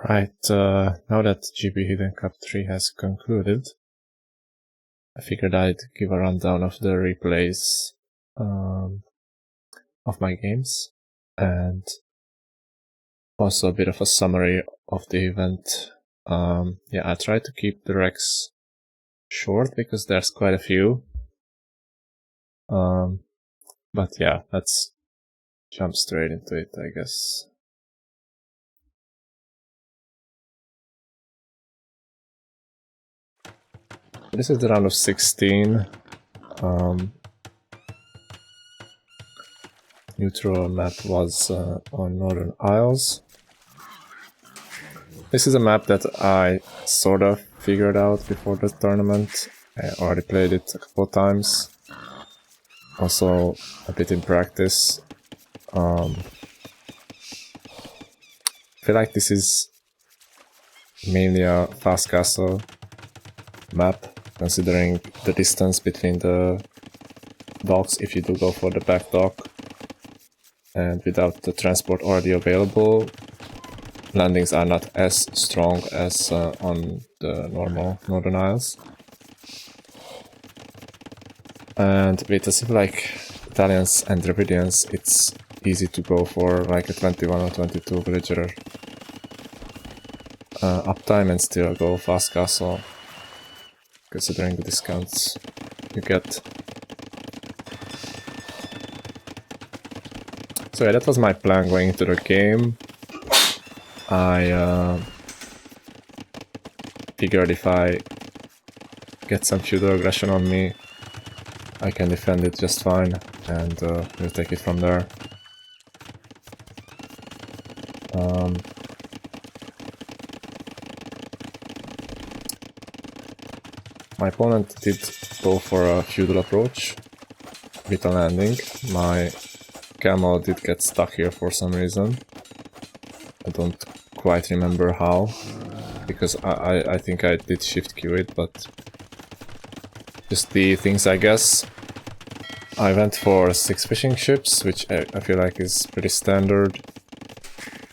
Right, now that GB Hidden Cup 3 has concluded, I figured I'd give a rundown of the replays of my games, and also a bit of a summary of the event. Yeah, I tried to keep the recs short because there's quite a few. But yeah, let's jump straight into it, I guess. This is the round of 16. Neutral map was on Northern Isles. This is a map that I sort of figured out before the tournament. I already played it a couple of times. Also a bit in practice. I feel like this is mainly a fast castle map, considering the distance between the docks if you do go for the back dock. And without the transport already available, landings are not as strong as on the normal Northern Isles. And with a city like Italians and Dravidians, it's easy to go for like a 21 or 22 villager uptime and still go fast castle, considering the discounts you get. So yeah, that was my plan going into the game. I figured if I get some feudal aggression on me, I can defend it just fine, and we'll take it from there. My opponent did go for a feudal approach with a landing. My camel did get stuck here for some reason. I don't quite remember how, because I think I did shift queue it, but just the things, I guess. I went for 6 fishing ships, which I feel like is pretty standard,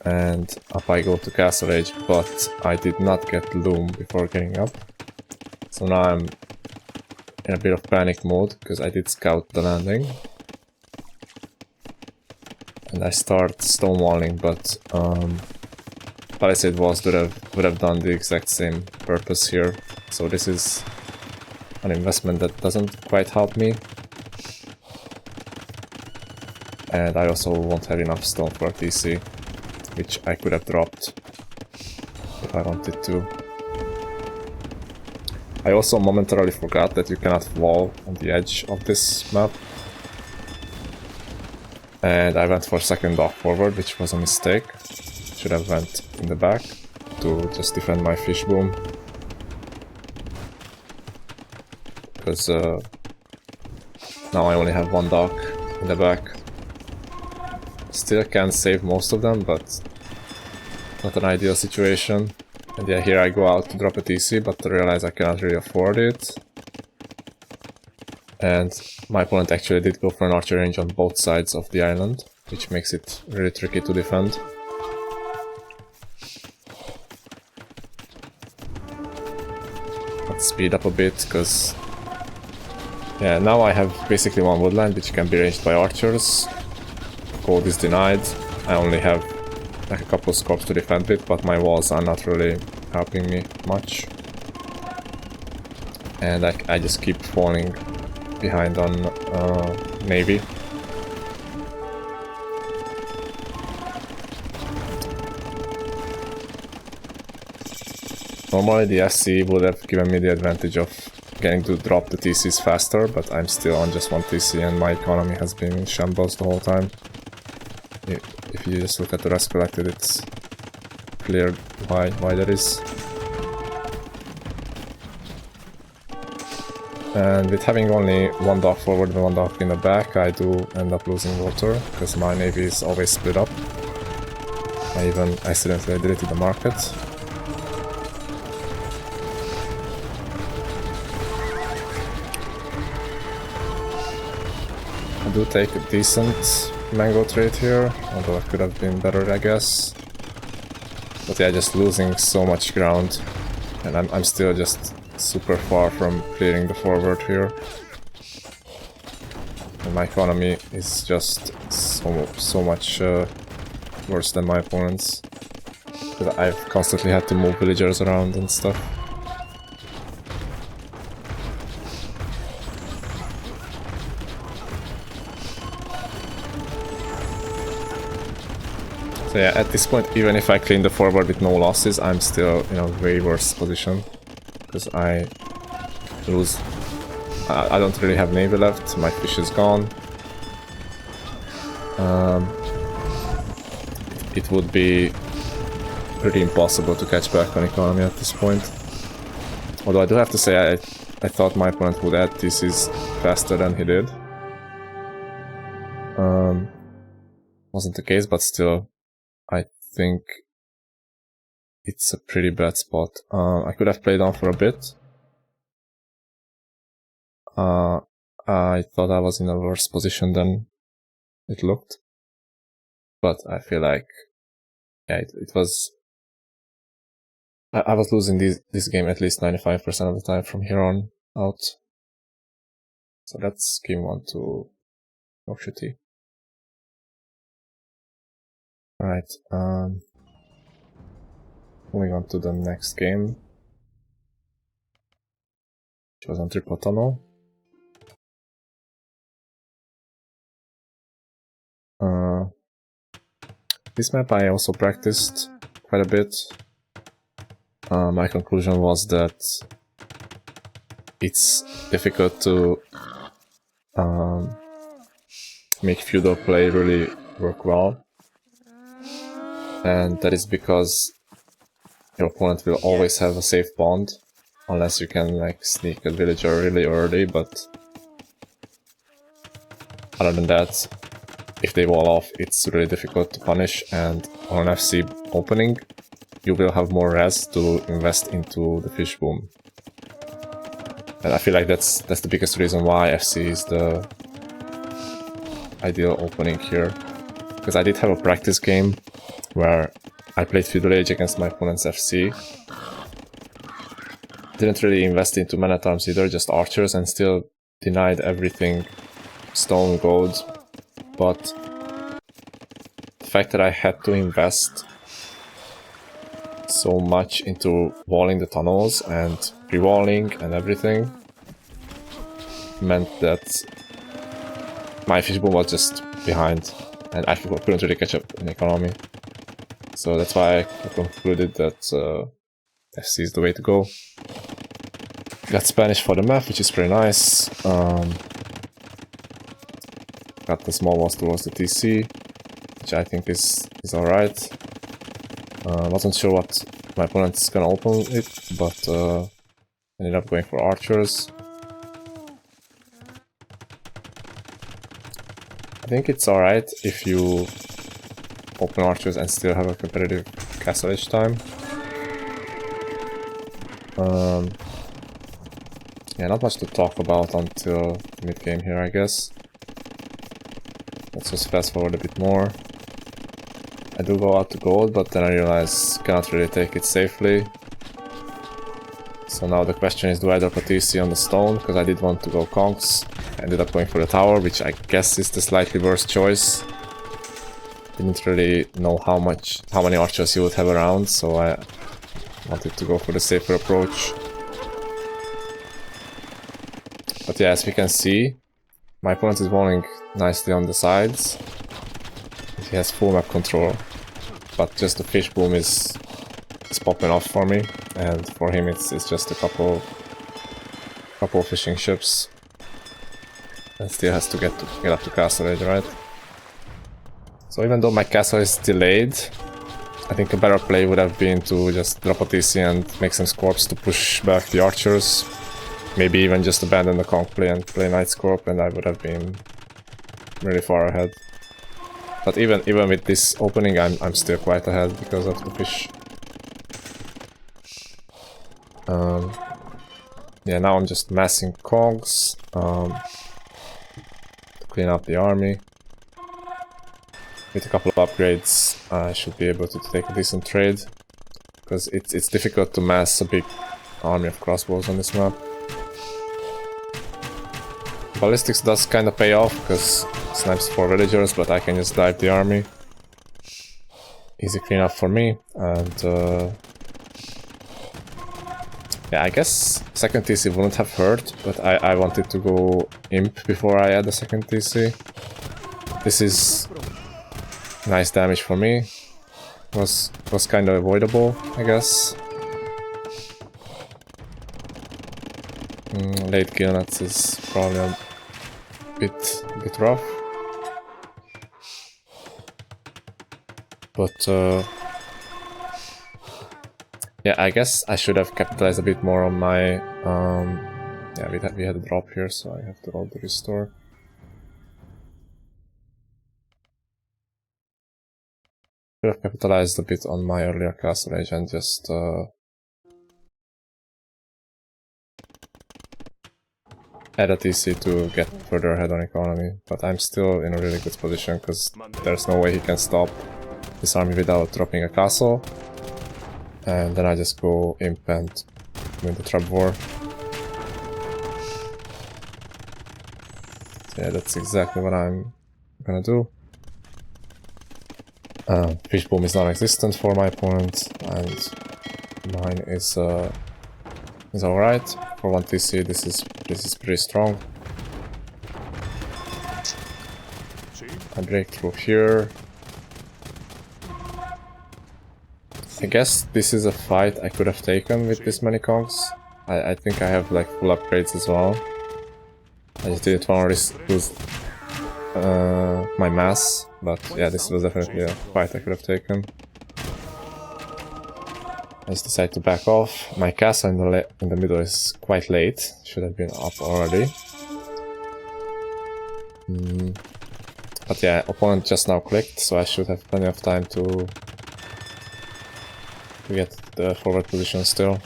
and up I go to Castle Age, but I did not get Loom before getting up. So now I'm in a bit of panic mode, because I did scout the landing. And I start stonewalling, but Palisade walls would have done the exact same purpose here. So this is an investment that doesn't quite help me. And I also won't have enough stone for TC, which I could have dropped if I wanted to. I also momentarily forgot that you cannot wall on the edge of this map. And I went for second dock forward, which was a mistake. Should have went in the back to just defend my fish boom. Because now I only have one dock in the back. Still can save most of them, but not an ideal situation. And yeah, here I go out to drop a TC, but I realize I cannot really afford it. And my opponent actually did go for an archer range on both sides of the island, which makes it really tricky to defend. Let's speed up a bit, because yeah, now I have basically one woodland which can be ranged by archers. Gold is denied. I only have like a couple of scopes to defend with, but my walls are not really helping me much. And I just keep falling behind on Navy. Normally the SC would have given me the advantage of getting to drop the TCs faster, but I'm still on just one TC and my economy has been in shambles the whole time. If you just look at the rest collected, it's clear why that is. And with having only one dock forward and one dock in the back, I do end up losing water, because my navy is always split up. I even accidentally deleted the market. I do take a decent mango trade here, although it could have been better, I guess. But yeah, just losing so much ground, and I'm still just super far from clearing the forward here. And my economy is just so much worse than my opponent's. Because I've constantly had to move villagers around and stuff. So yeah, at this point, even if I clean the forward with no losses, I'm still in a way worse position. Because I lose... I don't really have navy left, my fish is gone. It would be pretty impossible to catch back on economy at this point. Although I do have to say, I thought my opponent would add theses faster than he did. Wasn't the case, but still, I think it's a pretty bad spot. I could have played on for a bit. I thought I was in a worse position than it looked. But I feel like, yeah, it was... I was losing this game at least 95% of the time from here on out. So that's game 1 to Nokshuti. Alright, moving on to the next game, which was on triple tunnel. This map I also practiced quite a bit. My conclusion was that it's difficult to make feudal play really work well. And that is because your opponent will always have a safe bond, unless you can like sneak a villager really early, but other than that, if they wall off, it's really difficult to punish, and on an FC opening, you will have more res to invest into the fish boom. And I feel like that's the biggest reason why FC is the ideal opening here. Because I did have a practice game where I played Feudal Age against my opponent's FC. Didn't really invest into man-at-arms either, just archers, and still denied everything stone gold. But the fact that I had to invest so much into walling the tunnels and re-walling and everything meant that my fish boom was just behind and I couldn't really catch up in economy. So that's why I concluded that FC is the way to go. Got Spanish for the map, which is pretty nice. Got the small walls towards the TC, which I think is alright. Wasn't sure what my opponent's gonna open it, but ended up going for archers. I think it's alright if you open archers and still have a competitive castle each time. Yeah, not much to talk about until mid-game here, I guess. Let's just fast forward a bit more. I do go out to gold, but then I realize cannot really take it safely. So now the question is, do I drop a TC on the stone? Because I did want to go conks. I ended up going for the tower, which I guess is the slightly worse choice. Didn't really know how many archers you would have around, so I wanted to go for the safer approach. But yeah, as we can see, my opponent is walling nicely on the sides. He has full map control, but just the fish boom is popping off for me, and for him it's just a couple fishing ships. And still has to get up to castle age, right? So even though my castle is delayed, I think a better play would have been to just drop a TC and make some scorps to push back the archers. Maybe even just abandon the conk play and play Knight Scorp, and I would have been really far ahead. But even with this opening, I'm still quite ahead because of the fish. Yeah, now I'm just massing cogs to clean up the army. With a couple of upgrades, I should be able to take a decent trade. because it's difficult to mass a big army of crossbows on this map. Ballistics does kind of pay off because snipes for villagers, but I can just dive the army. Easy cleanup for me, and yeah, I guess second TC wouldn't have hurt, but I wanted to go imp before I add the second TC. This is nice damage for me. Was kind of avoidable, I guess. Late kill nuts is probably a bit rough. But yeah, I guess I should have capitalized a bit more on my yeah, we had a drop here, so I have to roll the restore. Should have capitalized a bit on my earlier castle age and just add a TC to get further ahead on economy, but I'm still in a really good position because there's no way he can stop this army without dropping a castle. And then I just go imp and win the trap war. So yeah, that's exactly what I'm gonna do. Fish boom is non-existent for my opponent, and mine is alright. For 1 TC, this is pretty strong. I break through here. I guess this is a fight I could have taken with this many conks. I think I have like full upgrades as well. I just didn't want to lose my mass, but yeah, this was definitely a fight I could have taken. I just decided to back off. My castle in the middle is quite late, should have been up already. But yeah, opponent just now clicked, so I should have plenty of time to get the forward position still.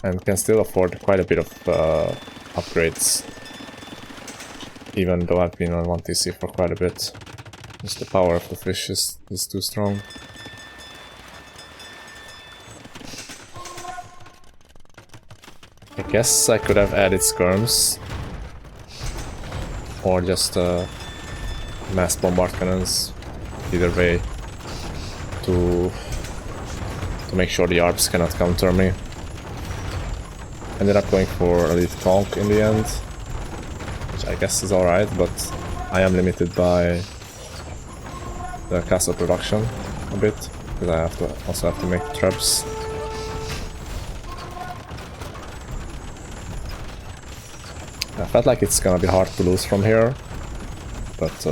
And can still afford quite a bit of upgrades, even though I've been on 1 TC for quite a bit. Just the power of the fish is too strong. I guess I could have added skirms, or just mass bombard cannons, either way, to make sure the ARPs cannot counter me. Ended up going for elite conk in the end, which I guess is alright, but I am limited by the castle production a bit, because I also have to make traps. I felt like it's gonna be hard to lose from here, but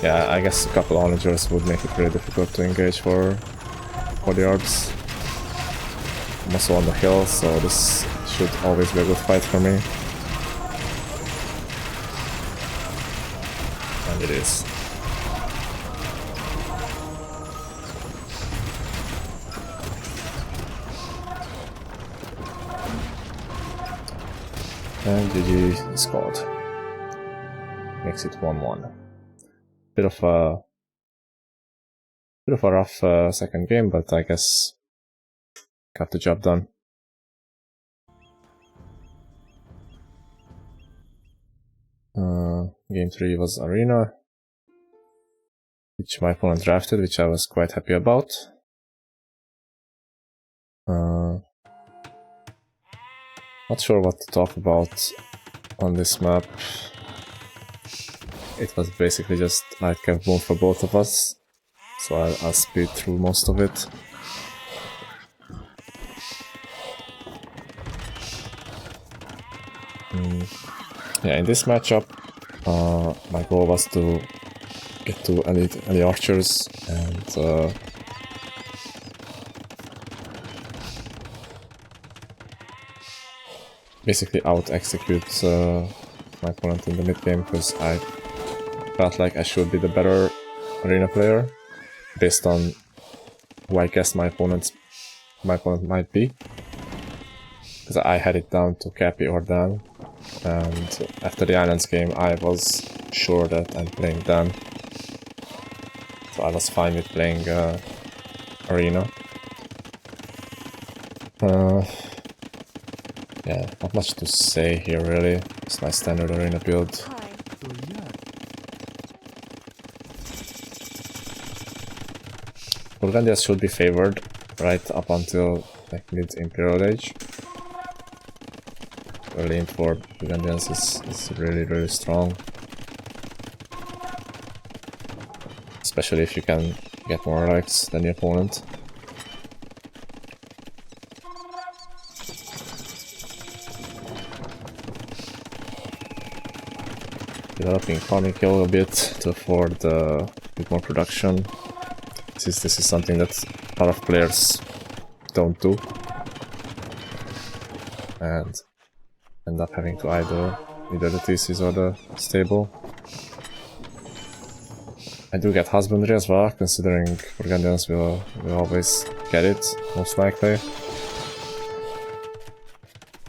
yeah, I guess a couple of onagers would make it really difficult to engage for the orbs. I'm also on the hill, so this should always be a good fight for me. And it is. And GG is scored. Makes it 1-1. Bit of a rough second game, but I guess got the job done. Game 3 was Arena, which my opponent drafted, which I was quite happy about. Not sure what to talk about on this map. It was basically just light cap boom for both of us, so I'll speed through most of it. Yeah, in this matchup, my goal was to get to elite archers and basically out-execute my opponent in the mid-game, because I felt like I should be the better arena player based on who I guessed my opponent might be. Because I had it down to Cappy or Dan, and after the Islands game I was sure that I'm playing Dan. so I was fine with playing Arena. Yeah, not much to say here really. It's my standard Arena build. Burgundians should be favored right up until like mid-Imperial Age. Early import Burgundians is really strong. Especially if you can get more relics than the opponent. Developing farming kill a bit to afford a bit more production. Since this is something that a lot of players don't do. And end up having to either the thesis or the stable. I do get husbandry as well, considering Burgundians will always get it, most likely.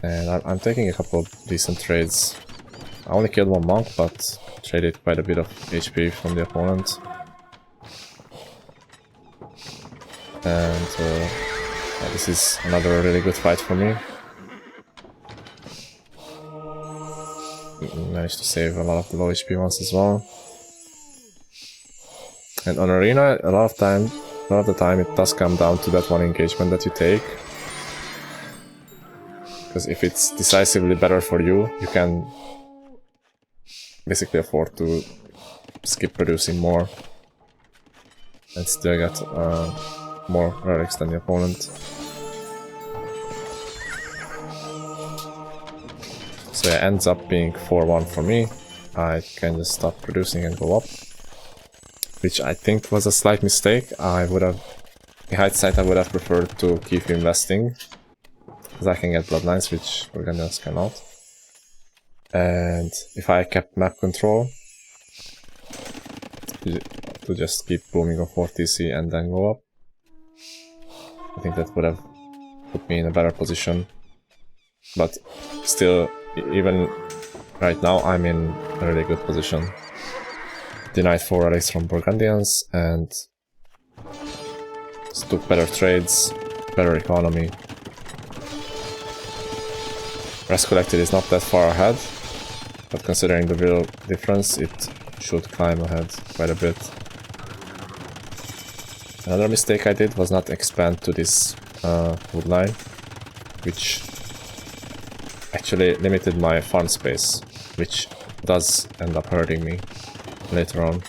And I'm taking a couple of decent trades. I only killed one monk, but traded quite a bit of HP from the opponent. And yeah, this is another really good fight for me. Managed to save a lot of the low HP ones as well. And on Arena, a lot of the time it does come down to that one engagement that you take. Because if it's decisively better for you, you can basically afford to skip producing more and still get more relics than the opponent. So it ends up being 4-1 for me. I can just stop producing and go up, which I think was a slight mistake. I would have, in hindsight, I would have preferred to keep investing, because I can get bloodlines, which Burgundians cannot. And if I kept map control, to just keep booming on 4 TC and then go up, I think that would have put me in a better position. But still, even right now, I'm in a really good position. Denied 4 relics from Burgundians and took better trades, better economy. Rest collected is not that far ahead, but considering the real difference, it should climb ahead quite a bit. Another mistake I did was not expand to this wood line, which actually limited my farm space, which does end up hurting me later on.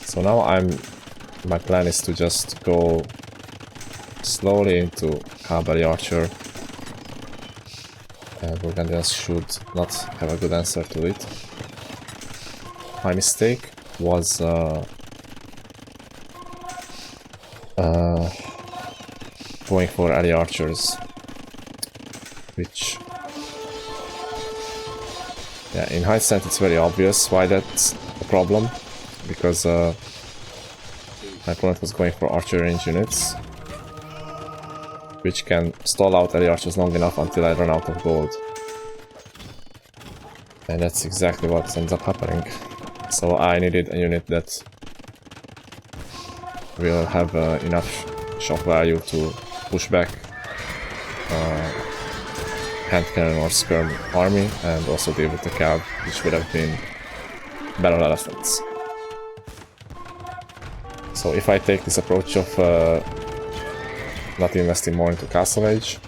So now my plan is to just go slowly into Cavalry Archer. Burgundians should not have a good answer to it. My mistake was going for ally archers, which, yeah, in hindsight it's very obvious why that's a problem, because my opponent was going for archer range units, which can stall out ally archers long enough until I run out of gold. And that's exactly what ends up happening. So I needed a unit that will have enough shock value to push back hand cannon or skirm army, and also deal with the cav, which would have been battle elephants. So if I take this approach of not investing more into Castle Age,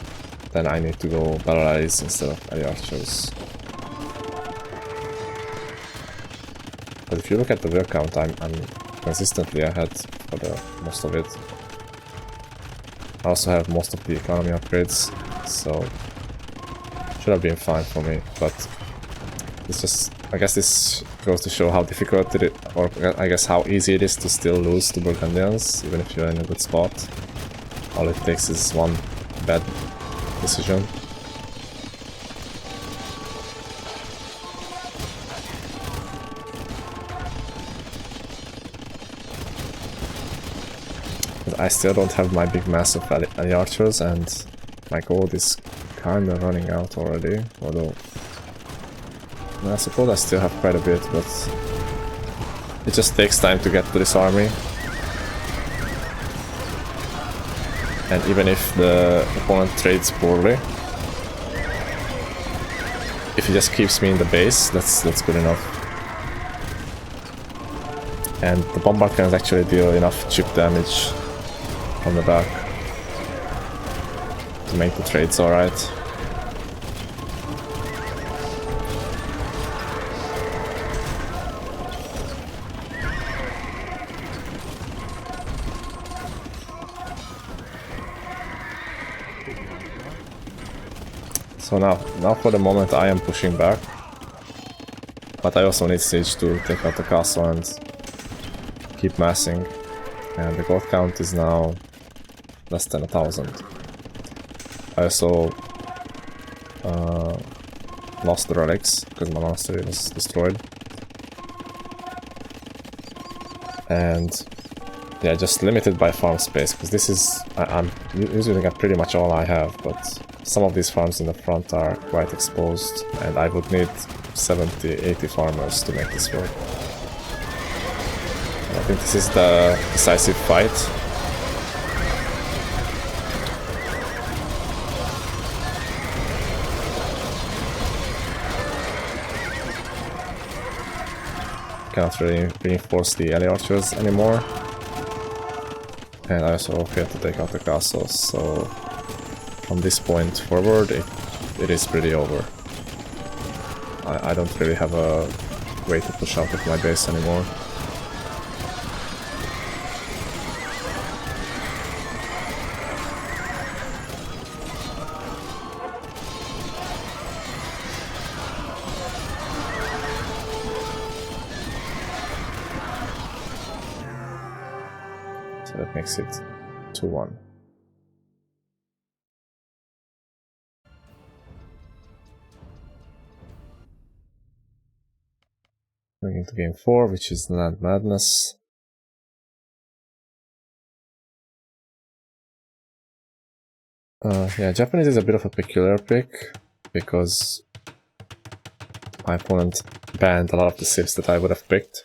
then I need to go battle allies instead of ally archers. But if you look at the work count, I'm consistently ahead for the most of it. I also have most of the economy upgrades, so should have been fine for me. But it's just, I guess this goes to show how difficult it is, or I guess how easy it is to still lose to Burgundians, even if you're in a good spot. All it takes is one bad decision. But I still don't have my big mass of ally archers, and my gold is kinda running out already, although I suppose I still have quite a bit, but It just takes time to get to this army. And even if the opponent trades poorly, if he just keeps me in the base, that's good enough. And the bombard can actually deal enough chip damage from the back to make the trades alright. So now for the moment I am pushing back, but I also need siege to take out the castle and keep massing. And the gold count is now less than 1,000. I also lost the relics because my monastery was destroyed. And yeah, just limited by farm space, because this is... I'm using pretty much all I have, but some of these farms in the front are quite exposed, and I would need 70-80 farmers to make this work. And I think this is the decisive fight. Cannot really reinforce the alley archers anymore. And I also failed to take out the castles, so from this point forward it is pretty over. I don't really have a way to push out of my base anymore. So that makes it 2-1. Moving into game 4, which is Land Madness. Yeah, Japanese is a bit of a peculiar pick, because my opponent banned a lot of the civs that I would have picked.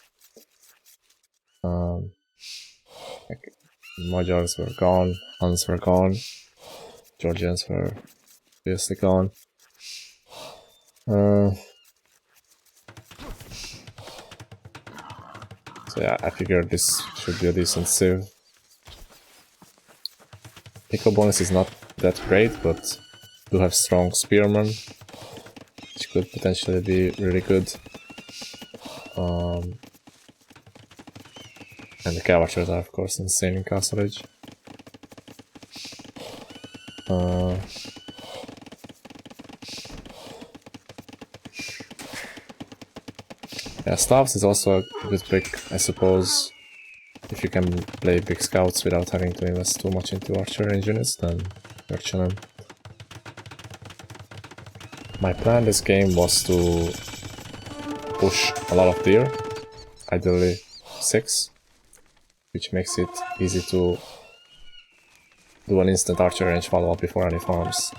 Like, Magyars were gone, Huns were gone, Georgians were obviously gone. So yeah, I figured this should be a decent civ. Pickle bonus is not that great, but do have strong spearmen, which could potentially be really good. And the cavalry are of course insane in Castle Age. Yeah, Stavs is also a good pick, I suppose. If you can play big scouts without having to invest too much into archer range units, then you're chilling. My plan this game was to push a lot of deer, ideally 6, which makes it easy to do an instant archer range follow-up before any farms.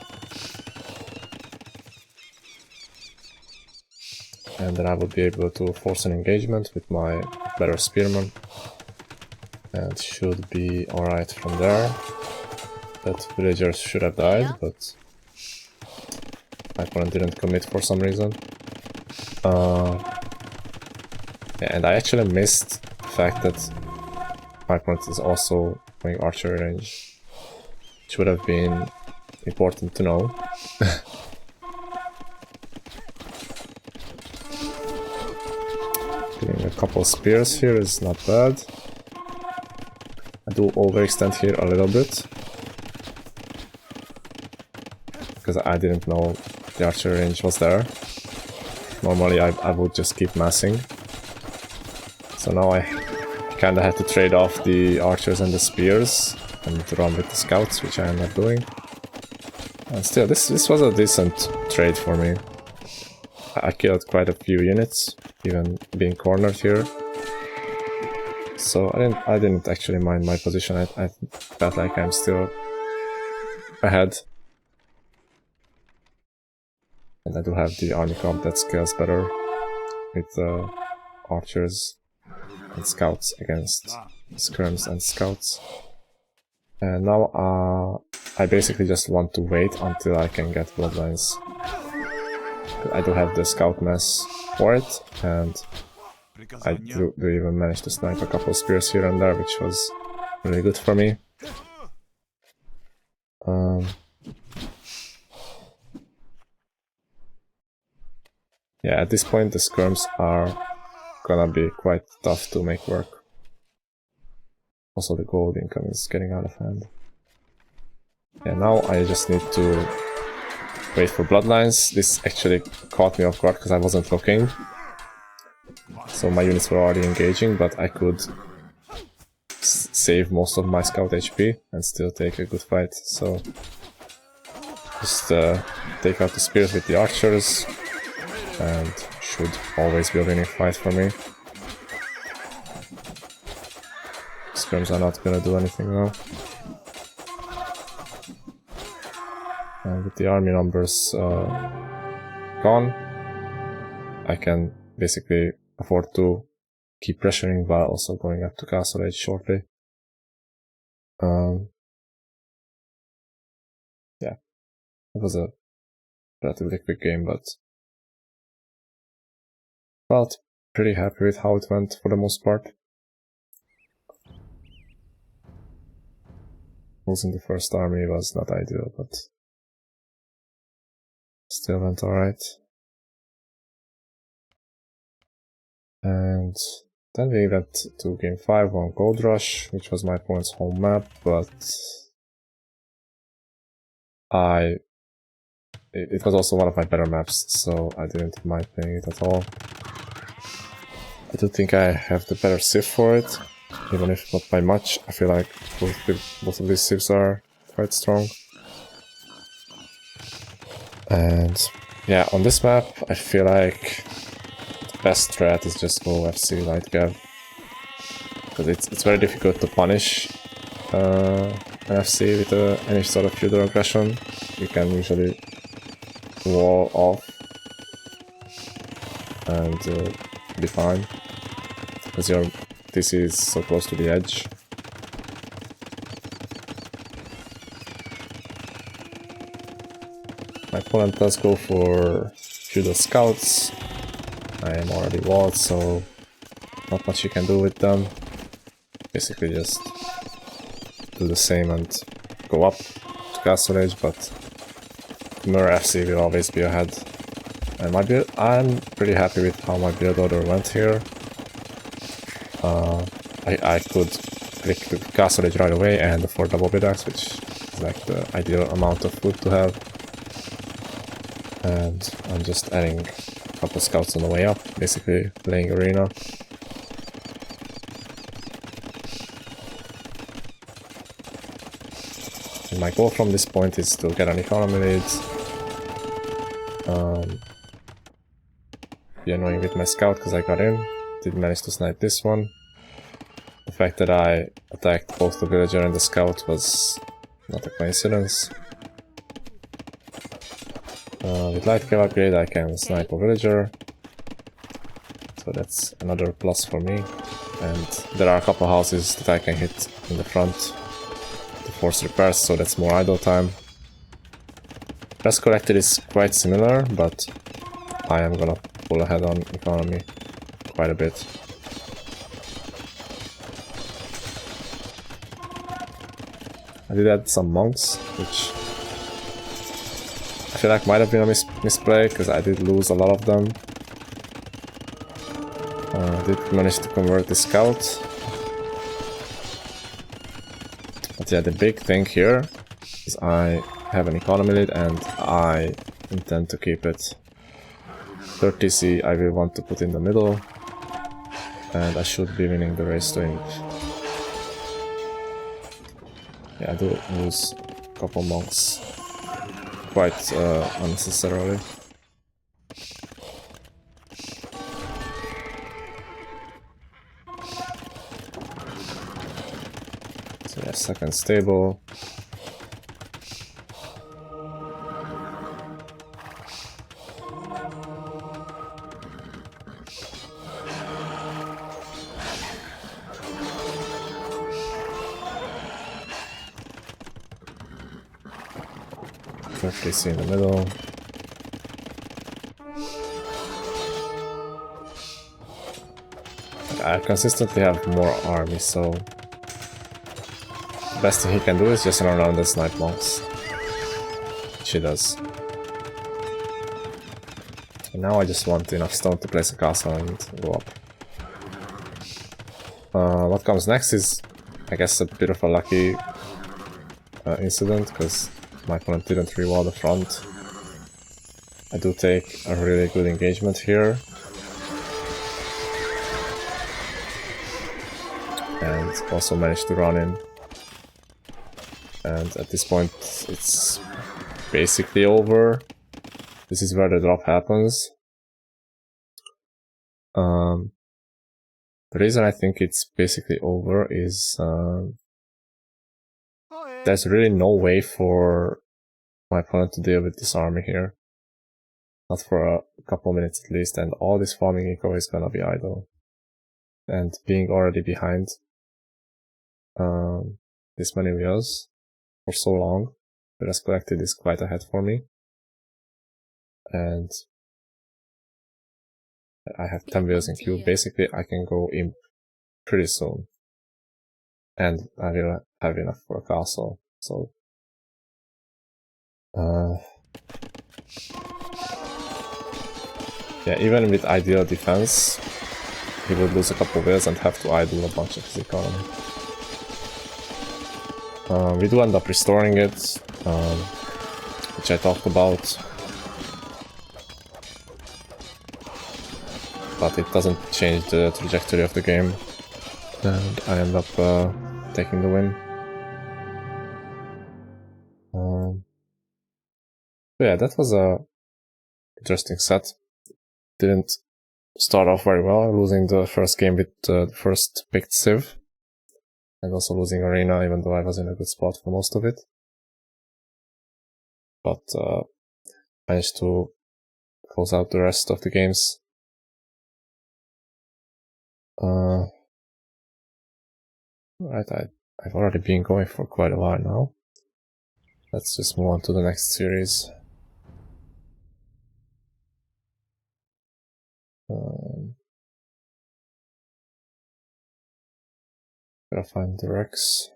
And then I would be able to force an engagement with my better spearmen. And should be alright from there. That villagers should have died, but my opponent didn't commit for some reason. Yeah, and I actually missed the fact that my opponent is also going archery range, which would have been important to know. Getting a couple spears here is not bad. I do overextend here a little bit, because I didn't know the archer range was there. Normally I would just keep massing. So now I kinda had to trade off the archers and the spears and run with the scouts, which I ended up doing. And still, this was a decent trade for me. I killed quite a few units, even being cornered here. So I didn't actually mind my position. I felt like I'm still ahead. And I do have the army comp that scales better with the archers. and scouts against skirms and scouts. And now I basically just want to wait until I can get bloodlines. I do have the scout mass for it, and I do even manage to snipe a couple spears here and there, which was really good for me. Yeah, at this point the skirms are gonna be quite tough to make work. Also the gold income is getting out of hand. Yeah, now I just need to wait for bloodlines. This actually caught me off guard because I wasn't looking. So my units were already engaging, but I could save most of my scout HP and still take a good fight. So just take out the spears with the archers, and should always be a winning fight for me. Skirms are not gonna do anything now. And with the army numbers gone, I can basically afford to keep pressuring while also going up to Castle Age shortly. Yeah, it was a relatively quick game, but felt pretty happy with how it went for the most part. Losing the first army was not ideal, but still went alright. And then we went to game 5 on Gold Rush, which was my opponent's home map, but it was also one of my better maps, so I didn't mind playing it at all. I do think I have the better civ for it, even if not by much. I feel like both of these civs are quite strong. And yeah, on this map I feel like the best strat is just go FC light cav, because it's very difficult to punish an FC with any sort of feudal aggression. You can usually wall off and be fine, because your TC is so close to the edge. My opponent does go for feudal scouts. I am already walled, so not much you can do with them. Basically just do the same and go up to Castle Age, but Mir FC will always be ahead. And my build, I'm pretty happy with how my build order went here. I could click the Castle Age right away and afford double build axe, which is like the ideal amount of food to have. And I'm just adding a couple scouts on the way up, basically playing arena. And my goal from this point is to get an economy lead. Be annoying with my scout because I got in, did manage to snipe this one. The fact that I attacked both the villager and the scout was not a coincidence. With light cav upgrade I can snipe a villager, so that's another plus for me. And there are a couple houses that I can hit in the front to force repairs, so that's more idle time. Rest collected is quite similar, but I am gonna pull ahead on economy quite a bit. I did add some monks, which I feel like might have been a misplay, because I did lose a lot of them. I did manage to convert the scout. But yeah, the big thing here is I have an economy lead and I intend to keep it. 30C I will want to put in the middle, and I should be winning the race to English. Yeah, I do lose a couple monks quite unnecessarily. So yeah, second stable. PC in the middle. I consistently have more army, so the best thing he can do is just run around and snipe monks. Which he does. And now I just want enough stone to place a castle and go up. What comes next is, I guess, a bit of a lucky incident, because my opponent didn't rewall the front. I do take a really good engagement here. And also managed to run in. And at this point it's basically over. This is where the drop happens. The reason I think it's basically over is there's really no way for my opponent to deal with this army here. Not for a couple minutes at least, and all this farming eco is gonna be idle. And being already behind this many wheels for so long, the rest collected is quite ahead for me. And I have 10 wheels in queue. Basically, I can go imp pretty soon. And I will have enough for a castle. So yeah, even with ideal defense, he would lose a couple wheels and have to idle a bunch of his economy. We do end up restoring it, which I talked about. But it doesn't change the trajectory of the game. And I end up taking the win. Yeah, that was a interesting set. Didn't start off very well, losing the first game with the first picked Civ. And also losing Arena, even though I was in a good spot for most of it. But managed to close out the rest of the games. Right, I've already been going for quite a while now. Let's just move on to the next series. Gotta find the Rex.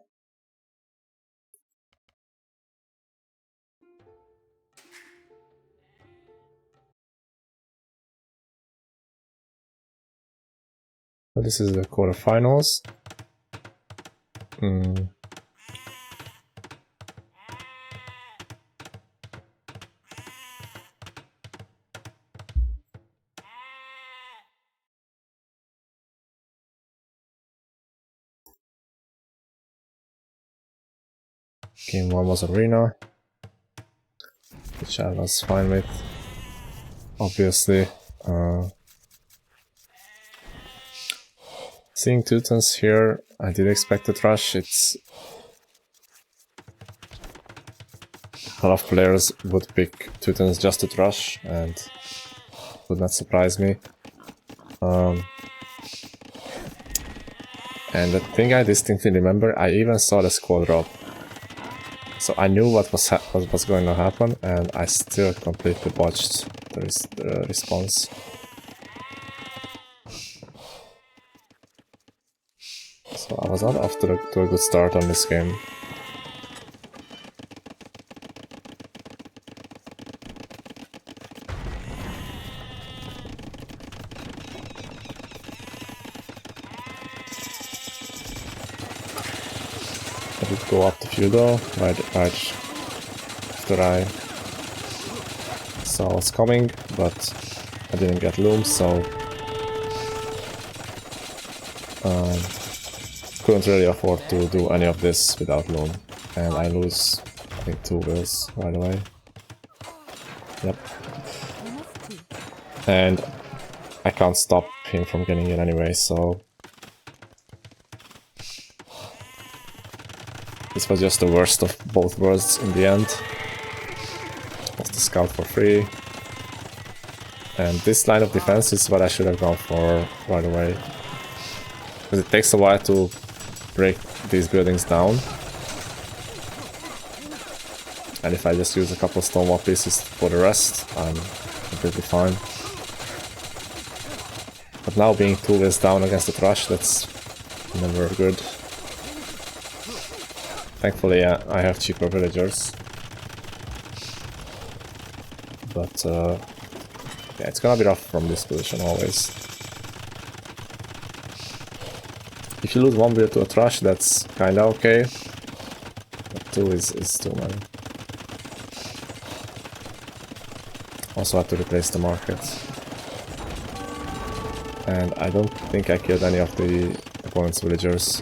So this is the quarterfinals. Game 1 was Arena, which I was fine with, obviously. Seeing Teutons here, I did expect a rush. It's a lot of players would pick Teutons just to rush, and would not surprise me. And the thing I distinctly remember, I even saw the squad drop. So I knew what was going to happen, and I still completely botched the response. So I was not off to a good start on this game. I did go up the feudal right after I saw what's coming, but I didn't get loom, so couldn't really afford to do any of this without loom, and I lose, I think, 2 wheels right away. Yep. And I can't stop him from getting in anyway, so this was just the worst of both worlds in the end. Lost the scout for free. And this line of defense is what I should have gone for right away. Because it takes a while to break these buildings down. And if I just use a couple stone wall pieces for the rest, I'm completely fine. But now being 2 ways down against the Thrush, that's never good. Thankfully, yeah, I have cheaper villagers. But yeah, it's gonna be rough from this position always. If you lose 1 wheel to a Thrush, that's kinda okay. But 2 is too many. Also have to replace the market. And I don't think I killed any of the opponent's villagers.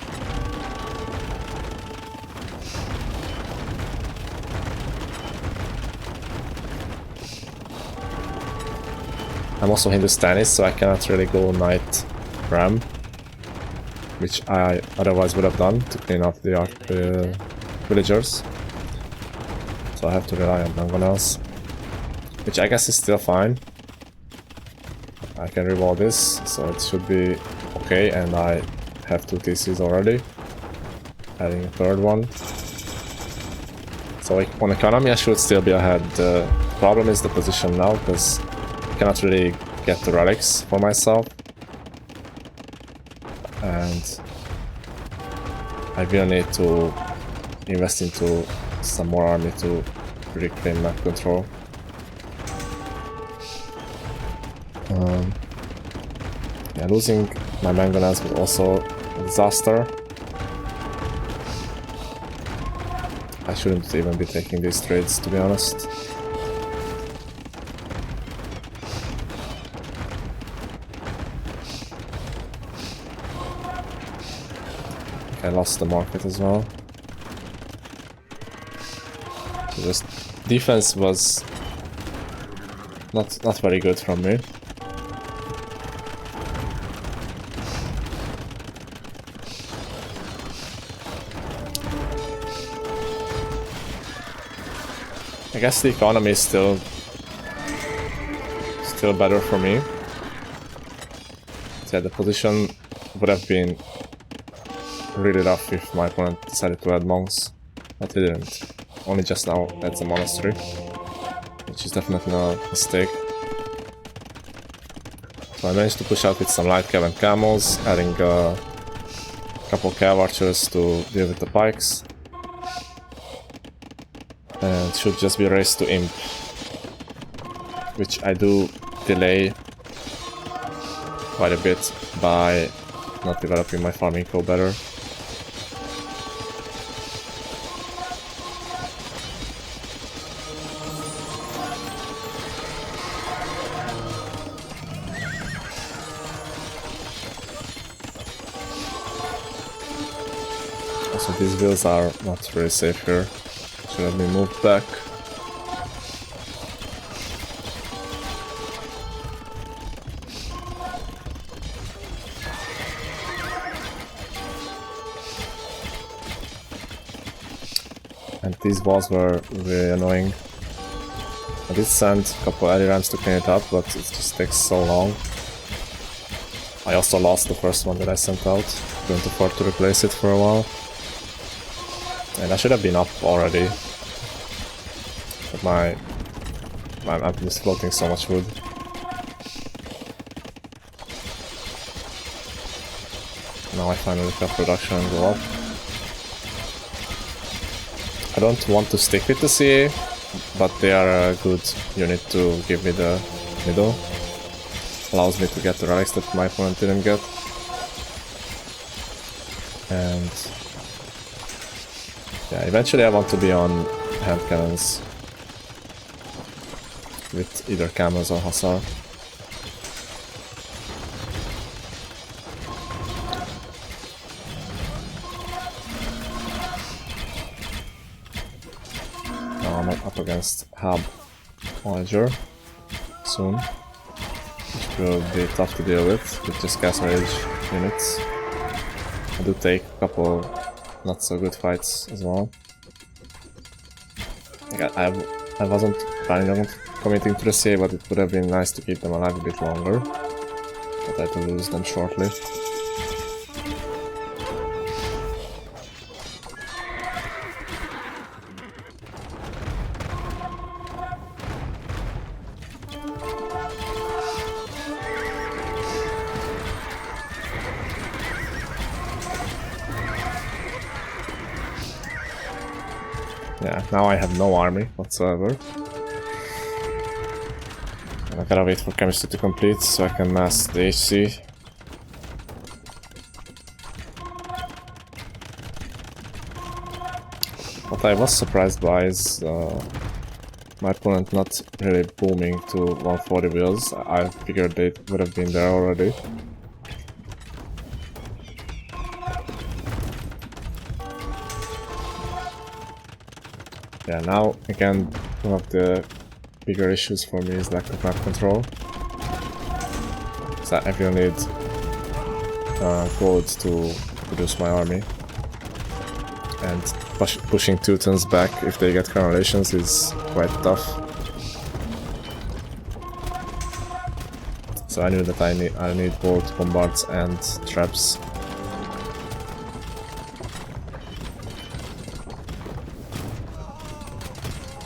I'm also Hindustani, so I cannot really go Knight Ram, which I otherwise would have done to clean up the villagers. So I have to rely on mangonels, which I guess is still fine. I can reroll this, so it should be okay, and I have 2 TCs already. Adding a 3rd one. So on economy I should still be ahead. The problem is the position now, because I cannot really get the relics for myself. And I will need to invest into some more army to reclaim map control. Yeah, losing my mangonels was also a disaster. I shouldn't even be taking these trades, to be honest. I lost the market as well. So just defense was not very good from me. I guess the economy is still better for me. So yeah, the position would have been really rough if my opponent decided to add monks, but he didn't. Only just now adds a monastery, which is definitely a mistake. So I managed to push out with some light cav and camels, adding a couple cav archers to deal with the pikes. And should just be raised to imp, which I do delay quite a bit by not developing my farming co better. Also, these wheels are not really safe here. Should have been moved back. And these walls were really annoying. I did send a couple alley rams to clean it up, but it just takes so long. I also lost the first one that I sent out. Couldn't afford to replace it for a while. And I should have been up already. But I'm just floating so much wood. Now I finally got production and go up. I don't want to stick with the CA, but they are a good unit to give me the middle. Allows me to get the relics that my opponent didn't get. And yeah, eventually I want to be on hand cannons with either camels or hussar. Now I'm up against Hub Voyager soon, which will be tough to deal with just Gas Rage units. I do take a couple not so good fights as well. I wasn't planning on committing to the CA, but it would have been nice to keep them alive a bit longer. But I had to lose them shortly. Yeah, now I have no army whatsoever. And I gotta wait for chemistry to complete so I can mass the HC. What I was surprised by is my opponent not really booming to 140 wheels. I figured they would have been there already. Yeah, now again, one of the bigger issues for me is lack of map control. So I will need gold to produce my army. And pushing Teutons back if they get correlations is quite tough. So I knew that I need both bombards and traps.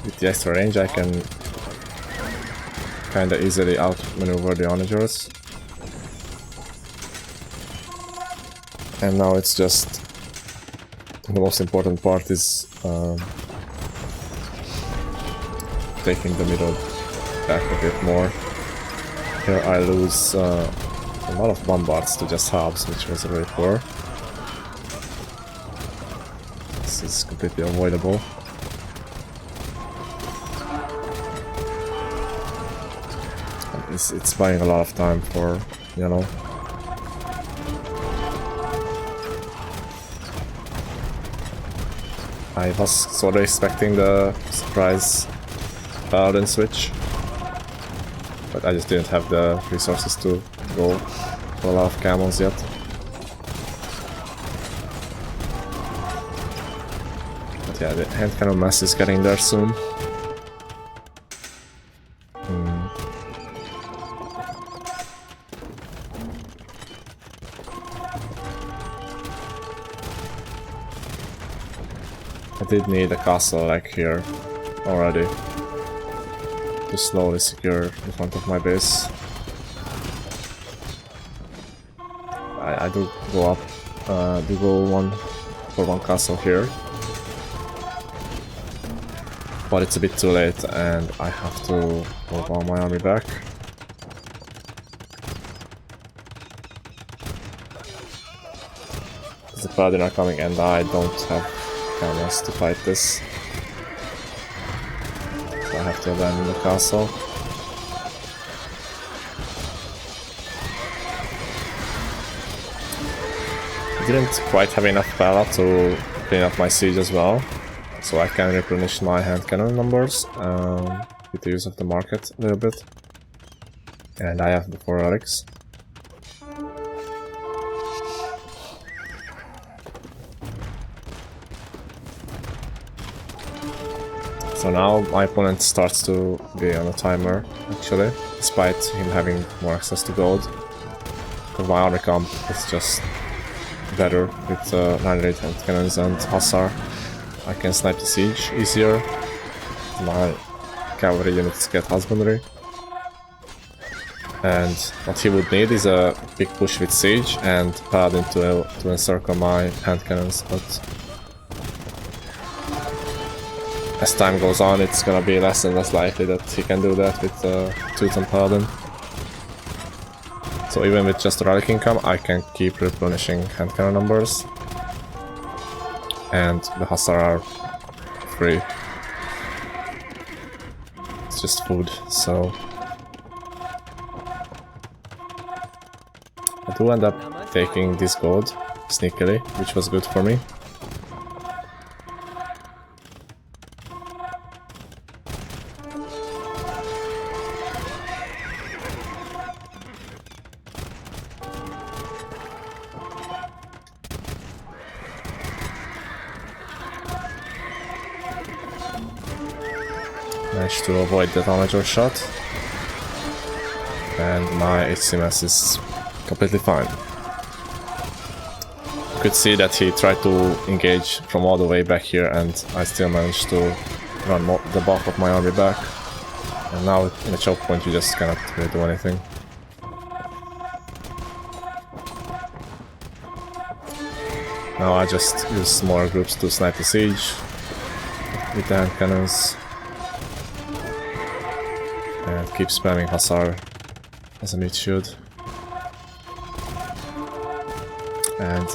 With the extra range I can kinda easily outmaneuver the onagers. And now it's just the most important part is taking the middle back a bit more. Here I lose a lot of bombards to just halves, which was very poor. This is completely avoidable. It's buying a lot of time for, you know. I was sort of expecting the surprise paladin switch, but I just didn't have the resources to go for a lot of camels yet. But yeah, the hand cannon mass is getting there soon. I did need a castle like here already to slowly secure the front of my base. I do go up, do go one castle here, but it's a bit too late and I have to move all my army back. The paladin are coming and I don't have camels to fight this. So I have to abandon the castle. I didn't quite have enough pala to clean up my siege as well, so I can replenish my hand cannon numbers with the use of the market a little bit. And I have the 4 relics. So now my opponent starts to be on a timer, actually, despite him having more access to gold. Because my army comp is just better with 9-8 hand cannons and Hussar. I can snipe the siege easier. My cavalry units get husbandry. And what he would need is a big push with siege and paladin to encircle my hand cannons, but as time goes on, it's gonna be less and less likely that he can do that with Teuton Paladin. So even with just relic income, I can keep replenishing hand cannon numbers. And the Hussar are free. It's just food, so... I do end up taking this gold, sneakily, which was good for me. Managed to avoid the onager shot, and my HCMS is completely fine. You could see that he tried to engage from all the way back here, and I still managed to run the bulk of my army back. And now in a choke point you just cannot really do anything. Now I just use smaller groups to snipe the siege. with the hand cannons and keep spamming Hussar as a mid should. And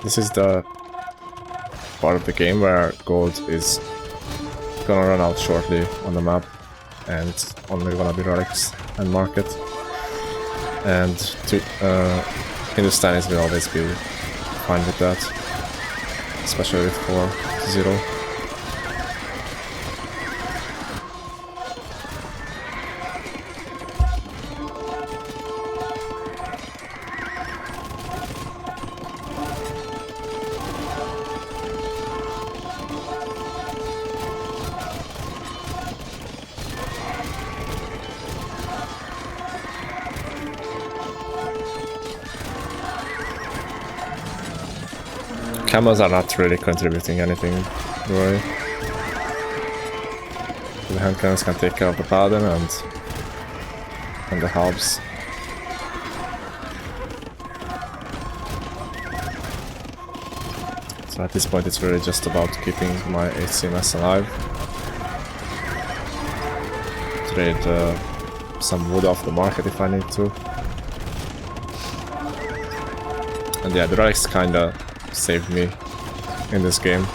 this is the part of the game where gold is gonna run out shortly on the map and only gonna be relics and market. And Hindustanis will always be fine with that, especially with 4-0. Camels are not really contributing anything, really. The hand cannons can take care of the paladin and the halbs. So at this point it's really just about keeping my HCMS alive. Trade some wood off the market if I need to. And yeah, the relics kinda saved me in this game.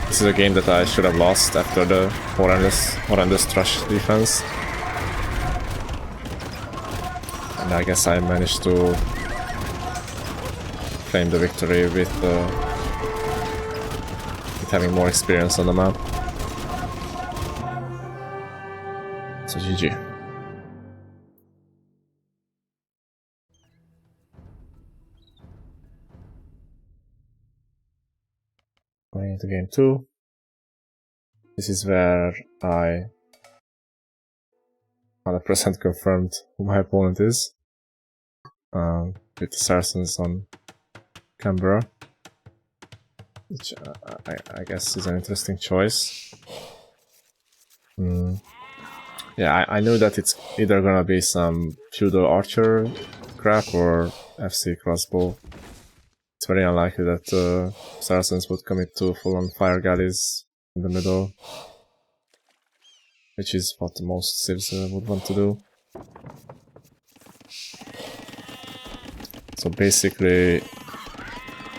This is a game that I should have lost after the horrendous trash defense. And I guess I managed to claim the victory with having more experience on the map. So GG. Going into game 2. This is where I 100% confirmed who my opponent is. With the Saracens on Canberra. Which I guess is an interesting choice. Yeah, I knew that it's either gonna be some feudal archer crap or FC crossbow. It's very unlikely that Saracens would commit to full-on fire galleys in the middle, which is what most civs would want to do. So basically,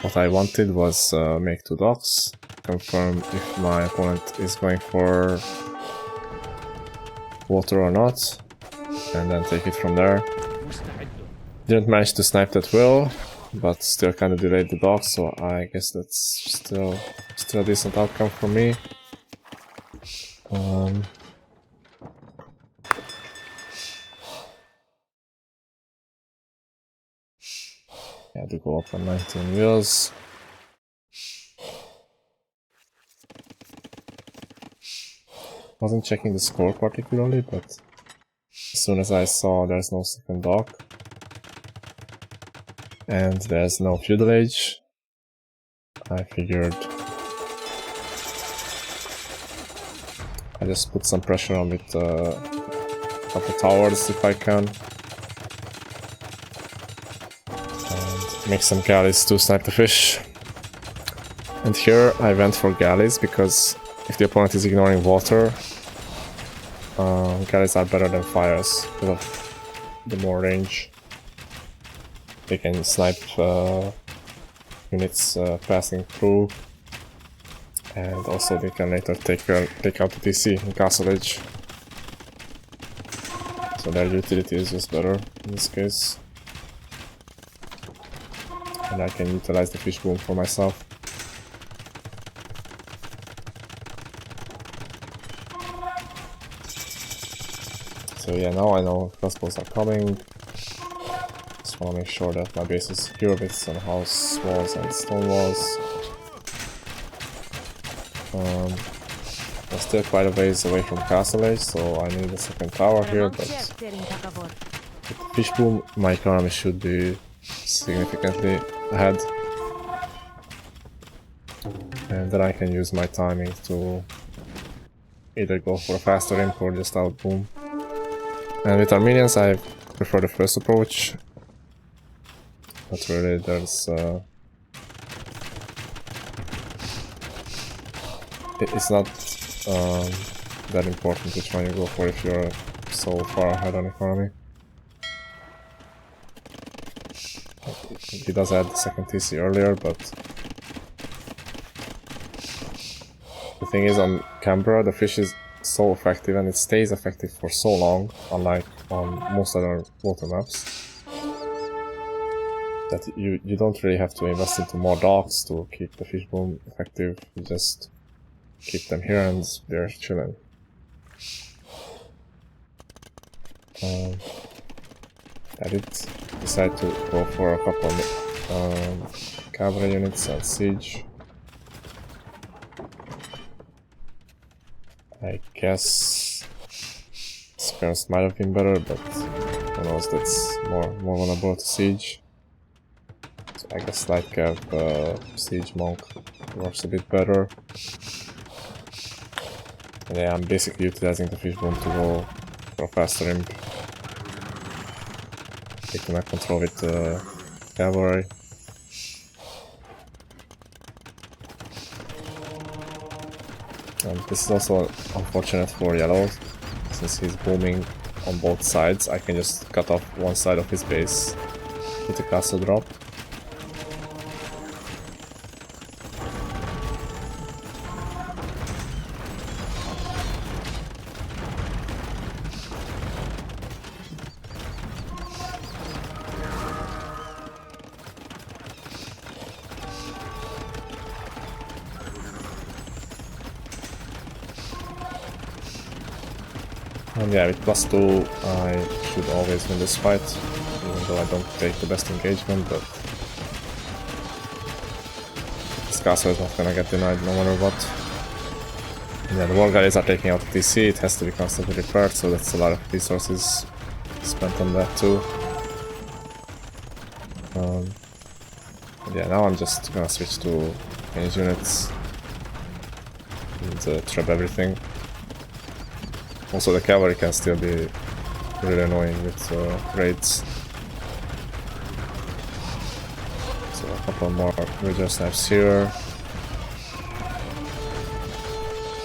what I wanted was make 2 docks, confirm if my opponent is going for water or not, and then take it from there. Didn't manage to snipe that well, but still kind of delayed the dock, so I guess that's still a decent outcome for me. Yeah, to go up on 19 wheels. Wasn't checking the score particularly, but as soon as I saw there's no second dock and there's no feudal age, I figured I just put some pressure on with a couple towers if I can. And make some galleys to snipe the fish. And here I went for galleys because if the opponent is ignoring water, galleys are better than fires because of the more range. They can snipe units passing through, and also they can later take out the TC in Castle Edge. So their utility is just better in this case. And I can utilize the fish boom for myself. So yeah, now I know crossbows are coming. Just want to make sure that my base is secure with some house walls and stone walls. I'm still quite a ways away from Castle Edge, so I need a second tower here, but with the fish boom my economy should be significantly ahead. And then I can use my timing to either go for a faster imp or just out boom. And with Armenians I prefer the first approach, but really there's it's not that important which one you go for if you're so far ahead on economy. He does add the second TC earlier, but the thing is, on Canberra the fish is so effective and it stays effective for so long, unlike on most other water maps, that you don't really have to invest into more docks to keep the fish boom effective. You just keep them here and they're chilling. I did decide to go for a couple cavalry units and siege. I guess skirms might have been better, but who knows, that's more vulnerable to siege. So I guess light cav siege monk works a bit better. And yeah, I'm basically utilizing the fish boom to go for a faster imp. Taking my control with cavalry. And this is also unfortunate for yellow, since he's booming on both sides. I can just cut off one side of his base with a castle drop. And yeah, with +2 I should always win this fight, even though I don't take the best engagement, but this castle is not gonna get denied no matter what. And yeah, the war guys are taking out the TC, it has to be constantly repaired, so that's a lot of resources spent on that too. And yeah, now I'm just gonna switch to range units and trap everything. Also, the cavalry can still be really annoying with raids. So a couple more villager snipes here.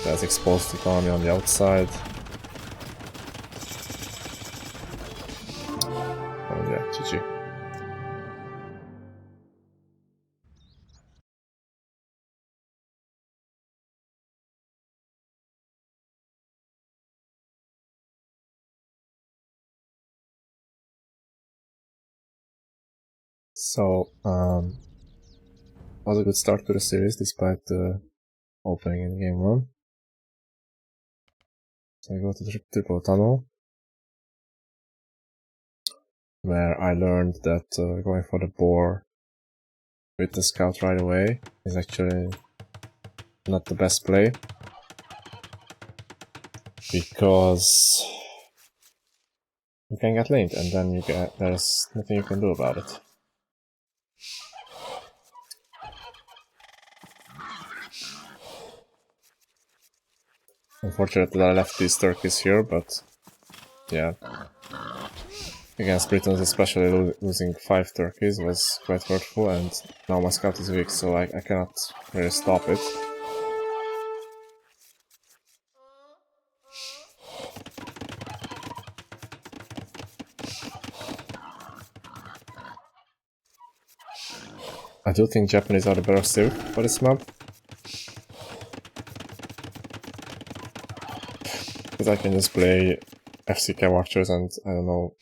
That's exposed economy on the outside. And yeah, GG. So, was a good start to the series despite the opening in game 1. So I go to the triple tunnel, where I learned that going for the boar with the scout right away is actually not the best play, because you can get linked and then there's nothing you can do about it. Unfortunately I left these turkeys here, but yeah, against Britons especially losing 5 turkeys was quite hurtful, and now my scout is weak, so I cannot really stop it. I do think Japanese are the better civ for this map, because I can just play FC Cav Archers and I don't know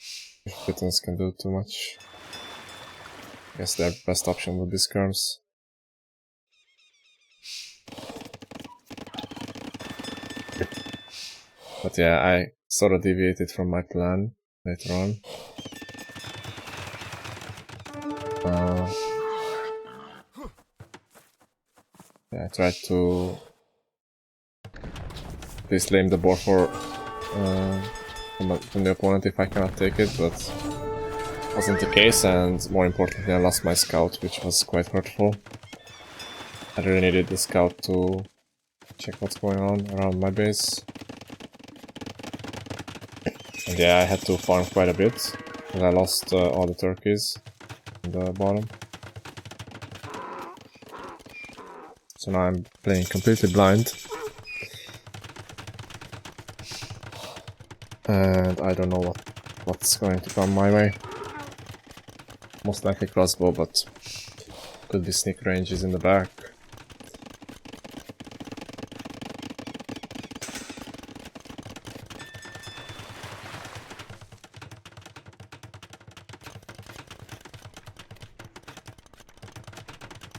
if Britons can do too much. I guess their best option would be skirms. But yeah, I sort of deviated from my plan later on. Yeah, I tried to at least lame the board for from the opponent if I cannot take it, but wasn't the case, and more importantly I lost my scout, which was quite hurtful. I really needed the scout to check what's going on around my base. And yeah, I had to farm quite a bit, because I lost all the turkeys in the bottom. So now I'm playing completely blind. And I don't know what's going to come my way. Most likely crossbow, but could be sneak ranges in the back.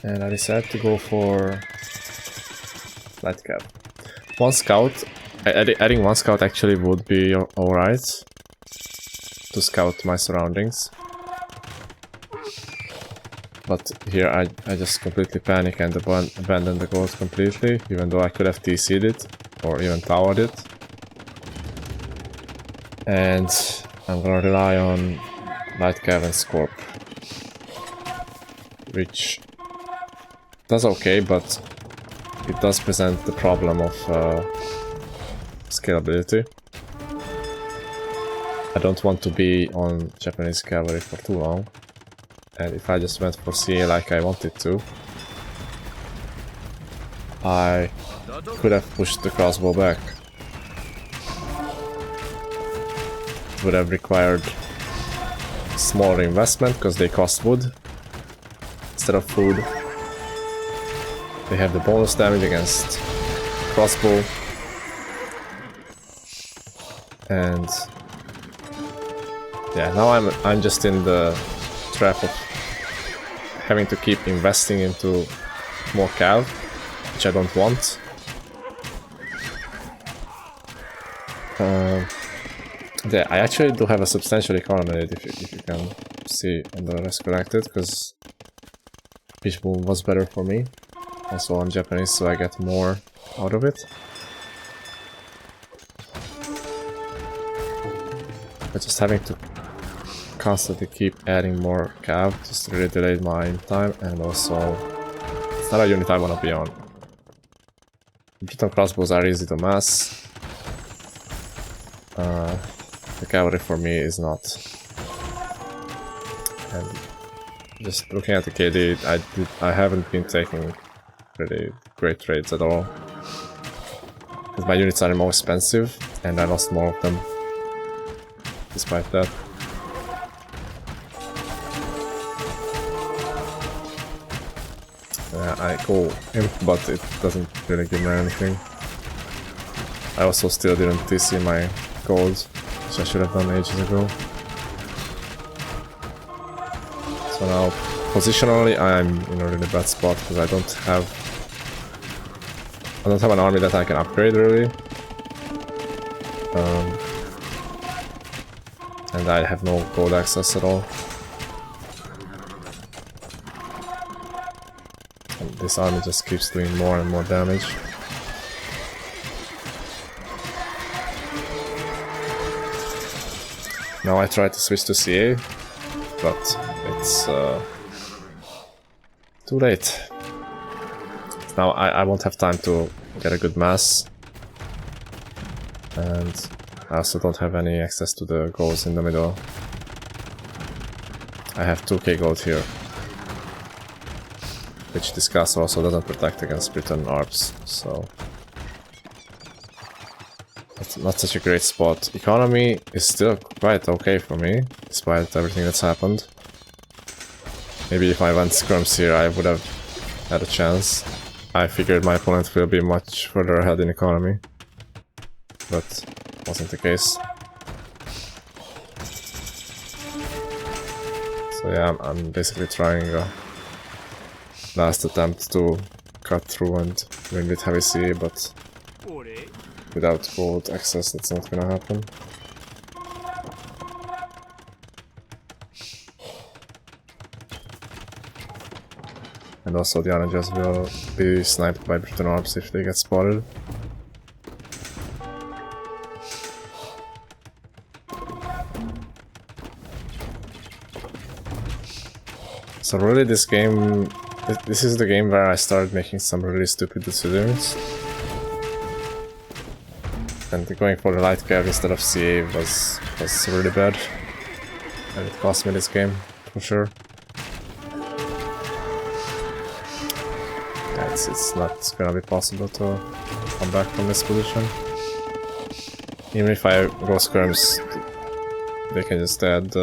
And I decided to go for light cap. One scout, adding one scout actually would be alright to scout my surroundings. But here I just completely panic and abandon the gold completely, even though I could have TC'd it or even towered it. And I'm gonna rely on light cap and scorp, which does okay, but it does present the problem of scalability. I don't want to be on Japanese cavalry for too long, and if I just went for CA like I wanted to, I could have pushed the crossbow back. It would have required smaller investment because they cost wood instead of food. They have the bonus damage against crossbow, and yeah, now I'm just in the trap of having to keep investing into more cav, which I don't want. Yeah, I actually do have a substantial economy if you can see on the rest collected, because Pitch Boom was better for me. Also I'm Japanese, so I get more out of it. But just having to constantly keep adding more cav just really delayed my time, and also it's not a unit I want to be on. Briton crossbows are easy to mass. The cavalry for me is not. And just looking at the KD, I haven't been taking really great trades at all. Because my units are more expensive, and I lost more of them despite that. I go imp, but it doesn't really give me anything. I also still didn't TC my gold, which I should have done ages ago. So now, positionally, I'm in a really bad spot because I don't have an army that I can upgrade really. And I have no gold access at all. And this army just keeps doing more and more damage. Now I try to switch to CA, but it's too late. Now I won't have time to get a good mass, and I also don't have any access to the golds in the middle. I have 2k gold here, which this castle also doesn't protect against Briton ARPs, so it's not such a great spot. Economy is still quite okay for me, despite everything that's happened. Maybe if I went scrums here I would have had a chance. I figured my opponent will be much further ahead in economy, but wasn't the case. So yeah, I'm basically trying a last attempt to cut through and win with heavy CA, but without gold access that's not gonna happen. And also the Oranges will be sniped by Briton ARPs if they get spotted. So really this game, this is the game where I started making some really stupid decisions. And going for the light cav instead of CA was really bad. And it cost me this game, for sure. It's not gonna be possible to come back from this position. Even if I go skirms, they can just add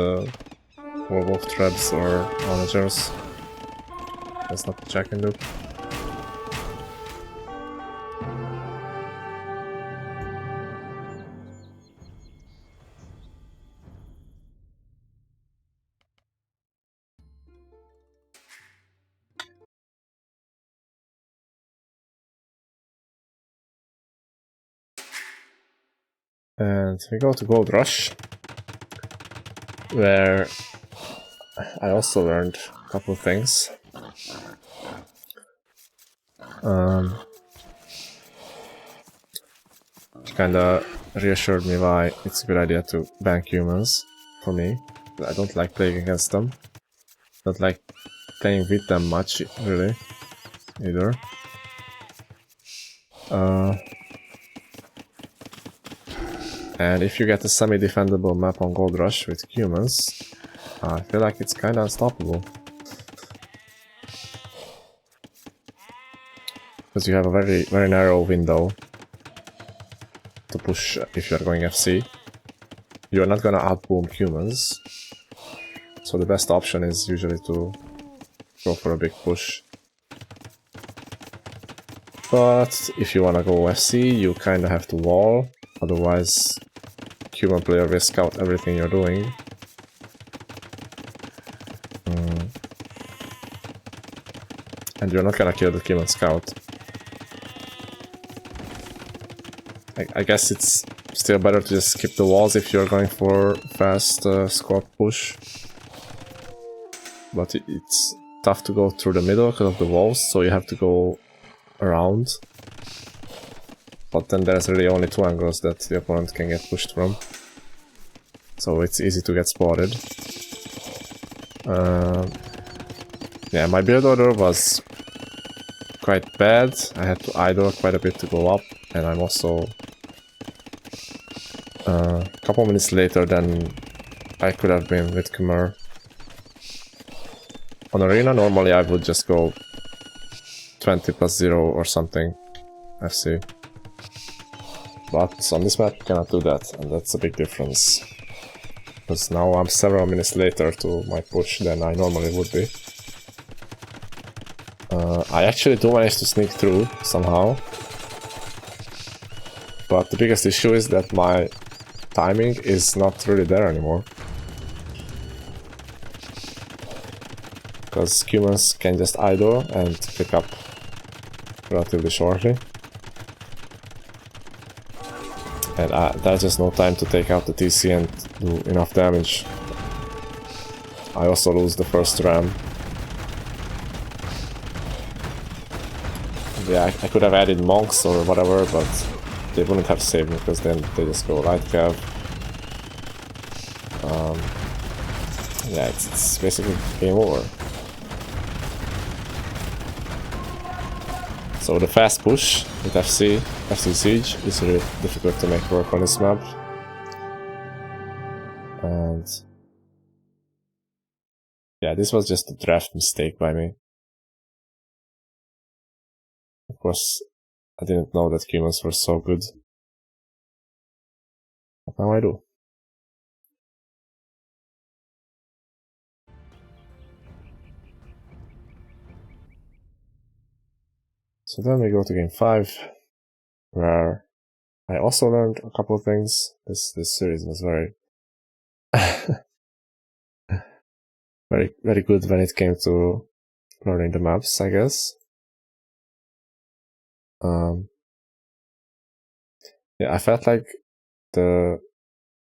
wolf traps or onagers. That's not what I can do. And we go to Gold Rush, where I also learned a couple of things. Kinda reassured me why it's a good idea to bank humans, for me. I don't like playing against them. Don't like playing with them much, really, either. And if you get a semi-defendable map on Gold Rush with humans, I feel like it's kinda unstoppable. Because you have a very narrow window to push if you're going FC. You're not gonna outboom humans, so the best option is usually to go for a big push. But if you wanna go FC, you kinda have to wall, otherwise human player will scout everything you're doing. And you're not gonna kill the human scout. I guess it's still better to just skip the walls if you're going for fast squad push. But it's tough to go through the middle because of the walls, so you have to go around. But then there's really only two angles that the opponent can get pushed from. So it's easy to get spotted. Yeah, my build order was quite bad. I had to idle quite a bit to go up, and I'm also a couple minutes later than I could have been with Khmer. On Arena, normally I would just go 20+0 or something FC. But on this map you cannot do that, and that's a big difference. Because now I'm several minutes later to my push than I normally would be. I actually do manage to sneak through somehow. But the biggest issue is that my timing is not really there anymore. Because humans can just idle and pick up relatively shortly. And there's just no time to take out the TC and do enough damage. I also lose the first ram. Yeah, I could have added monks or whatever, but they wouldn't have saved me because then they just go light cav. Yeah, it's basically game over. So the fast push with FC Siege is really difficult to make work on this map. And yeah, this was just a draft mistake by me. Of course, I didn't know that humans were so good. But now I do. So then we go to game 5, where I also learned a couple of things. This series was very very good when it came to learning the maps, I guess. Yeah, I felt like the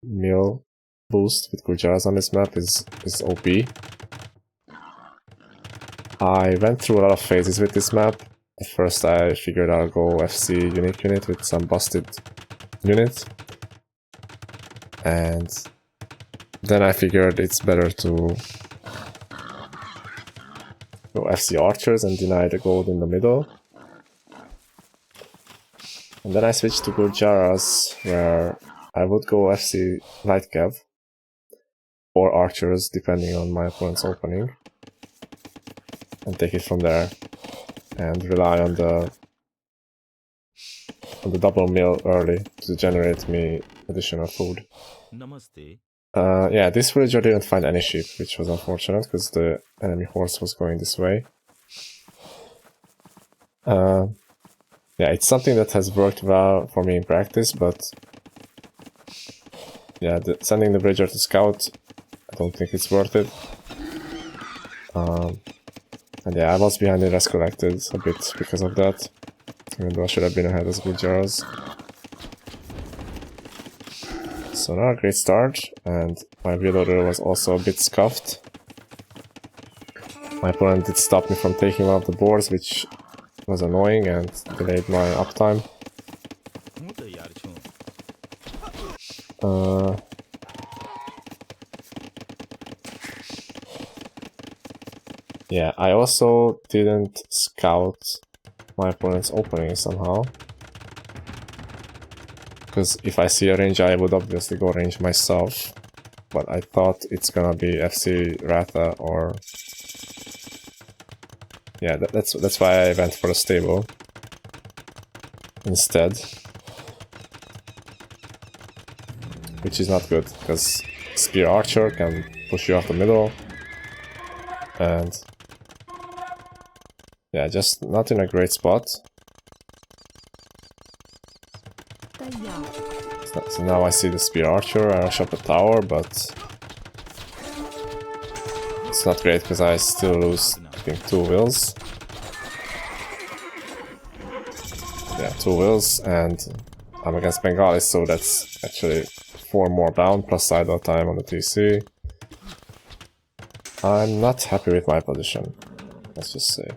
meal boost with Gurjaras on this map is OP. I went through a lot of phases with this map. At first I figured I'll go FC unique unit with some busted unit. And then I figured it's better to go FC archers and deny the gold in the middle. And then I switched to Gurjaras, where I would go FC light cav or archers depending on my opponent's opening, and take it from there and rely on the double mill early to generate me additional food. Namaste. Yeah, this villager didn't find any sheep, which was unfortunate because the enemy horse was going this way. Yeah, it's something that has worked well for me in practice, but yeah, sending the villager to scout, I don't think it's worth it. And yeah, I was behind in Rest Collected a bit because of that, even though I should have been ahead as good jars. So not a great start, and my reloader was also a bit scuffed. My opponent did stop me from taking one of the boards, which was annoying and delayed my uptime. Yeah, I also didn't scout my opponent's opening somehow. Because if I see a range, I would obviously go range myself. But I thought it's gonna be FC Ratha or... Yeah, that's why I went for a stable instead. Which is not good, because Spear Archer can push you off the middle. And... yeah, just not in a great spot. So now I see the Spear Archer, I rush up the tower, but... it's not great because I still lose, I think, 2 wills. Yeah, 2 wills, and I'm against Bengalis, so that's actually 4 more down, plus idle time on the TC. I'm not happy with my position, let's just say.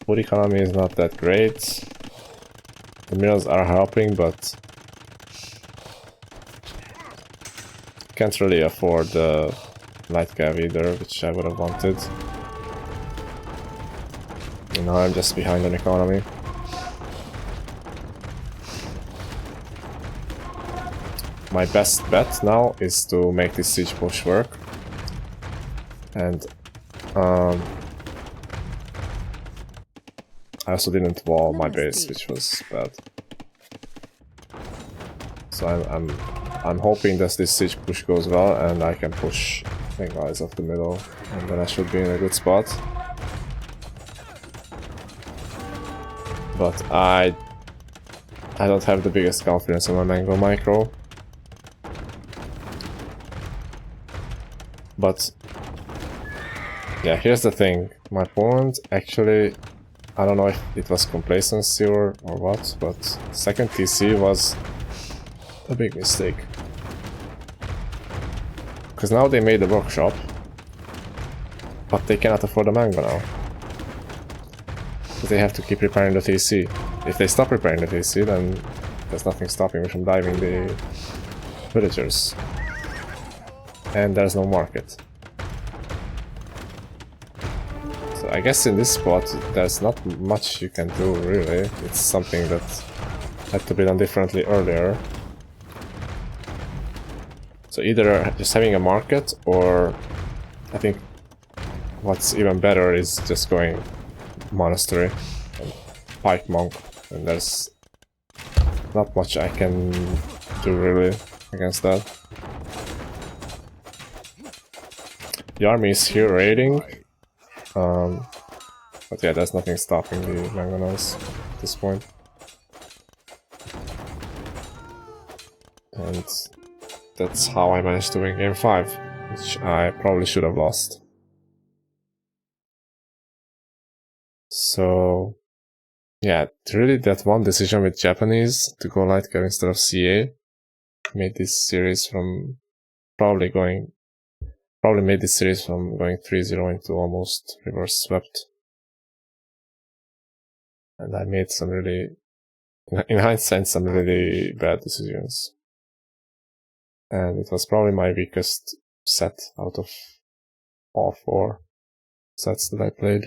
Food economy is not that great. The mills are helping, but can't really afford the light cav either, which I would have wanted. And now I'm just behind on economy. My best bet now is to make this siege push work. And I also didn't wall my base, which was bad. So I'm hoping that this siege push goes well and I can push the guys off the middle, and then I should be in a good spot. But I don't have the biggest confidence in my mango micro. But yeah, here's the thing. My opponent actually, I don't know if it was complacency or what, but second TC was a big mistake. Because now they made the workshop, but they cannot afford a mango now. Because they have to keep repairing the TC. If they stop repairing the TC, then there's nothing stopping me from diving the villagers. And there's no market. So I guess in this spot there's not much you can do really. It's something that had to be done differently earlier. So either just having a market, or I think what's even better is just going monastery and pike monk, and there's not much I can do really against that. The army is here raiding, but yeah, there's nothing stopping the mangonels at this point. And that's how I managed to win game 5, which I probably should have lost. So yeah, really that one decision with Japanese to go light cav instead of CA made this series from probably made this series from going 3-0 into almost reverse swept. And I made some really, in hindsight, some really bad decisions. And it was probably my weakest set out of all 4 sets that I played.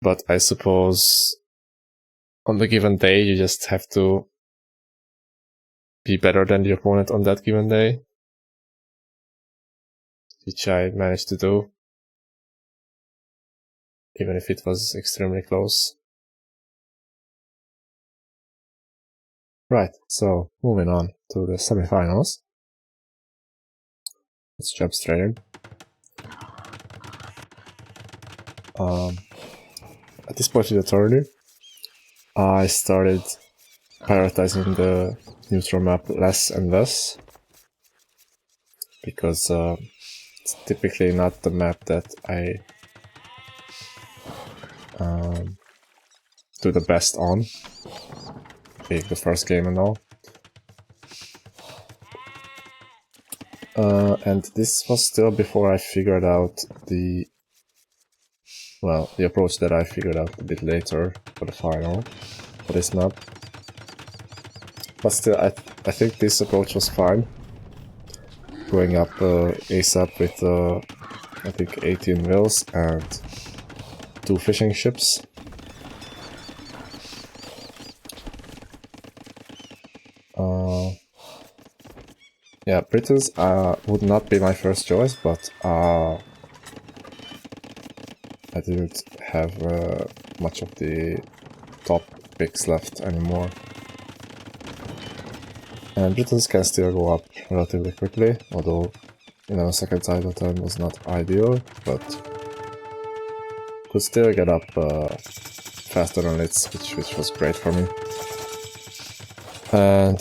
But I suppose on the given day you just have to be better than the opponent on that given day, which I managed to do. even if it was extremely close. Right, so moving on to the semifinals. Let's jump straight in. At this point in the tournament, I started prioritizing the neutral map less and less, because it's typically not the map that I do the best on, being the first game and all. And this was still before I figured out the approach that I figured out a bit later for the final, for this map. But still, I think this approach was fine. Going up ASAP with, I think 18 wheels and 2 fishing ships. Yeah, Britons would not be my first choice, but I didn't have much of the top picks left anymore. And Britons can still go up relatively quickly, although 11 seconds idle time was not ideal, but could still get up faster than Litz, which was great for me. And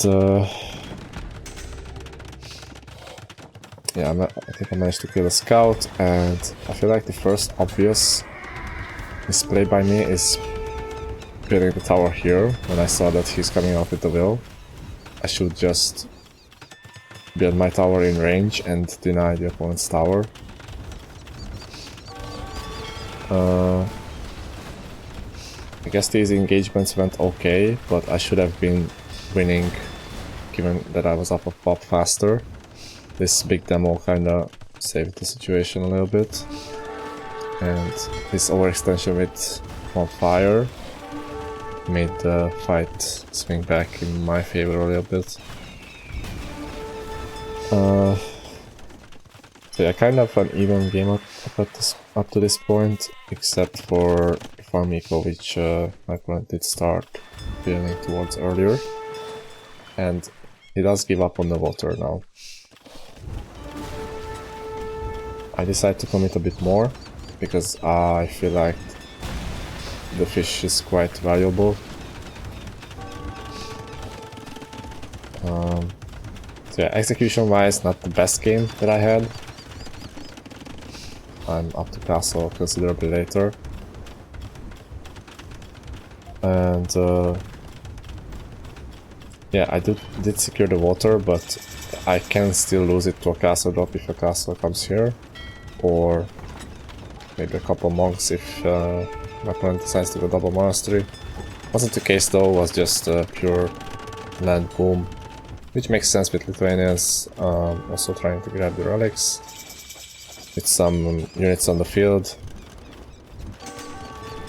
yeah, I think I managed to kill a scout, and I feel like the first obvious misplay by me is building the tower here when I saw that he's coming out with the will. I should just build my tower in range and deny the opponent's tower. I guess these engagements went okay, but I should have been winning given that I was up a pop faster. This big demo kinda saved the situation a little bit. And this overextension with on fire made the fight swing back in my favor a little bit. So yeah, kind of an even game up to this point, except for Farmiko, which my opponent did start building towards earlier. And he does give up on the water now. I decided to commit a bit more, because I feel like the fish is quite valuable. So yeah, execution-wise, not the best game that I had. I'm up to castle considerably later. And yeah, I did secure the water, but I can still lose it to a castle drop if a castle comes here. Or maybe a couple monks if my opponent decides to go double monastery. Wasn't the case though, was just pure land boom, which makes sense with Lithuanians also trying to grab the relics with some units on the field.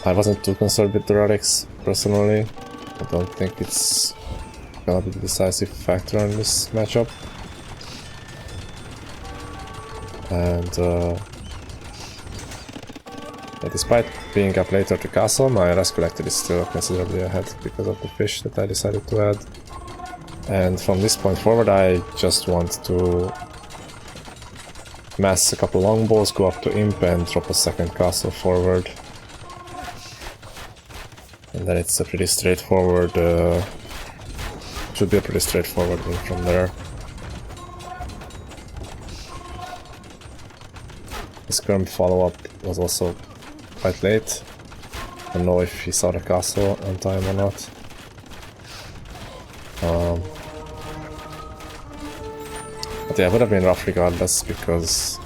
I wasn't too concerned with the relics personally. I don't think it's gonna be the decisive factor in this matchup. And yeah, despite being up later to castle, my rest collector is still considerably ahead because of the fish that I decided to add. And from this point forward, I just want to mass a couple longbows, go up to imp and drop a second castle forward. And then it's a pretty straightforward, should be a pretty straightforward win from there. The skirm follow-up was also quite late. I don't know if he saw the castle on time or not. But yeah, it would have been rough regardless because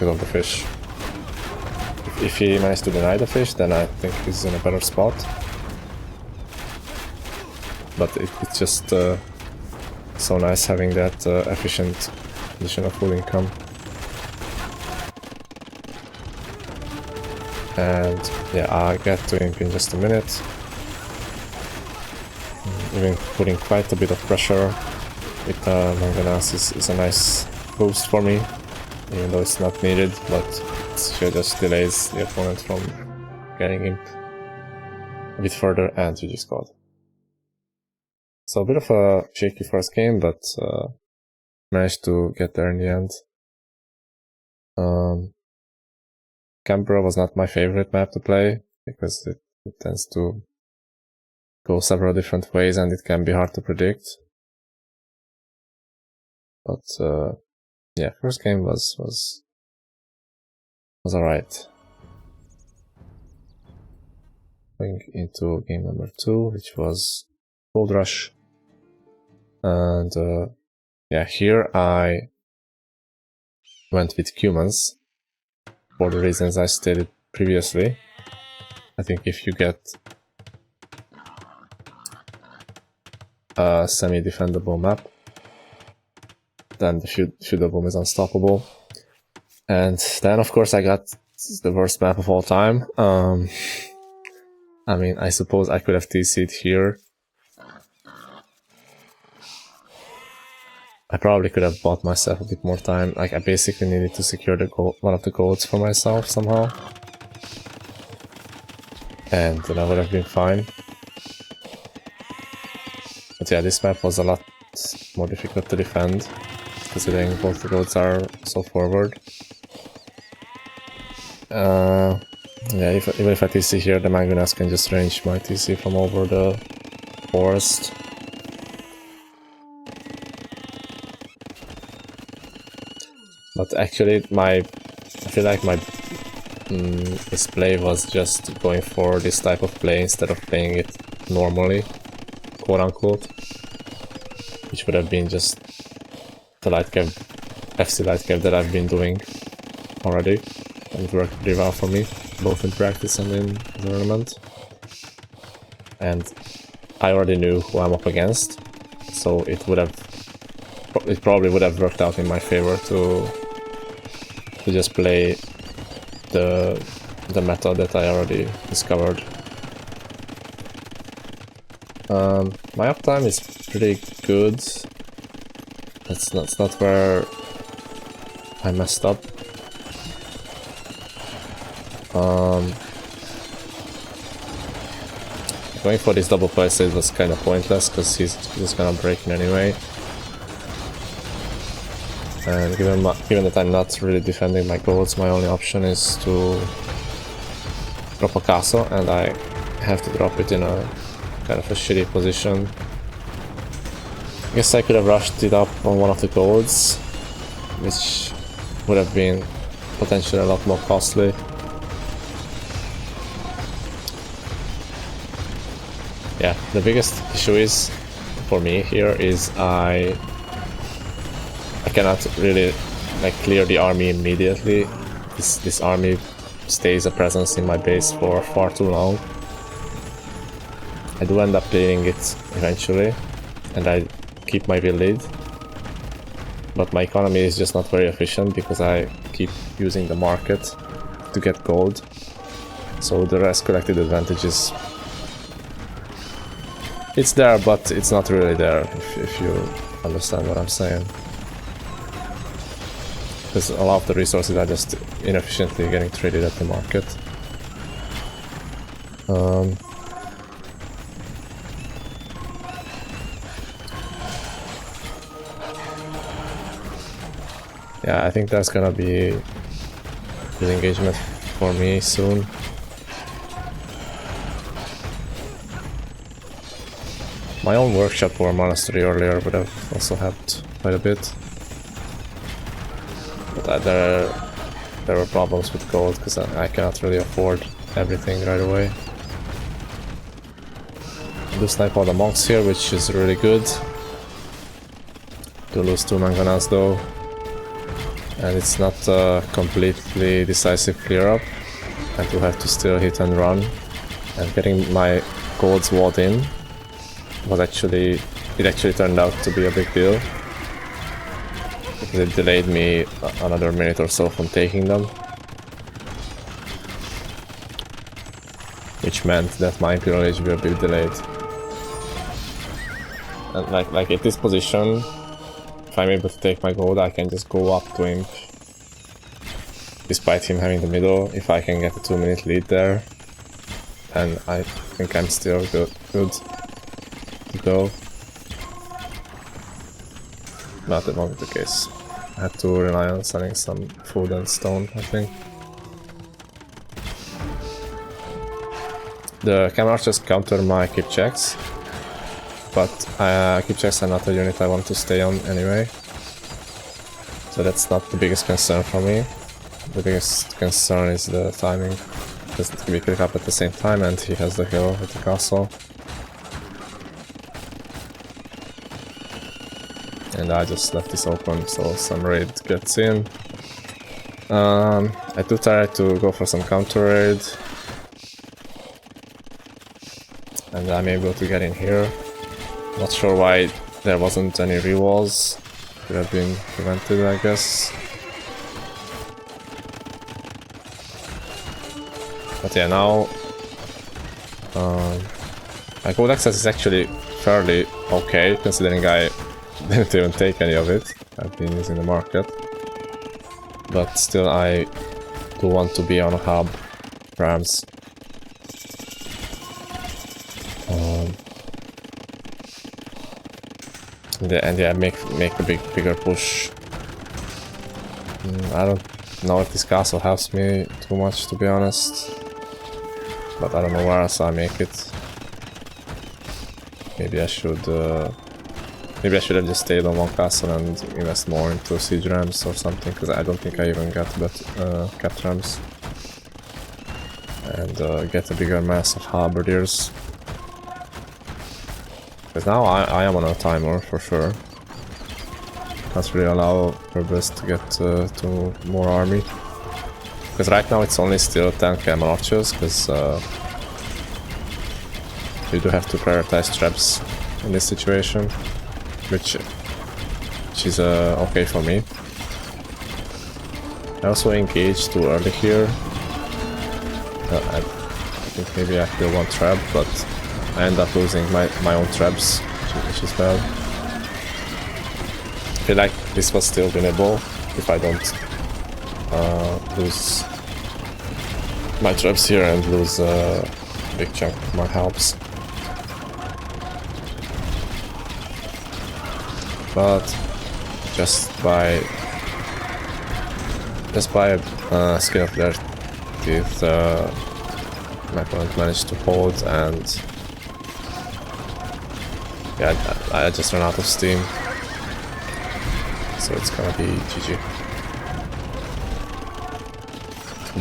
of the fish. If he managed to deny the fish, then I think he's in a better spot. But it's just so nice having that efficient addition of full income. And yeah, I'll get to imp in just a minute. Even putting quite a bit of pressure with Manganas is a nice boost for me, even though it's not needed, but it just delays the opponent from getting him a bit further, and GG squad. So a bit of a shaky first game, but managed to get there in the end. Canberra was not my favorite map to play, because it tends to go several different ways and it can be hard to predict. But yeah, first game was alright. Going into game number 2, which was Gold Rush. And yeah, here I went with humans for the reasons I stated previously. I think if you get a semi-defendable map, then the feudal boom is unstoppable. And then of course I got the worst map of all time. I mean, I suppose I could have TC'd here. I probably could have bought myself a bit more time. Like, I basically needed to secure the one of the golds for myself somehow. And that would have been fine. But yeah, this map was a lot more difficult to defend, considering both the golds are so forward. Yeah, even if I TC here, the Mangonas can just range my TC from over the forest. But actually, I feel like my display was just going for this type of play instead of playing it normally, quote unquote, which would have been just the light cap, FC light cap that I've been doing already, and it worked pretty well for me, both in practice and in the tournament. And I already knew who I'm up against, so it probably would have worked out in my favor to just play the meta that I already discovered. My uptime is pretty good. That's not where I messed up. Going for this double palisade was kind of pointless because he's just gonna break in anyway. And given that I'm not really defending my golds, my only option is to drop a castle, and I have to drop it in a kind of a shitty position. I guess I could have rushed it up on one of the golds, which would have been potentially a lot more costly. Yeah, the biggest issue is, for me here, is I cannot really like clear the army immediately. This army stays a presence in my base for far too long. I do end up clearing it eventually, and I keep my village, but my economy is just not very efficient because I keep using the market to get gold, so the rest collected advantage is... it's there, but it's not really there, if you understand what I'm saying. Because a lot of the resources are just inefficiently getting traded at the market. Yeah, I think that's gonna be the engagement for me soon. My own workshop or monastery earlier would have also helped quite a bit. But there were problems with gold because I cannot really afford everything right away. I do snipe all the monks here, which is really good. Do lose 2 mangonas though. And it's not a completely decisive clear up. I do have to still hit and run. And getting my golds walled in was actually turned out to be a big deal. Because it delayed me another minute or so from taking them. Which meant that my Imperial Age will be delayed. And like at this position, if I'm able to take my gold, I can just go up to him. Despite him having the middle, if I can get a 2-minute lead there. and I think I'm still good to go. Not that won't be the case. I had to rely on selling some food and stone, I think. The camera just counter my keep checks, but keep checks are not a unit I want to stay on anyway. So that's not the biggest concern for me. The biggest concern is the timing, because we click up at the same time and he has the hill with the castle. And I just left this open so some raid gets in. I do try to go for some counter raid. And I'm able to get in here. Not sure why there wasn't any rewalls. Could have been prevented, I guess. But yeah, now my code access is actually fairly okay, considering I didn't even take any of it. I've been using the market. But still, I do want to be on a hub Rams. And yeah, make a bigger push. I don't know if this castle helps me too much, to be honest. But I don't know where else I make it. Maybe I should have just stayed on one castle and invest more into siege rams or something, because I don't think I even got capped rams. And get a bigger mass of halberdiers. Because now I am on a timer for sure. Can't really allow Herbus to get to more army. Because right now it's only still 10 camel archers, because you do have to prioritize traps in this situation, which is okay for me. I also engaged too early here. I think maybe I kill one trap, but I end up losing my own traps, which is bad. I feel like this was still winnable if I don't lose my traps here and lose a big chunk of my helps. But just by skin of their teeth, my opponent managed to hold, and yeah, I just ran out of steam, so it's gonna be GG.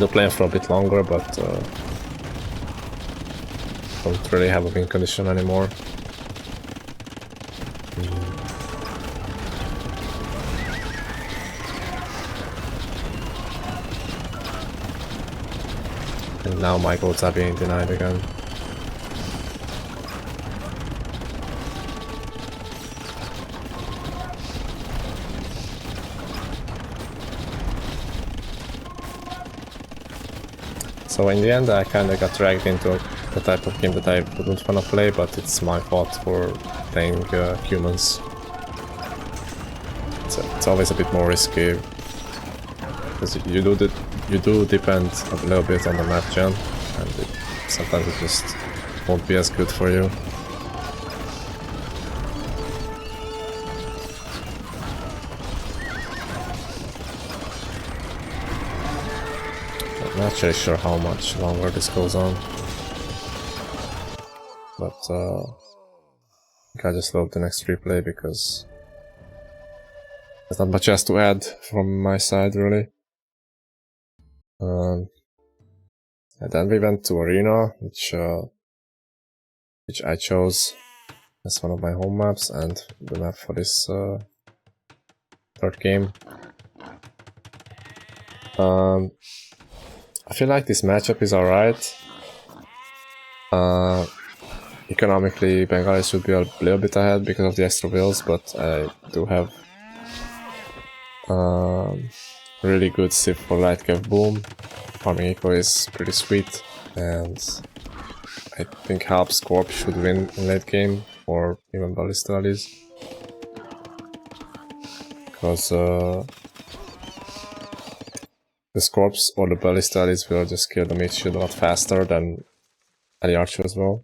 I'll play for a bit longer, but don't really have a win condition anymore. And now my goals are being denied again. So in the end I kinda got dragged into the type of game that I wouldn't wanna play, but it's my fault for playing humans. It's always a bit more risky, because you do depend a little bit on the map gen, and sometimes it just won't be as good for you. I'm not really sure how much longer this goes on, but I think I just load the next replay because there's not much else to add from my side, really. And then we went to Arena, which I chose as one of my home maps and the map for this third game. I feel like this matchup is alright. Economically, Bengali should be a little bit ahead because of the extra wheels, but I do have really good sip for light cav boom. Farming eco is pretty sweet, and I think half Scorp should win in late game, or even Ballista at least. Because the Scorps or the Ballistas will just kill the mid shield a lot faster than and the archer as well.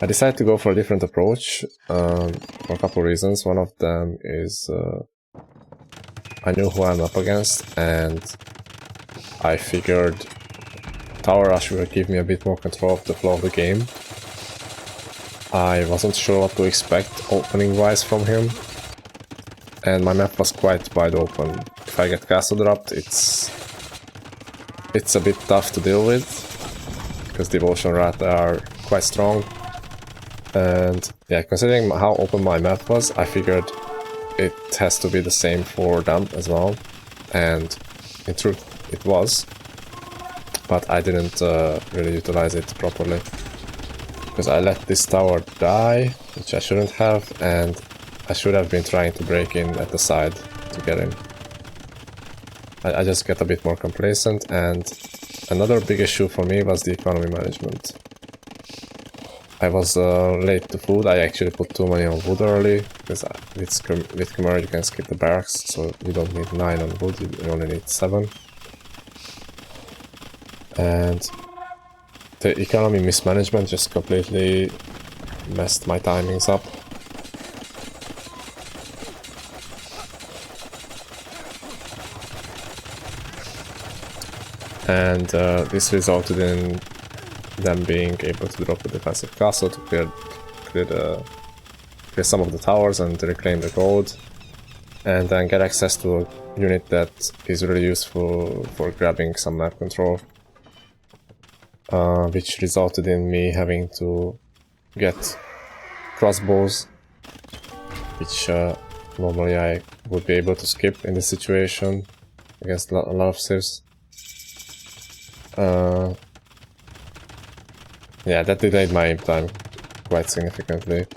I decided to go for a different approach for a couple of reasons. One of them is I knew who I'm up against, and I figured Tower Rush will give me a bit more control of the flow of the game. I wasn't sure what to expect opening-wise from him, and my map was quite wide open. If I get castle dropped, it's a bit tough to deal with, because Devotion Rat are quite strong. And yeah, considering how open my map was, I figured it has to be the same for them as well. And in truth, it was. But I didn't really utilize it properly. Because I let this tower die, which I shouldn't have, and I should have been trying to break in at the side to get in. I just get a bit more complacent, and another big issue for me was the economy management. I was late to food. I actually put too many on wood early, because with Khmer you can skip the barracks, so you don't need 9 on wood, you only need 7. And the economy mismanagement just completely messed my timings up. And this resulted in them being able to drop a defensive castle to clear some of the towers and reclaim the gold, and then get access to a unit that is really useful for grabbing some map control, which resulted in me having to get crossbows, which normally I would be able to skip in this situation against a lot of civs. Yeah, that delayed my aim time quite significantly.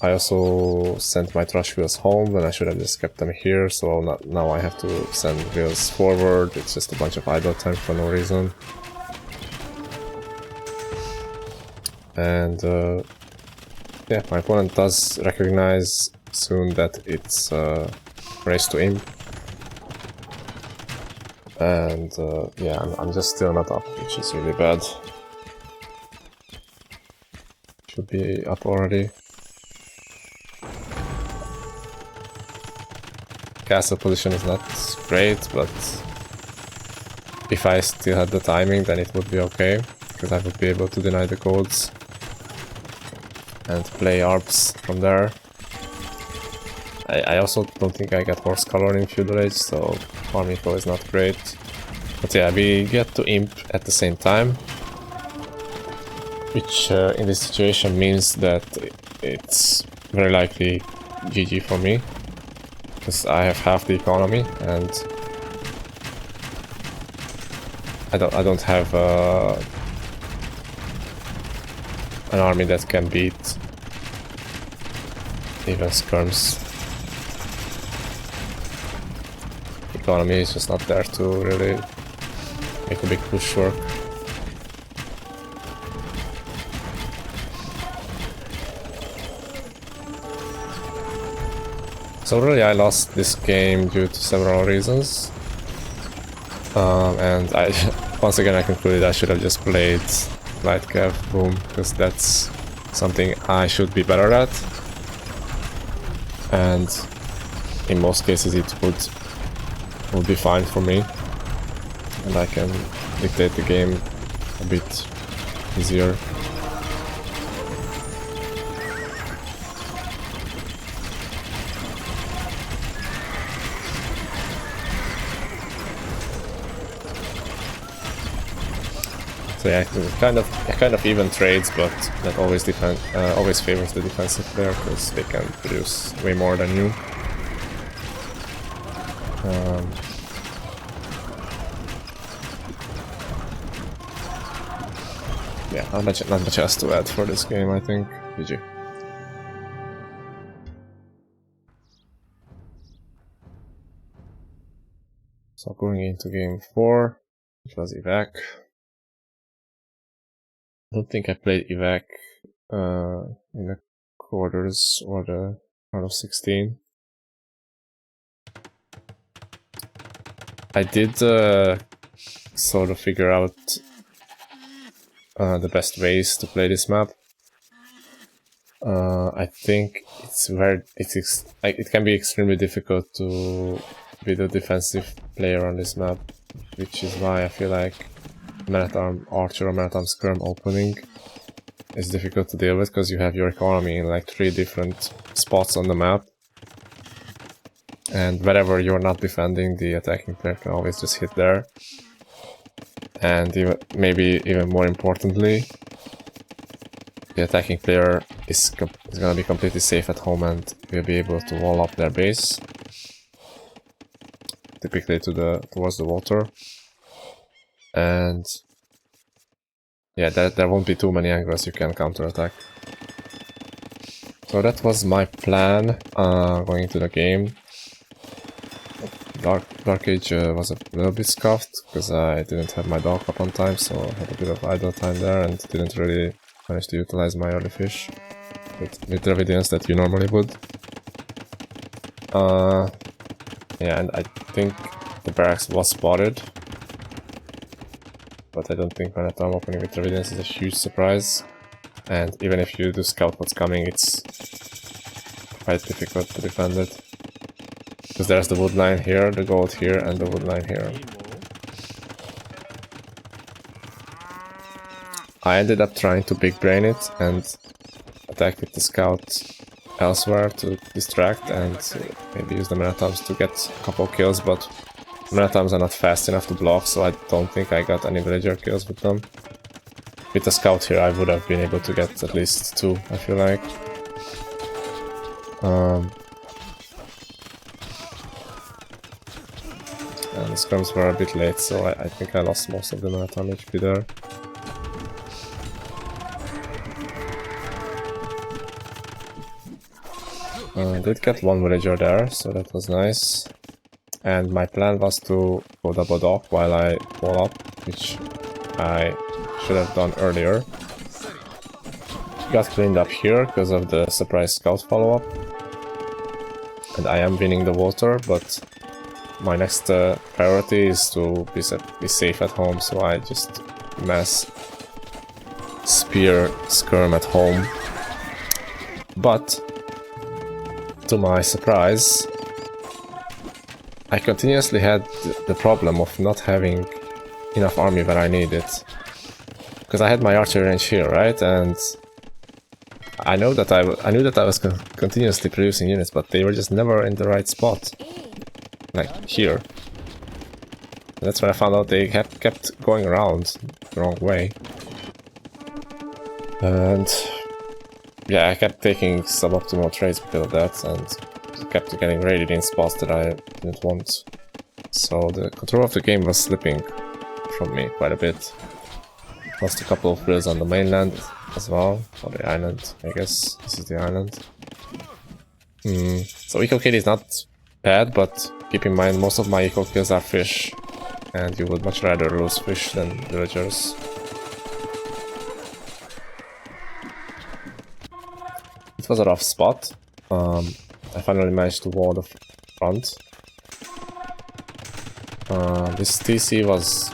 I also sent my trash wheels home when I should have just kept them here, so now I have to send wheels forward. It's just a bunch of idle time for no reason. And yeah, my opponent does recognize soon that it's race to imp. And yeah, I'm just still not up, which is really bad. Should be up already. Castle position is not great, but if I still had the timing, then it would be okay, because I would be able to deny the golds and play ARPs from there. I also don't think I get horse color in Feudal Age, so farm info is not great. But yeah, we get to imp at the same time, which in this situation means that it's very likely GG for me, because I have half the economy and I don't have an army that can beat even skirms. Economy is just not there to really make a big push work. So really I lost this game due to several reasons. And once again I concluded I should have just played light cav boom, because that's something I should be better at. And in most cases it would be fine for me, and I can dictate the game a bit easier. So yeah, kind of even trades, but that always favors the defensive player, because they can produce way more than you. Yeah, not much else to add for this game, I think. GG. So going into game 4, which was evac. I don't think I played evac in the quarters or the round of 16. I did sort of figure out the best ways to play this map. I think it can be extremely difficult to be the defensive player on this map, which is why I feel like Man-at-Arm Archer or Man-at-Arm Skirm opening is difficult to deal with, because you have your economy in like 3 different spots on the map, and wherever you're not defending, the attacking player can always just hit there. And maybe even more importantly, the attacking player is gonna be completely safe at home and will be able to wall up their base, typically towards the water. And yeah, there won't be too many angles you can counterattack. So that was my plan going into the game. Dark Age was a little bit scuffed because I didn't have my dog up on time, so I had a bit of idle time there and didn't really manage to utilize my early fish with the evidence that you normally would. Yeah, and I think the barracks was spotted, but I don't think Man-at-Arm opening with evidence is a huge surprise. And even if you do scout what's coming, it's quite difficult to defend it. Because there's the wood line here, the gold here, and the wood line here. I ended up trying to big brain it and attack with the scout elsewhere to distract and maybe use the Man-at-Arms to get a couple kills, but Man-at-Arms are not fast enough to block, so I don't think I got any villager kills with them. With the scout here I would have been able to get at least 2, I feel like. And the scrums were a bit late, so I think I lost most of the Man-at-Arm HP there. Did get 1 villager there, so that was nice. And my plan was to go double dock while I wall up, which I should have done earlier. Got cleaned up here because of the surprise scout follow-up. And I am winning the water, but my next priority is to be safe at home, so I just mass spear skirm at home. But to my surprise, I continuously had the problem of not having enough army where I need it. Because I had my archery range here, right? And I knew that I was continuously producing units, but they were just never in the right spot. Like here. And that's when I found out they kept going around the wrong way. And yeah, I kept taking suboptimal trades because of that, and kept getting raided in spots that I didn't want. So the control of the game was slipping from me quite a bit. Lost a couple of builds on the mainland as well, or the island, I guess. This is the island. So eco kill is not bad, but keep in mind most of my eco kills are fish, and you would much rather lose fish than villagers. It was a rough spot. I finally managed to wall the front. This TC was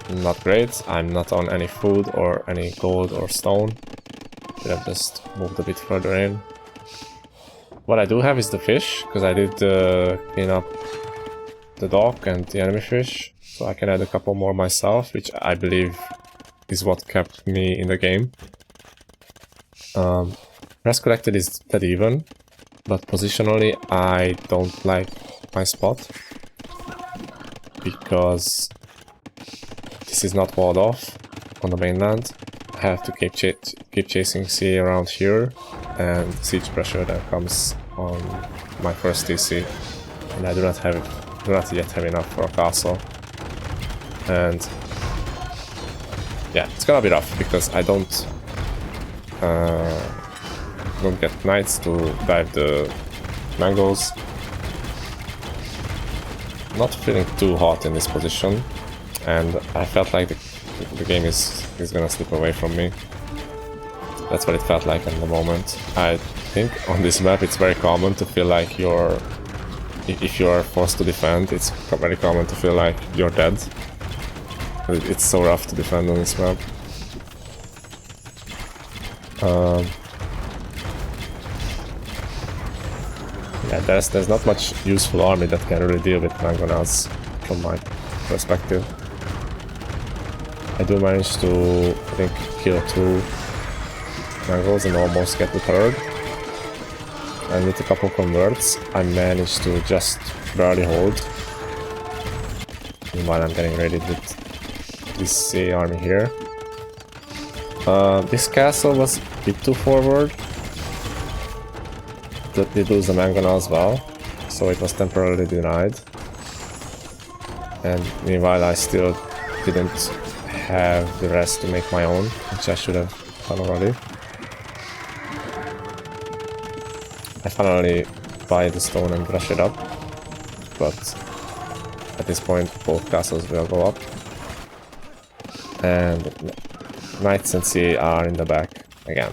not great. I'm not on any food or any gold or stone. Should have just moved a bit further in. What I do have is the fish, because I did clean up the dock and the enemy fish, so I can add a couple more myself, which I believe is what kept me in the game. Rest collected is dead even, but positionally I don't like my spot, because this is not walled off on the mainland. I have to keep chasing CA around here, and siege pressure that comes on my first TC, and I do not yet have enough for a castle. And yeah, it's gonna be rough because I don't get knights to dive the mangoes. Not feeling too hot in this position, and I felt like the game is gonna slip away from me. That's what it felt like in the moment. I think on this map it's very common to feel like if you're forced to defend, it's very common to feel like you're dead. It's so rough to defend on this map. Yeah, there's not much useful army that can really deal with mangonels from my perspective. I do manage to, I think, kill 2 mangols and almost get the 3rd. And with a couple converts, I managed to just barely hold. Meanwhile, I'm getting ready with this army here. This castle was a bit too forward. That did lose the mangonel as well, so it was temporarily denied. And meanwhile, I still didn't have the rest to make my own, which I should have done already. I finally buy the stone and brush it up, but at this point both castles will go up. And knights and sea are in the back again.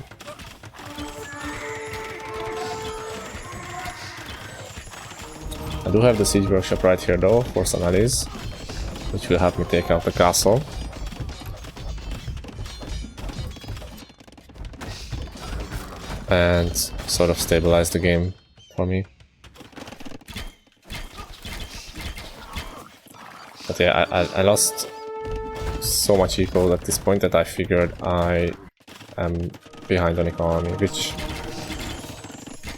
I do have the siege workshop right here though, for some allies, which will help me take out the castle. And sort of stabilize the game for me. But yeah, I lost so much eco at this point that I figured I am behind on economy, which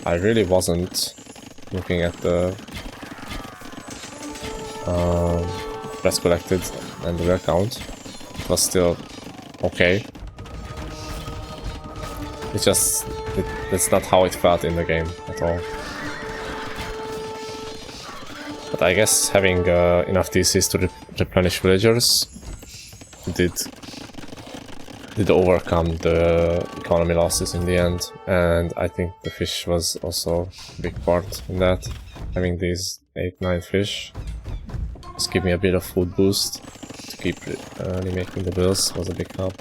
I really wasn't, looking at the press collected and the wear count. It was still okay. It's just, that's not how it felt in the game at all. But I guess having enough DCs to replenish villagers did overcome the economy losses in the end, and I think the fish was also a big part in that. Having these 8-9 fish just give me a bit of food boost to keep remaking the bills was a big help.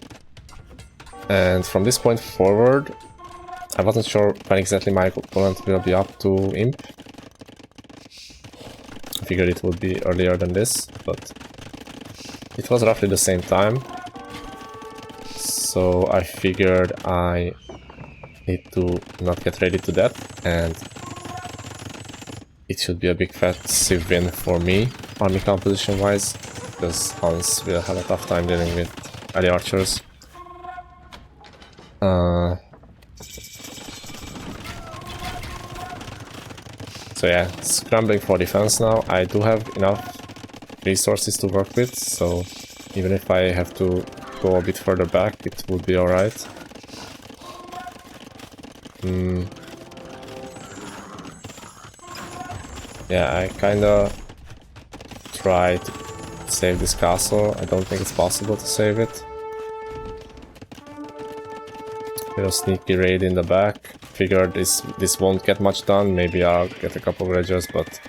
And from this point forward, I wasn't sure when exactly my opponent will be up to Imp. I figured it would be earlier than this, but it was roughly the same time. So I figured I need to not get ready to that, and it should be a big fat civ win for me, army composition wise, because Hans will have a tough time dealing with ally archers. So yeah, scrambling for defense now. I do have enough resources to work with, so even if I have to go a bit further back, it would be alright. Yeah, I kinda tried to save this castle. I don't think it's possible to save it. Little sneaky raid in the back. Figured this won't get much done. Maybe I'll get a couple villagers, but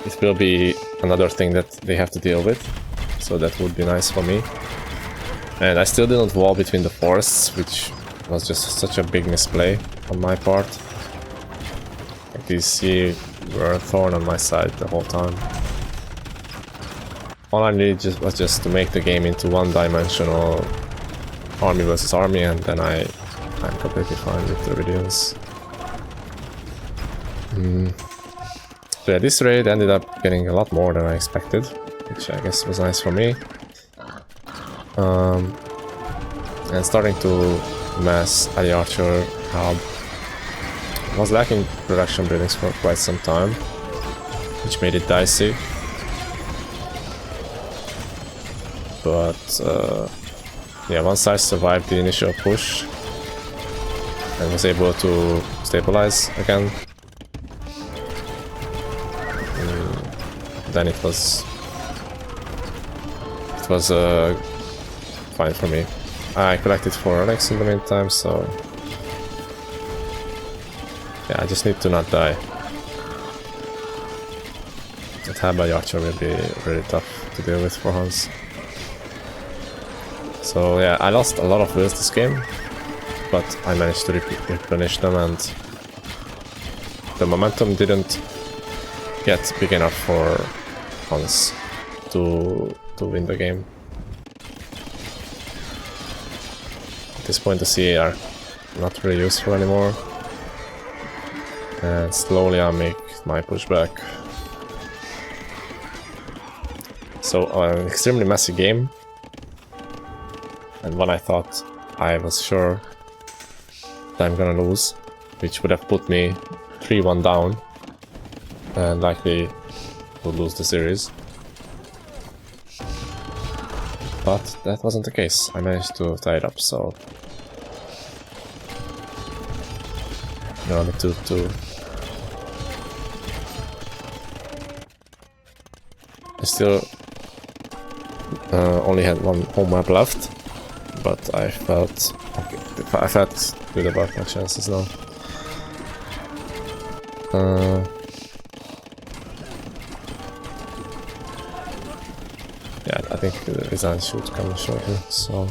it will be another thing that they have to deal with. So that would be nice for me. And I still didn't wall between the forests, which was just such a big misplay on my part. Like these here were a thorn on my side the whole time. All I needed was just to make the game into one-dimensional army versus army, and then I'm completely fine with the videos. So yeah, this raid ended up getting a lot more than I expected, which I guess was nice for me. And starting to mass ally archer hub. I was lacking production buildings for quite some time, which made it dicey. But yeah, once I survived the initial push and was able to stabilize again, then it was fine for me. I collected 4 relics in the meantime, so yeah, I just need to not die. That Habba Archer will be really tough to deal with for Hans. So yeah, I lost a lot of wills this game, but I managed to replenish them, and the momentum didn't get big enough for Hans to win the game. this point the CA are not really useful anymore. And slowly I make my pushback. So an extremely messy game. And when I thought I was sure that I'm gonna lose, which would have put me 3-1 down and likely would lose the series. But that wasn't the case. I managed to tie it up, so now the 2-2. I still only had one home map left, but I felt okay. I felt good about my chances now. Yeah, I think the design should come shortly, so...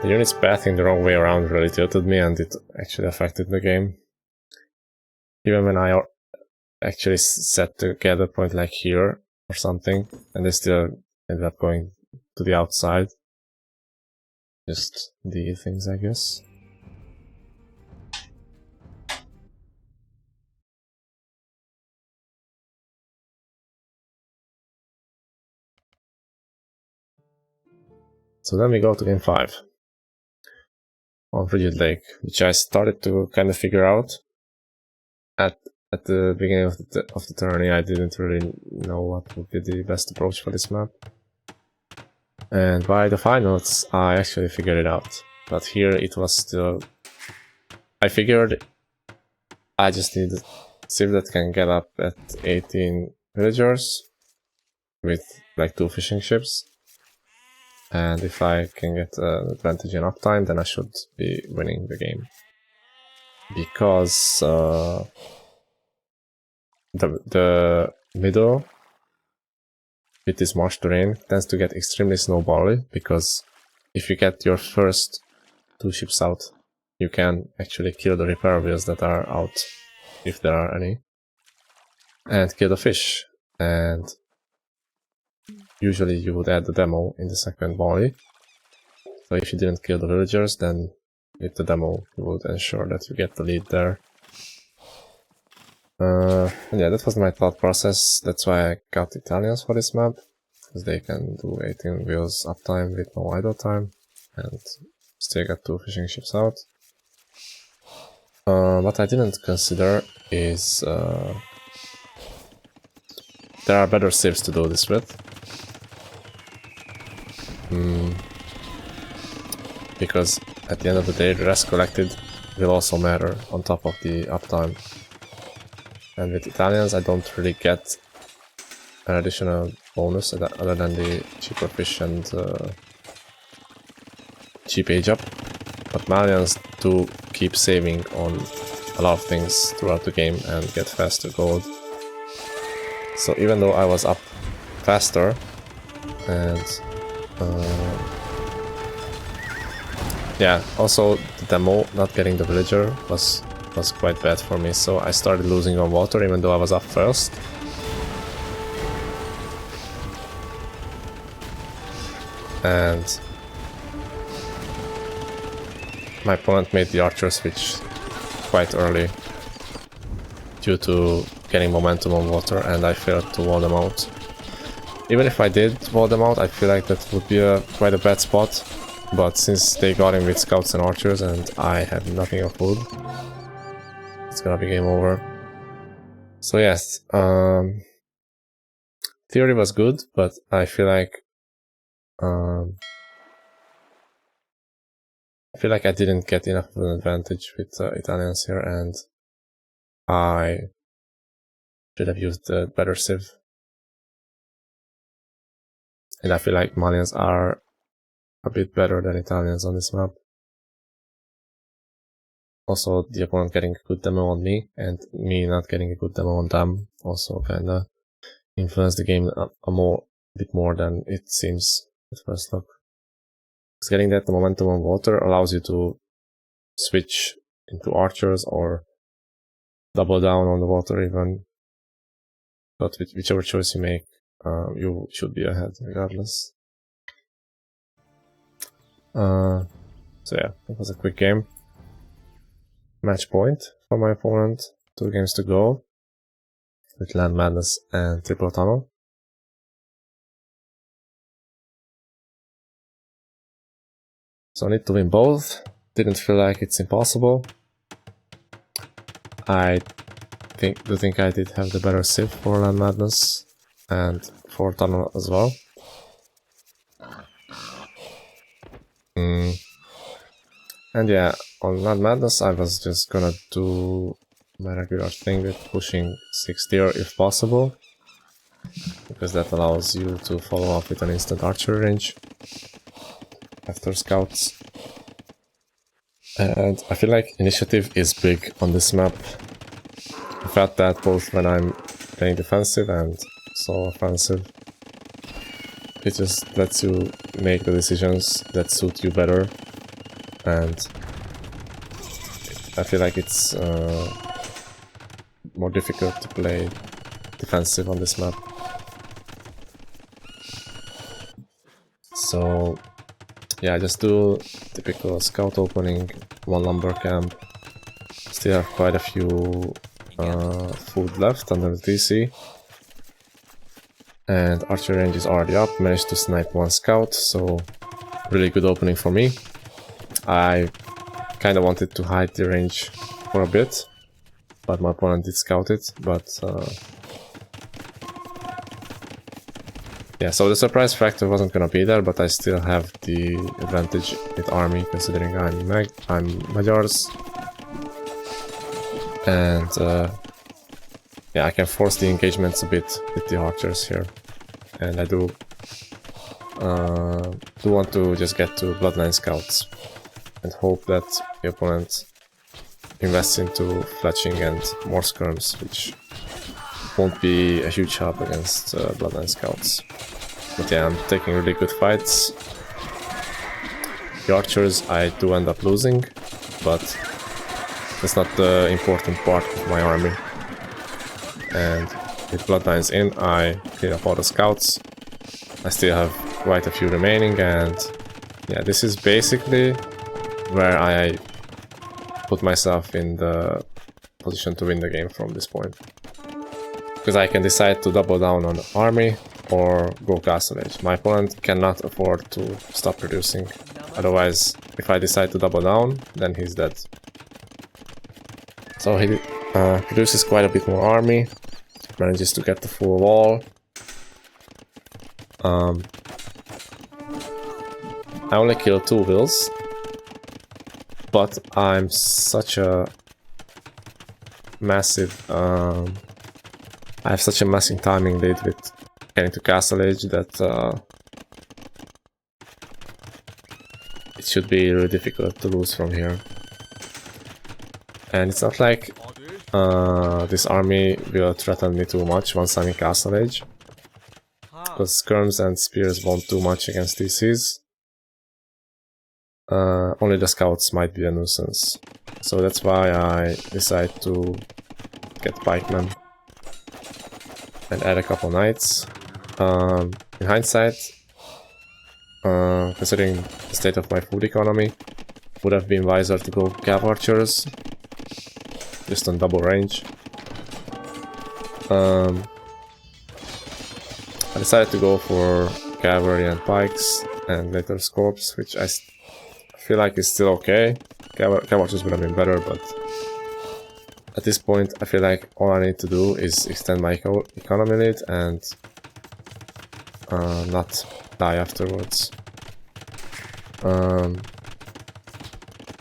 The unit's pathing the wrong way around really tilted me, and it actually affected the game. Even when I actually set the gather point like here or something, and they still ended up going to the outside. Just the things, I guess. So then we go to game 5 on Frigid Lake, which I started to kind of figure out. At the beginning of the tourney, I didn't really know what would be the best approach for this map. And by the finals, I actually figured it out. But here it was still... I figured I just need a civ that can get up at 18 villagers with like 2 fishing ships. And if I can get an advantage in uptime, then I should be winning the game. Because the middle with this marsh terrain tends to get extremely snowbally, because if you get your first 2 ships out, you can actually kill the repair wheels that are out, if there are any, and kill the fish. And usually you would add the demo in the second volley. So if you didn't kill the villagers, then with the demo you would ensure that you get the lead there. And yeah, that was my thought process. That's why I got Italians for this map, because they can do 18 wheels uptime with no idle time and still get 2 fishing ships out. What I didn't consider is there are better civs to do this with. Because at the end of the day, the rest collected will also matter on top of the uptime. And with Italians, I don't really get an additional bonus other than the cheaper fish and cheap age up. But Malians do keep saving on a lot of things throughout the game and get faster gold. So even though I was up faster and yeah, also the demo, not getting the villager, was quite bad for me, so I started losing on water even though I was up first. And my opponent made the archer switch quite early due to getting momentum on water, and I failed to wall them out. Even if I did wall them out, I feel like that would be quite a bad spot, but since they got him with scouts and archers and I have nothing of food, it's gonna be game over. So yes, theory was good, but I feel like I didn't get enough of an advantage with Italians here, and I should have used a better civ. And I feel like Malians are a bit better than Italians on this map. Also, the opponent getting a good demo on me, and me not getting a good demo on them, also kinda influenced the game a bit more than it seems. at first look. Because getting that momentum on water allows you to switch into archers or double down on the water even. But whichever choice you make, you should be ahead regardless. So yeah, it was a quick game. Match point for my opponent. 2 games to go with Land Madness and Triple Tunnel. So I need to win both. Didn't feel like it's impossible. I think I did have the better sip for Land Madness and for Tunnel as well. And yeah, on Land Madness I was just gonna do my regular thing with pushing 6 tier if possible, because that allows you to follow up with an instant archer range after scouts. And I feel like initiative is big on this map. I felt that both when I'm playing defensive and solo offensive. It just lets you make the decisions that suit you better, and I feel like it's more difficult to play defensive on this map. So yeah, I just do typical scout opening, 1 lumber camp. Still have quite a few food left under the TC. And archer range is already up, managed to snipe 1 scout, so really good opening for me. I kinda wanted to hide the range for a bit, but my opponent did scout it, but yeah, so the surprise factor wasn't gonna be there, but I still have the advantage with army, considering I'm Magyars. And yeah, I can force the engagements a bit with the archers here. And I do want to just get to Bloodline Scouts and hope that the opponent invests into fletching and more skirms, which won't be a huge help against Bloodline Scouts. But yeah, I'm taking really good fights. The archers I do end up losing, but that's not the important part of my army. And with Bloodlines in, I clear up all the scouts. I still have quite a few remaining, and yeah, this is basically where I put myself in the position to win the game from this point. Because I can decide to double down on the army or go castle age. My opponent cannot afford to stop producing. Otherwise, if I decide to double down, then he's dead. So he produces quite a bit more army, manages to get the full wall. I only killed 2 wills, but I'm such a massive... I have such a massive timing lead with getting to castle age that it should be really difficult to lose from here. And it's not like this army will threaten me too much once I'm in castle age, because skirms and spears won't do much against DCs. Only the scouts might be a nuisance, so that's why I decide to get pikemen and add a couple knights. In hindsight, considering the state of my food economy, would have been wiser to go cav archers, just on double range. I decided to go for cavalry and pikes, and later scorps, which I feel like is still okay. Cav archers would have been better, but at this point I feel like all I need to do is extend my economy lead and not die afterwards.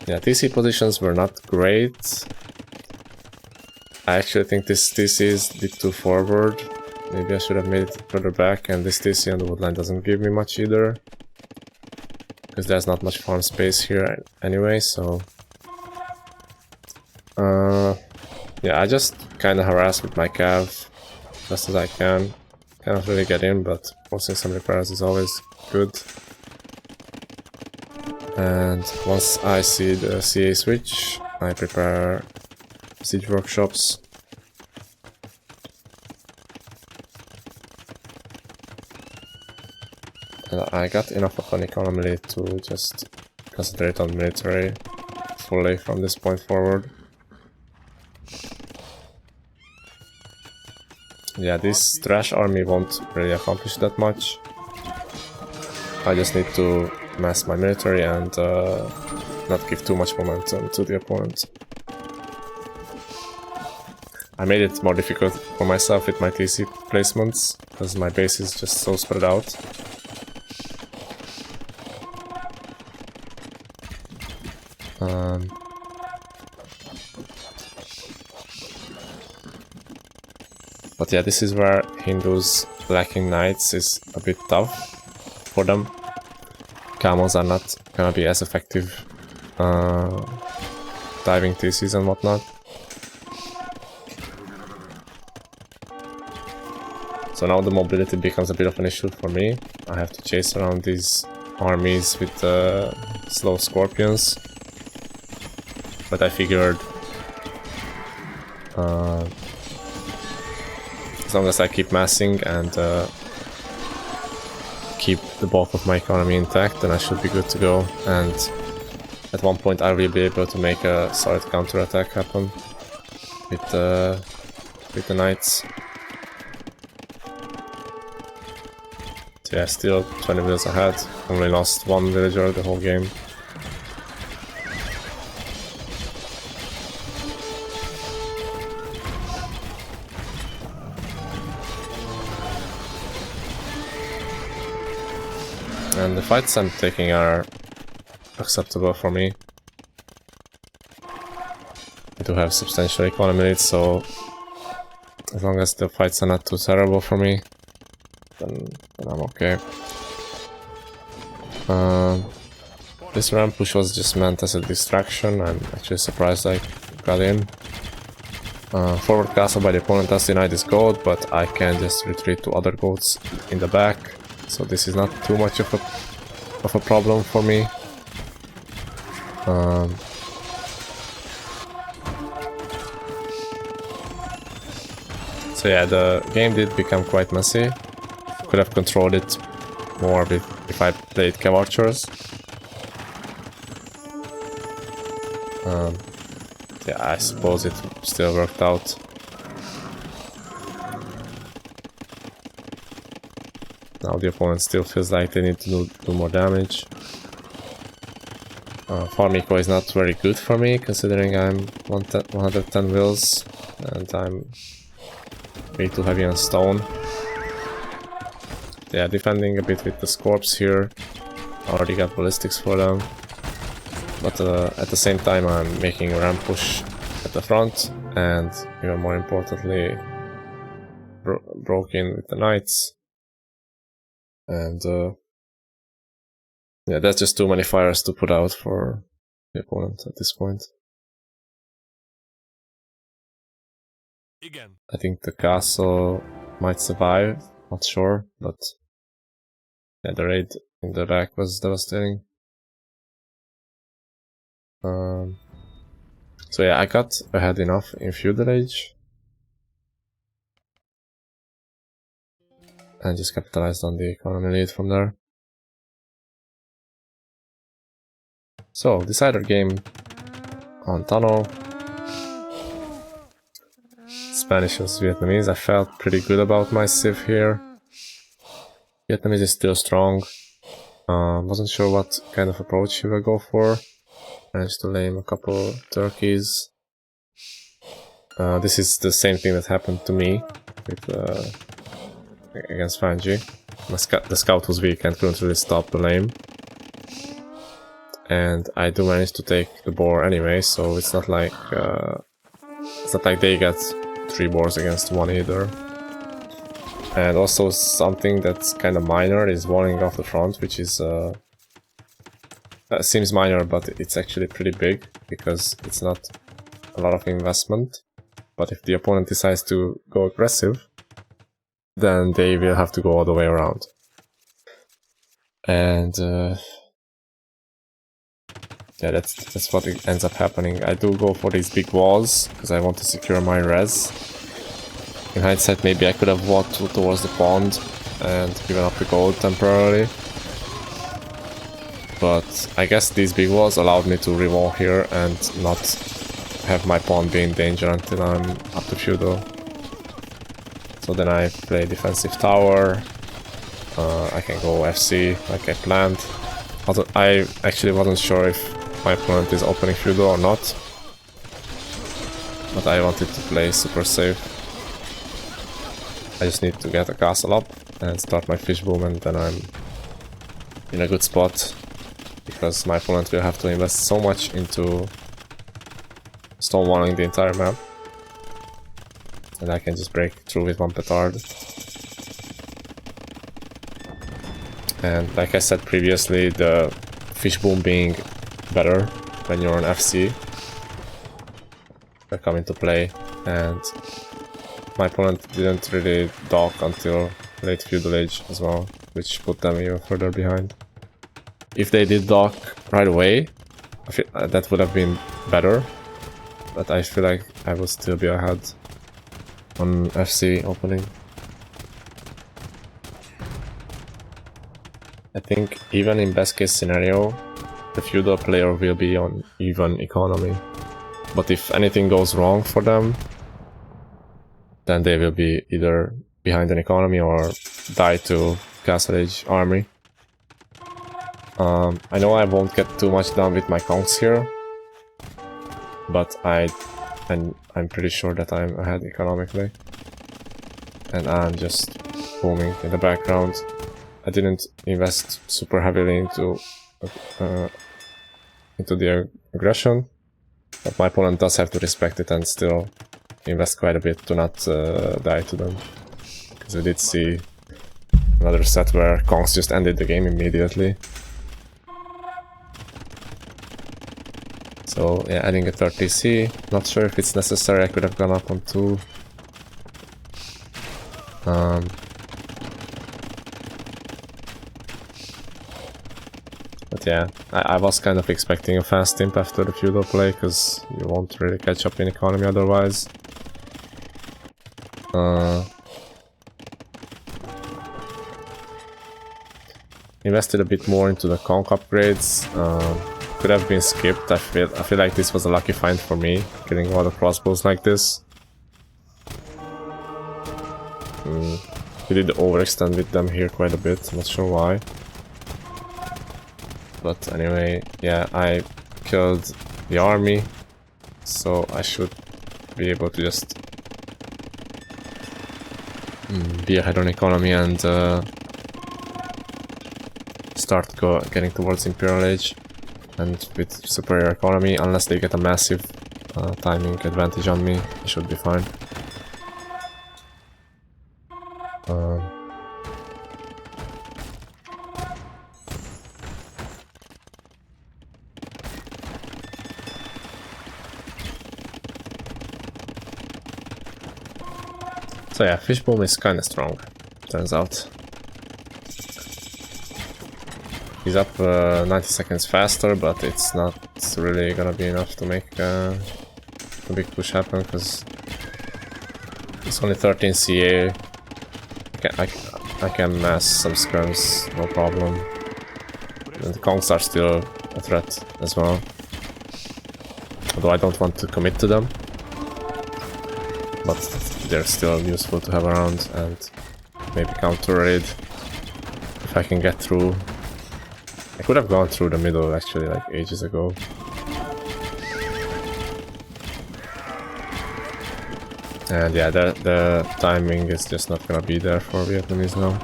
Yeah, TC positions were not great. I actually think this TC is a bit too forward. Maybe I should have made it further back, and this TC on the woodline doesn't give me much either, because there's not much farm space here anyway, so... yeah, I just kinda harass with my cav best as I can. Cannot really get in, but forcing some repairs is always good. And once I see the CA switch, I prepare siege workshops. And I got enough of an economy to just concentrate on military fully from this point forward. Yeah, this trash army won't really accomplish that much. I just need to mass my military and not give too much momentum to the opponent. I made it more difficult for myself with my TC placements, because my base is just so spread out. But yeah, this is where Hindus lacking knights is a bit tough for them. Camels are not gonna be as effective diving TCs and whatnot. So now the mobility becomes a bit of an issue for me. I have to chase around these armies with slow scorpions. But I figured as long as I keep massing and keep the bulk of my economy intact, then I should be good to go. And at one point I will be able to make a solid counterattack happen with the knights. So yeah, still 20 villas ahead. Only lost one villager the whole game. And the fights I'm taking are acceptable for me. I do have substantial economy, so as long as the fights are not too terrible for me, then I'm okay. This ramp push was just meant as a distraction. I'm actually surprised I got in. Forward castle by the opponent has denied this gold, but I can just retreat to other goats in the back. So this is not too much of a problem for me. So yeah, the game did become quite messy. Could have controlled it more if I played cav archers. Yeah, I suppose it still worked out. Now the opponent still feels like they need to do more damage. Farm eco is not very good for me, considering I'm 110 wills and I'm way too heavy on stone. Yeah, defending a bit with the scorps here. Already got ballistics for them. But at the same time I'm making a ramp push at the front, and even more importantly broke in with the knights. And yeah, that's just too many fires to put out for the opponent at this point. I think the castle might survive, not sure, but yeah, the raid in the back was devastating. So yeah, I got ahead enough in feudal age and just capitalized on the economy lead from there. So, decider game on tunnel. Spanish vs Vietnamese. I felt pretty good about my civ here. Vietnamese is still strong. Wasn't sure what kind of approach he will go for. Managed to lame a couple turkeys. This is the same thing that happened to me with, against Fanji. The scout was weak and couldn't really stop the lame. And I do manage to take the boar anyway, so it's not like they got 3 boars against 1 either. And also something that's kind of minor is walling off the front, which is seems minor, but it's actually pretty big because it's not a lot of investment. But if the opponent decides to go aggressive, then they will have to go all the way around. And yeah, that's what it ends up happening. I do go for these big walls because I want to secure my res. In hindsight, maybe I could have walked towards the pond and given up the gold temporarily. But I guess these big walls allowed me to revolve here and not have my pawn be in danger until I'm up to feudal. So then I play defensive tower. I can go FC like I planned. Also, I actually wasn't sure if my opponent is opening feudal or not. But I wanted to play super safe. I just need to get a castle up and start my fishboom, and then I'm in a good spot. Because my opponent will have to invest so much into stonewalling the entire map. And I can just break through with one petard. And like I said previously, the fishboom being better when you're on FC will come into play, and my opponent didn't really dock until late feudal age as well, which put them even further behind. If they did dock right away, I feel that would have been better, but I feel like I would still be ahead on FC opening. I think even in best case scenario, the feudal player will be on even economy. But if anything goes wrong for them, then they will be either behind an economy or die to Castle Age army. I know I won't get too much done with my conks here, but I'm pretty sure that I'm ahead economically. And I'm just booming in the background. I didn't invest super heavily into the aggression, but my opponent does have to respect it and still invest quite a bit to not die to them. Because we did see another set where Kongs just ended the game immediately. So yeah, adding a 30C, not sure if it's necessary, I could have gone up on 2. But yeah, I was kind of expecting a fast imp after the feudal play, because you won't really catch up in economy otherwise. Invested a bit more into the conk upgrades. Could have been skipped. I feel like this was a lucky find for me, getting all the crossbows like this. We did overextend with them here quite a bit, not sure why. But anyway, yeah, I killed the army, so I should be able to just be ahead on economy and start getting towards Imperial Age. And with superior economy, unless they get a massive timing advantage on me, I should be fine. So yeah, fishboom is kinda strong, turns out. He's up 90 seconds faster, but it's not really gonna be enough to make a big push happen, because it's only 13 CA. I can mass some skirms, no problem. And the Kongs are still a threat as well. Although I don't want to commit to them. But they're still useful to have around, and maybe counter raid if I can get through. I could have gone through the middle actually, like ages ago. And yeah, the timing is just not gonna be there for Vietnamese now.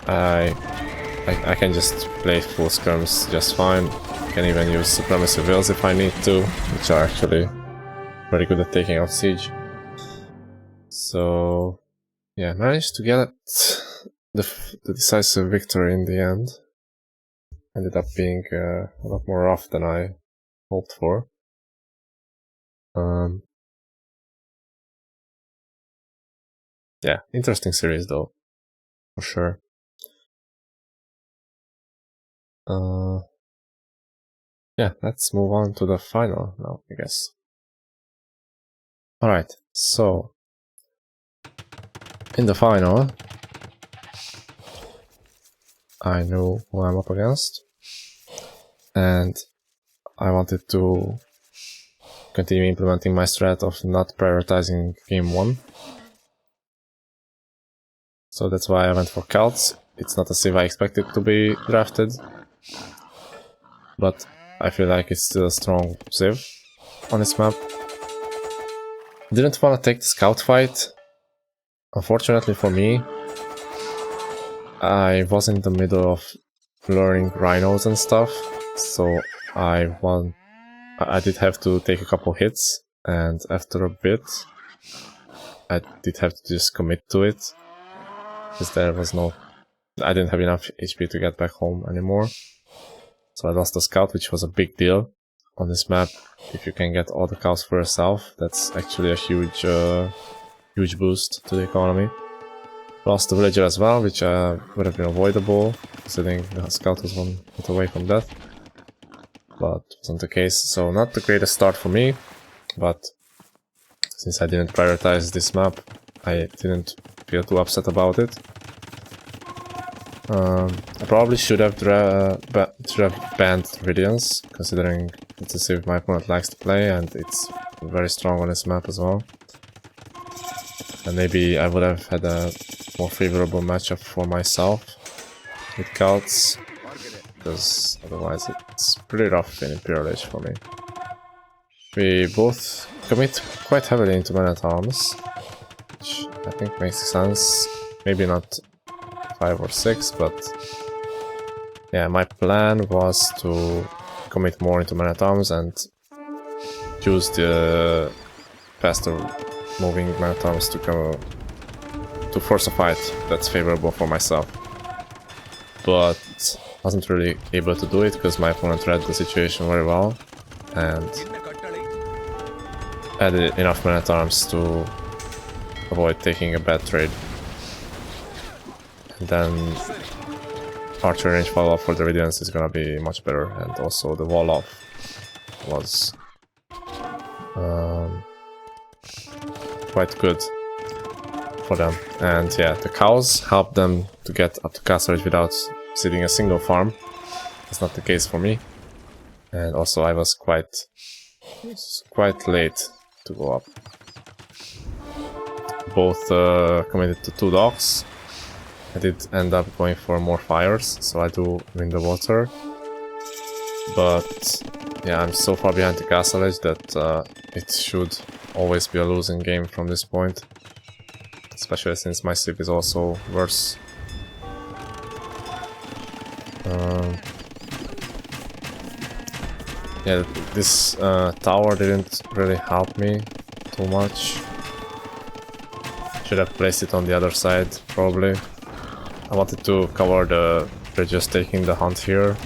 I can just play full skirms just fine. Can even use Supremacy Wills if I need to, which are actually very good at taking out siege. So yeah, managed to get the decisive victory in the end. Ended up being a lot more rough than I hoped for. Yeah, interesting series though, for sure. Yeah, let's move on to the final now, I guess. Alright, so in the final, I know who I'm up against, and I wanted to continue implementing my strat of not prioritizing game 1. So that's why I went for Celts. It's not as if I expected to be drafted, but I feel like it's still a strong Civ on this map. Didn't want to take the scout fight. Unfortunately for me, I was in the middle of learning rhinos and stuff, so I did have to take a couple hits, and after a bit I did have to just commit to it, because I didn't have enough HP to get back home anymore. So I lost the scout, which was a big deal on this map. If you can get all the cows for yourself, that's actually a huge boost to the economy. Lost the villager as well, which would have been avoidable, considering the scout was 1 hit away from death. But wasn't the case, so not the greatest start for me, but since I didn't prioritize this map, I didn't feel too upset about it. I probably should have banned Vidians, considering it's a civ my opponent likes to play and it's very strong on this map as well. And maybe I would have had a more favorable matchup for myself with Celts, because otherwise it's pretty rough in Imperial Age for me. We both commit quite heavily into Man-at-Arms, which I think makes sense. Maybe not 5 or 6, but yeah, my plan was to commit more into Man-at-Arms and use the faster moving Man-at-Arms to force a fight that's favorable for myself. But wasn't really able to do it because my opponent read the situation very well and added enough Man-at-Arms to avoid taking a bad trade. And then archer range follow-up for the Radiance is gonna be much better, and also the wall off was quite good for them. And yeah, the cows helped them to get up to castle age without sitting a single farm. That's not the case for me. And also I was quite late to go up. Both committed to 2 docks. I did end up going for more fires, so I do win the water. But yeah, I'm so far behind the castle age that it should always be a losing game from this point. Especially since my civ is also worse. Yeah, this tower didn't really help me too much. Should have placed it on the other side, probably. I wanted to cover the bridges taking the hunt here.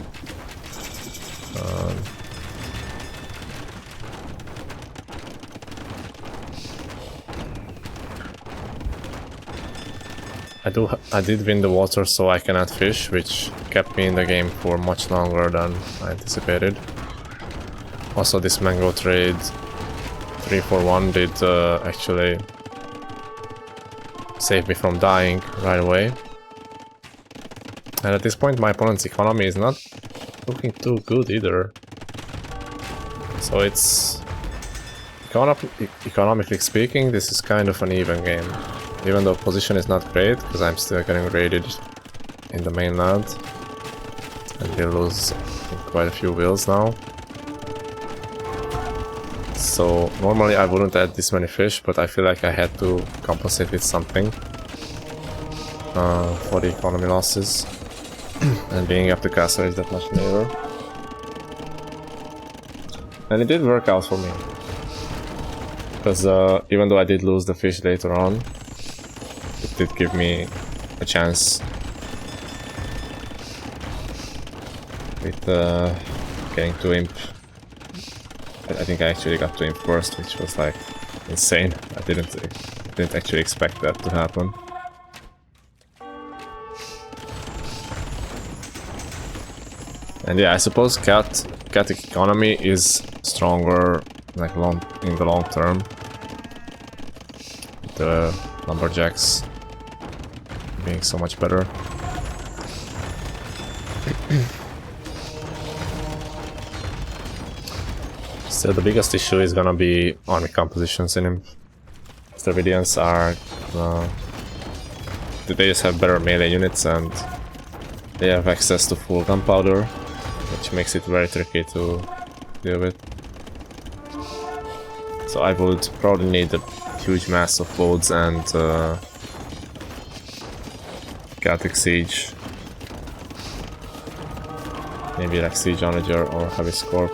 I did win the water, so I cannot fish, which kept me in the game for much longer than I anticipated. Also, this mango trade 3-for-1 did actually save me from dying right away. And at this point my opponent's economy is not looking too good either. So it's... economically speaking, this is kind of an even game. Even though position is not great, because I'm still getting raided in the mainland. And we lose quite a few wheels now. So normally I wouldn't add this many fish, but I feel like I had to compensate with something for the economy losses. And being up the castle is that much later. And it did work out for me. Because even though I did lose the fish later on, it did give me a chance with getting to imp. I think I actually got to imp first, which was like insane. I didn't actually expect that to happen. And yeah, I suppose cat economy is stronger like in the long term. The lumberjacks being so much better. Still, the biggest issue is gonna be army compositions in him. The Dravidians are they just have better melee units and they have access to full gunpowder, which makes it very tricky to deal with. So I would probably need a huge mass of loads and Celtic Siege. Maybe like Siege Onager or Heavy Scorp,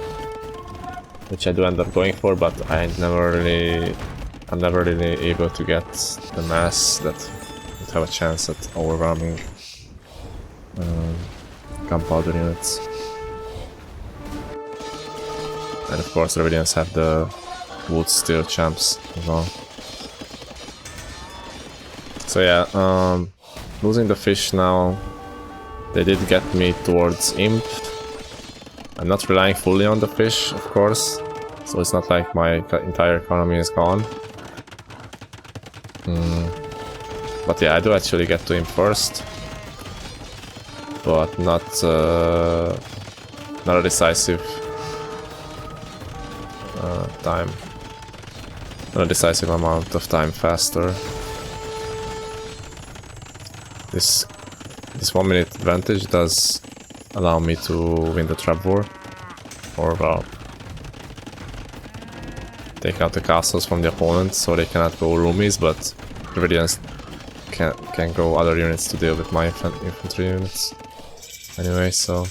which I do end up going for, but I'm never really able to get the mass that would have a chance at overwhelming gunpowder units. And of course the Dravidians have the wood steel champs as well. So yeah, losing the fish now, they did get me towards imp. I'm not relying fully on the fish, of course, so it's not like my entire economy is gone. But yeah, I do actually get to imp first, but not a decisive time. Not a decisive amount of time faster. This 1 minute advantage does allow me to win the trap war, or well, take out the castles from the opponent so they cannot go roomies, but Dravidians can go other units to deal with my infantry units. Anyway, so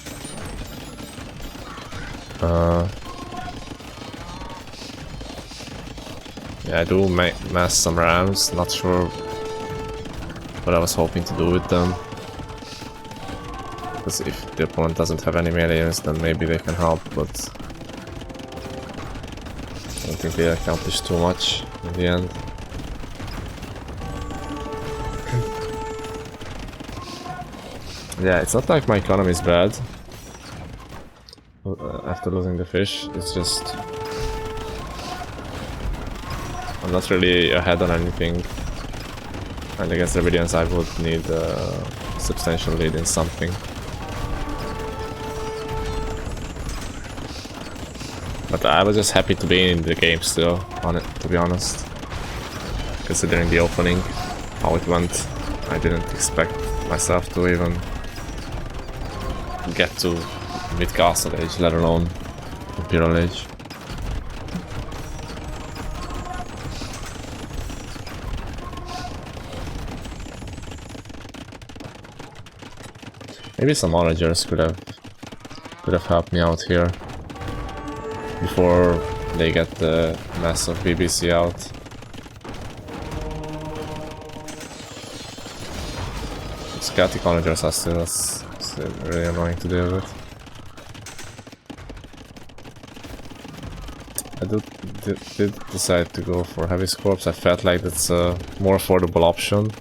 yeah, I do mass some rams, not sure what I was hoping to do with them. Because if the opponent doesn't have any melee units, then maybe they can help, but I don't think they accomplished too much in the end. Yeah, it's not like my economy is bad after losing the fish, it's just I'm not really ahead on anything, and against the Dravidians I would need a substantial lead in something. But I was just happy to be in the game still, on it, to be honest. Considering the opening, how it went, I didn't expect myself to even get to mid-castle age, let alone Imperial age. Maybe some onagers could have helped me out here before they get the massive BBC out. Celtic onagers are still really annoying to deal with. I did decide to go for Heavy Scorps. I felt like that's a more affordable option,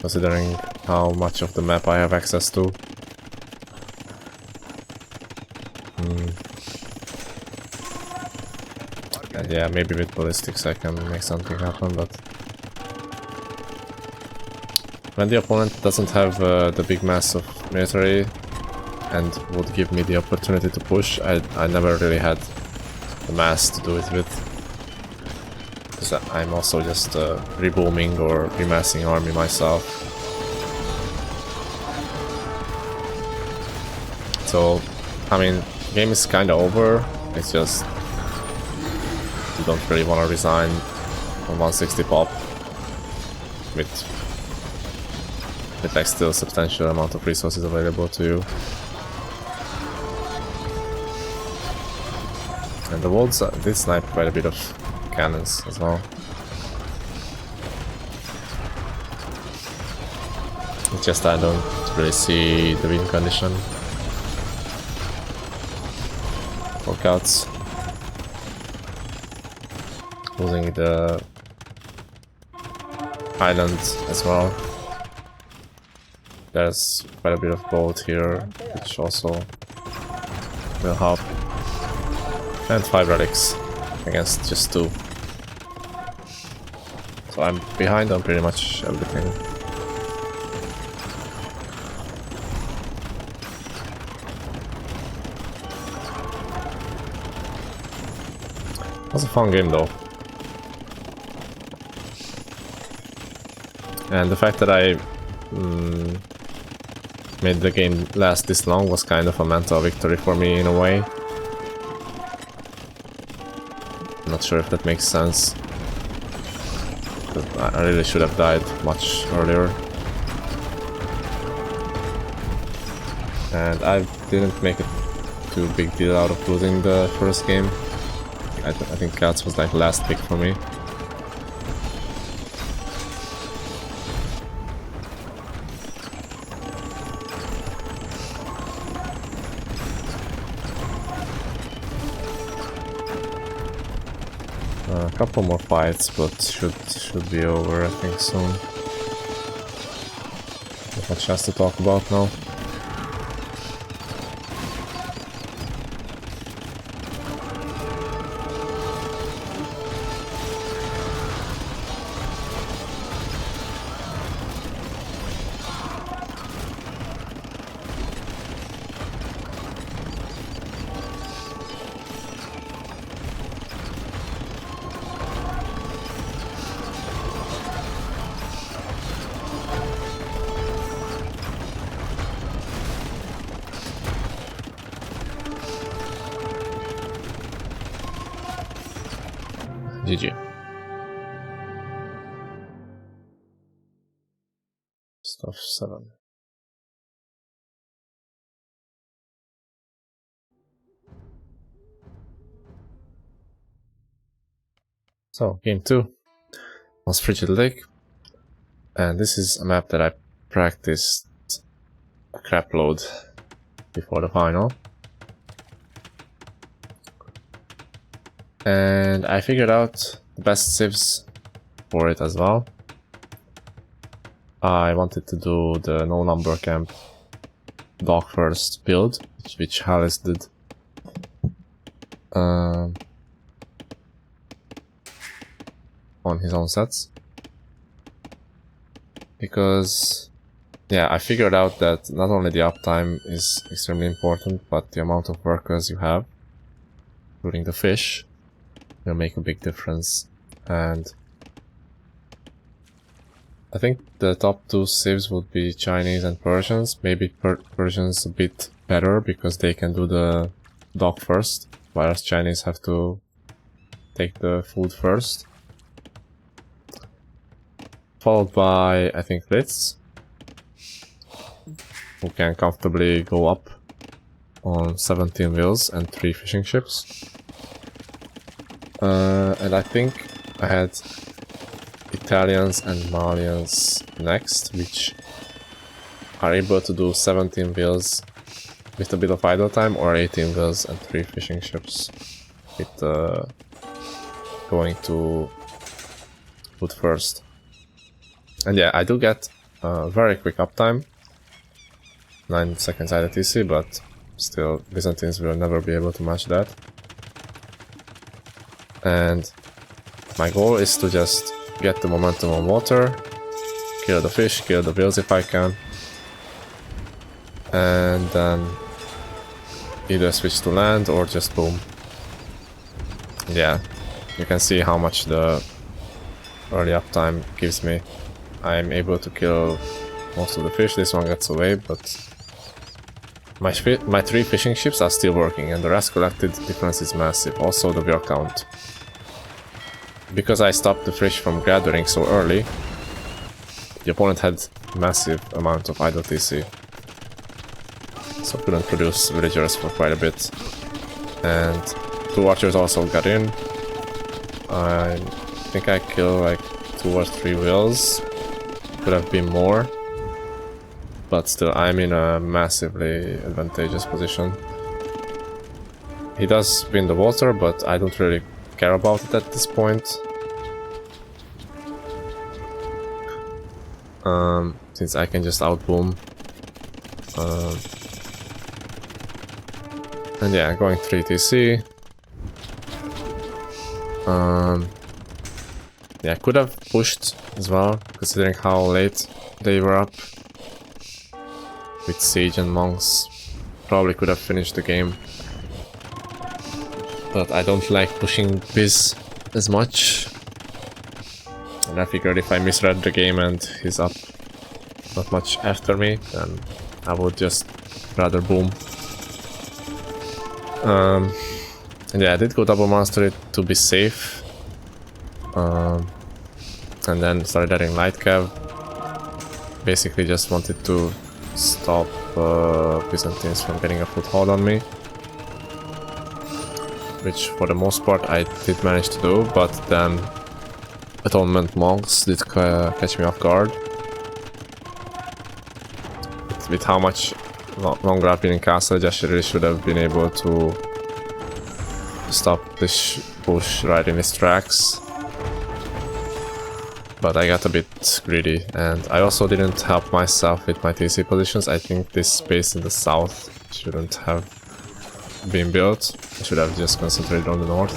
considering how much of the map I have access to. And yeah, maybe with ballistics I can make something happen, but when the opponent doesn't have the big mass of military and would give me the opportunity to push, I never really had the mass to do it with. Because I'm also just rebooming or remassing army myself. So, I mean, the game is kinda over, it's just you don't really want to resign on 160 pop with like still a substantial amount of resources available to you. And the wolves did snipe quite a bit of cannons as well. It's just I don't really see the win condition. Workouts. Losing the island as well. There's quite a bit of gold here, which also will help. And 5 relics against just 2. So I'm behind on pretty much everything. It was a fun game though. And the fact that I made the game last this long was kind of a mental victory for me in a way. Not sure if that makes sense. I really should have died much earlier. And I didn't make a too big deal out of losing the first game. I think Cats was like last pick for me. A couple more fights, but should be over, I think, soon. Not much else to talk about now. GG. Stuff 7. So, game 2 was Frigid Lake, and this is a map that I practiced a crap load before the final. And I figured out the best civs for it as well. I wanted to do the no number camp dog first build, which Hallis did. On his own sets. Because, yeah, I figured out that not only the uptime is extremely important, but the amount of workers you have, including the fish, will make a big difference. And I think the top 2 civs would be Chinese and Persians. Maybe Persians a bit better because they can do the dog first, whereas Chinese have to take the food first. Followed by, I think, Blitz, who can comfortably go up on 17 wheels and 3 fishing ships. And I think I had Italians and Malians next, which are able to do 17 wheels with a bit of idle time, or 18 wheels and 3 fishing ships with going to food first. And yeah, I do get very quick uptime, 9 seconds IDTC, but still Byzantines will never be able to match that. And my goal is to just get the momentum on water, kill the fish, kill the whales if I can, and then either switch to land or just boom. Yeah, you can see how much the early uptime gives me. I'm able to kill most of the fish. This one gets away, but my 3 fishing ships are still working, and the rest collected difference is massive. Also the wheel count. Because I stopped the fish from gathering so early, the opponent had massive amount of idle TC. So couldn't produce villagers for quite a bit. And 2 archers also got in. I think I killed like 2 or 3 whales. Could have been more. But still, I'm in a massively advantageous position. He does win the water, but I don't really care about it at this point. Since I can just outboom. And yeah, going 3 TC. Yeah, could have pushed as well, considering how late they were up. With Siege and Monks, probably could have finished the game. But I don't like pushing Biz as much. And I figured if I misread the game and he's up not much after me, then I would just rather boom. And yeah, I did go double master it to be safe. And then started adding light cav. Basically just wanted to stop Byzantines from getting a foothold on me. Which for the most part I did manage to do, but then Atonement Monks did catch me off guard. With how much longer I've been in castle, I just really should have been able to stop this push right in its tracks. But I got a bit greedy, and I also didn't help myself with my TC positions. I think this space in the south shouldn't have been built. I should have just concentrated on the north.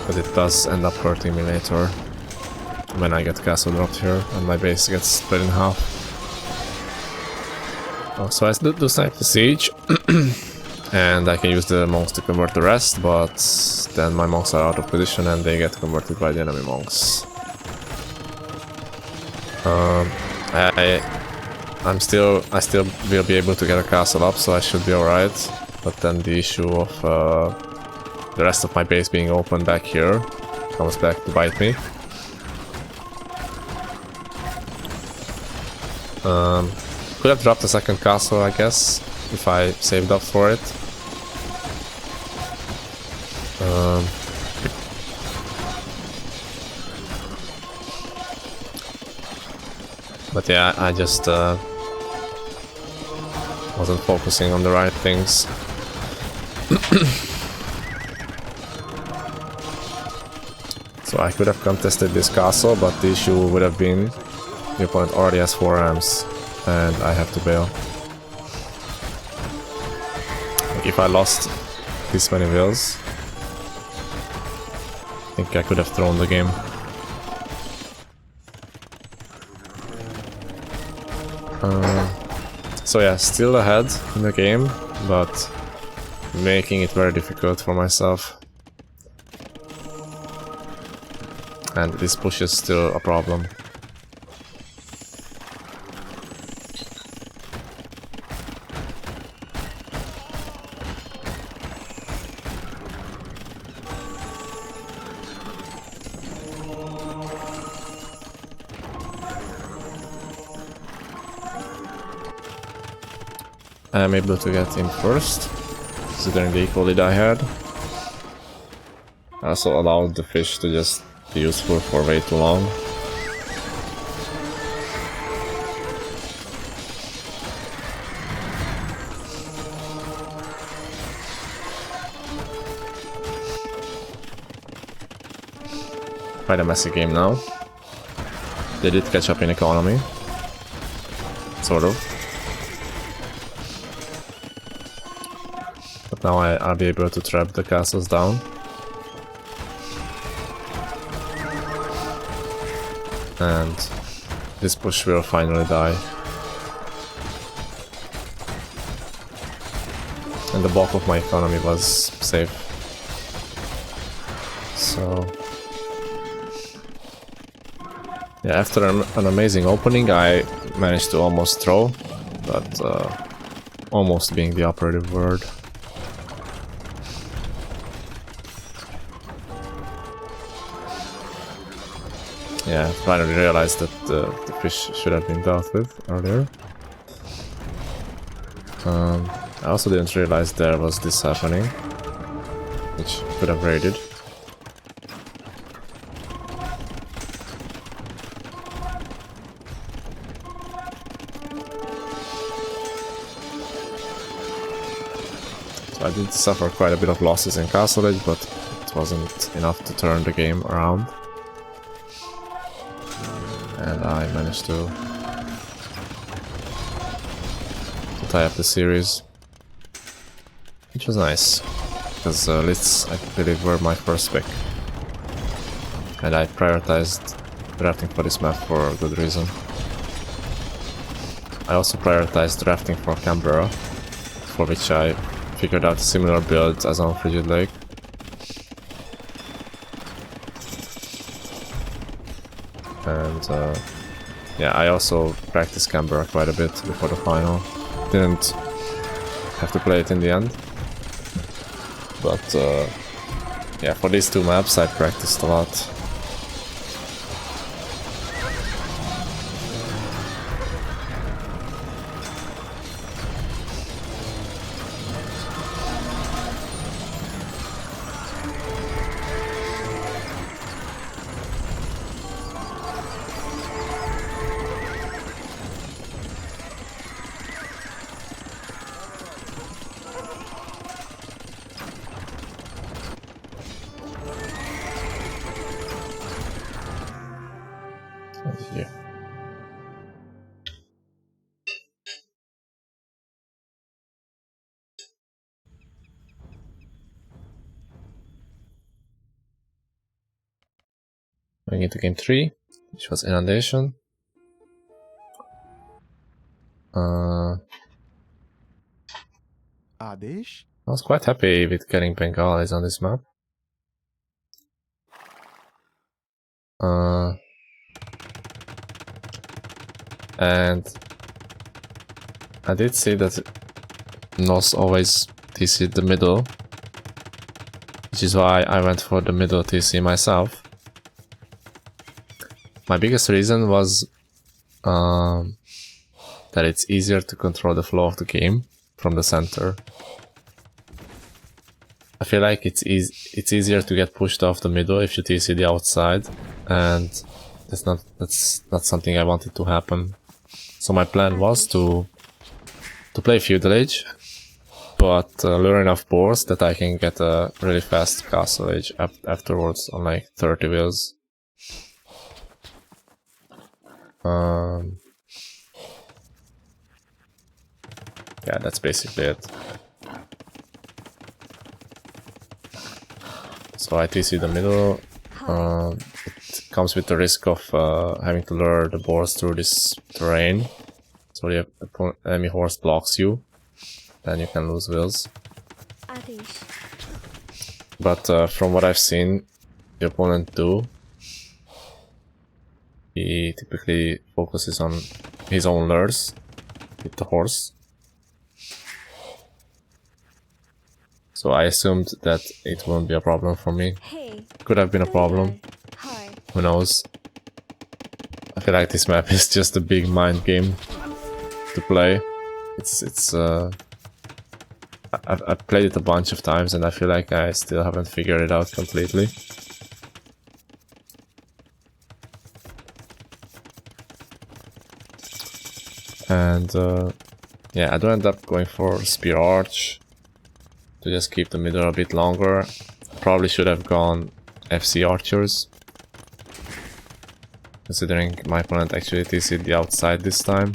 But it does end up hurting me later when I get castle dropped here and my base gets split in half. So I do snipe the siege and I can use the monks to convert the rest, but then my monks are out of position and they get converted by the enemy monks. I still will be able to get a castle up, so I should be alright. But then the issue of the rest of my base being open back here comes back to bite me. Could have dropped a second castle, I guess, if I saved up for it. But yeah, I just wasn't focusing on the right things. So I could have contested this castle, but the issue would have been the opponent already has 4 rams and I have to bail. Like if I lost this many vills, I think I could have thrown the game. So yeah, still ahead in the game, but making it very difficult for myself. And this push is still a problem. I am able to get in first, considering the equal lead I had. I also allowed the fish to just be useful for way too long. Quite a messy game now. They did catch up in economy. Sort of. But now I'll be able to trap the castles down. And this push will finally die. And the bulk of my economy was safe. So yeah, after an amazing opening I managed to almost throw, but almost being the operative word. Yeah, I finally realized that the fish should have been dealt with earlier. I also didn't realize there was this happening, which could have raided. So I did suffer quite a bit of losses in castle edge, but it wasn't enough to turn the game around. And I managed to tie up the series. which was nice, because lists, I believe, were my first pick. And I prioritized drafting for this map for a good reason. I also prioritized drafting for Canberra, for which I figured out a similar build as on Frigid Lake. And yeah, I also practiced Canberra quite a bit before the final. Didn't have to play it in the end. But yeah, for these two maps I practiced a lot. Yeah. Going into game 3, which was Inundation. I was quite happy with getting Bengalis on this map. And I did see that Nos always TC'd the middle, which is why I went for the middle TC myself. My biggest reason was that it's easier to control the flow of the game from the center. I feel like it's easier to get pushed off the middle if you TC the outside, and that's not something I wanted to happen. So my plan was to play Feudal Age, but lure enough boars that I can get a really fast Castle Age afterwards on like 30 wheels. Yeah, that's basically it. So I TC the middle. It comes with the risk of having to lure the boars through this terrain. So the enemy horse blocks you, then you can lose wheels. But from what I've seen the opponent do, he typically focuses on his own lures with the horse. So I assumed that it won't be a problem for me. Could have been a problem. Who knows? I feel like this map is just a big mind game to play. I've played it a bunch of times and I feel like I still haven't figured it out completely. And yeah, I do end up going for Spear Arch to just keep the middle a bit longer. Probably should have gone FC Archers, considering my opponent actually TC'd the outside this time.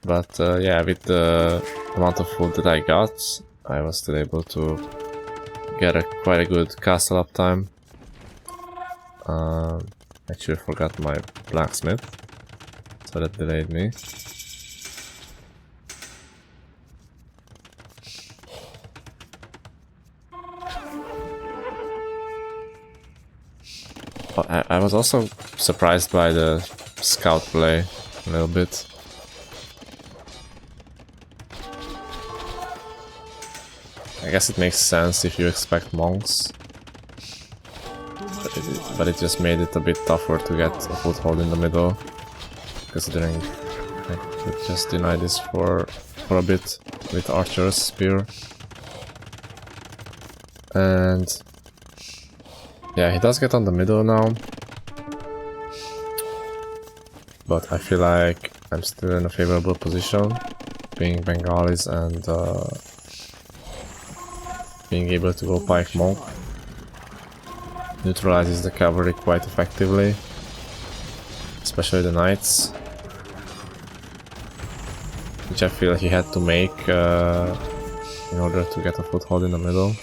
But yeah, with the amount of food that I got, I was still able to get quite a good castle uptime. Actually forgot my blacksmith, so that delayed me. I was also surprised by the scout play a little bit. I guess it makes sense if you expect monks, but it just made it a bit tougher to get a foothold in the middle, considering I could just deny this for a bit with Archer's spear. And yeah, he does get on the middle now, but I feel like I'm still in a favorable position, being Bengalis and being able to go Pike Monk neutralizes the cavalry quite effectively, especially the knights, which I feel he had to make in order to get a foothold in the middle.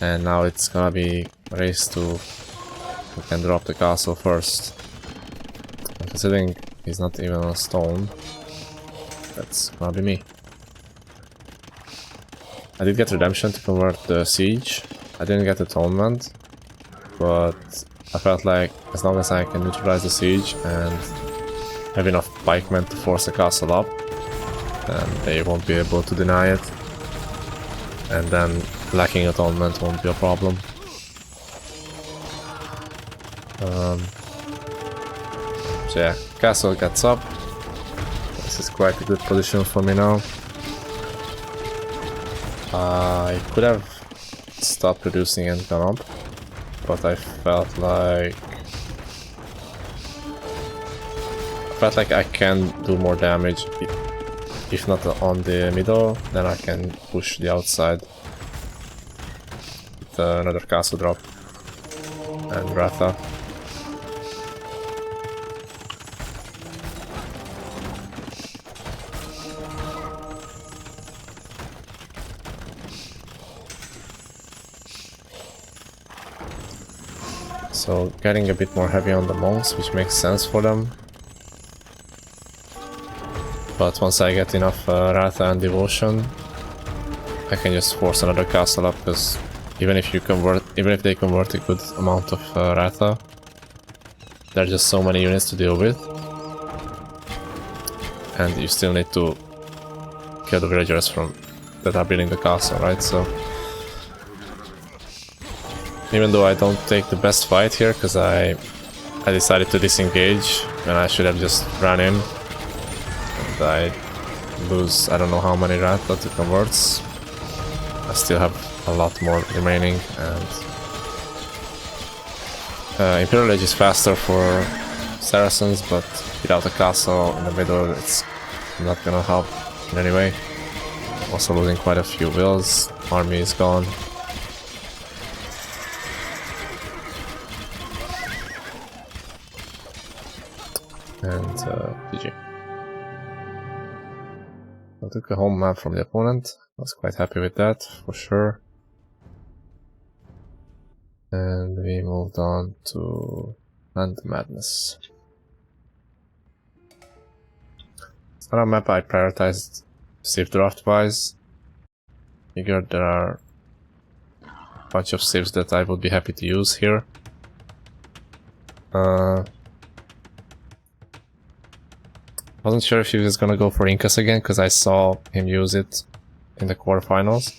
And now it's gonna be a race to who can drop the castle first. And considering he's not even on a stone, that's gonna be me. I did get redemption to convert the siege. I didn't get atonement, but I felt like as long as I can neutralize the siege and have enough pikemen to force the castle up, then they won't be able to deny it. And then lacking atonement won't be a problem. So yeah, castle gets up. This is quite a good position for me now. I could have stopped reducing and gone up, but I felt like I can do more damage. If not on the middle, then I can push the outside with another castle drop and Ratha. So getting a bit more heavy on the monks, which makes sense for them. But once I get enough Ratha and devotion, I can just force another castle up, because even if they convert a good amount of Ratha, there are just so many units to deal with. And you still need to kill the villagers that are building the castle, right? So even though I don't take the best fight here, because I decided to disengage when I should have just ran in. And I lose I don't know how many Ratha to converts. I still have a lot more remaining, and Imperial Age is faster for Saracens, but without a castle in the middle it's not gonna help in any way. Also losing quite a few wills, army is gone. And GG. I took a home map from the opponent. I was quite happy with that, for sure. And we moved on to Land Madness. It's not a map I prioritized save draft wise. Figured there are a bunch of saves that I would be happy to use here. Wasn't sure if he was gonna go for Incas again, because I saw him use it in the quarterfinals.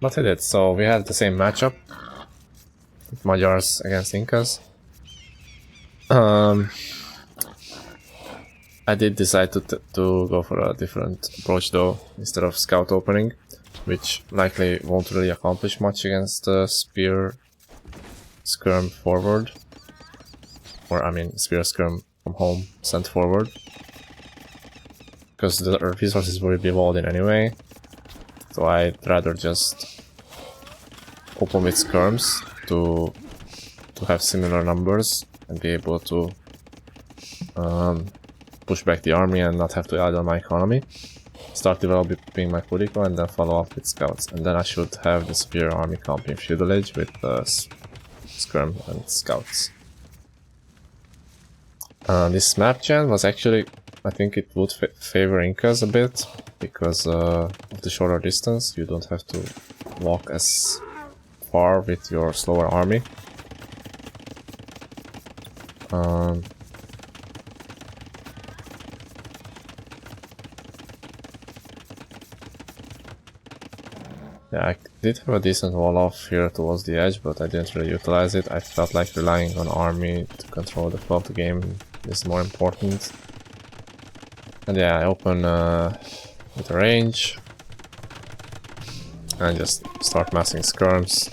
But he did, so we had the same matchup. Magyars against Incas. I did decide to go for a different approach though, instead of scout opening, which likely won't really accomplish much against the spear skirm forward. Or I mean spear skirm from home sent forward, because the resources will be walled in anyway, so I'd rather just open with skirms to have similar numbers and be able to push back the army and not have to idle my economy. Start developing my political and then follow up with scouts, and then I should have the superior army camp in Feudal Age with skirm and scouts. This map gen was actually, I think it would favor Incas a bit, because of the shorter distance. You don't have to walk as far with your slower army. Yeah, I did have a decent wall off here towards the edge, but I didn't really utilize it. I felt like relying on army to control the flow of the game is more important. And yeah, I open with a range and just start massing skirms.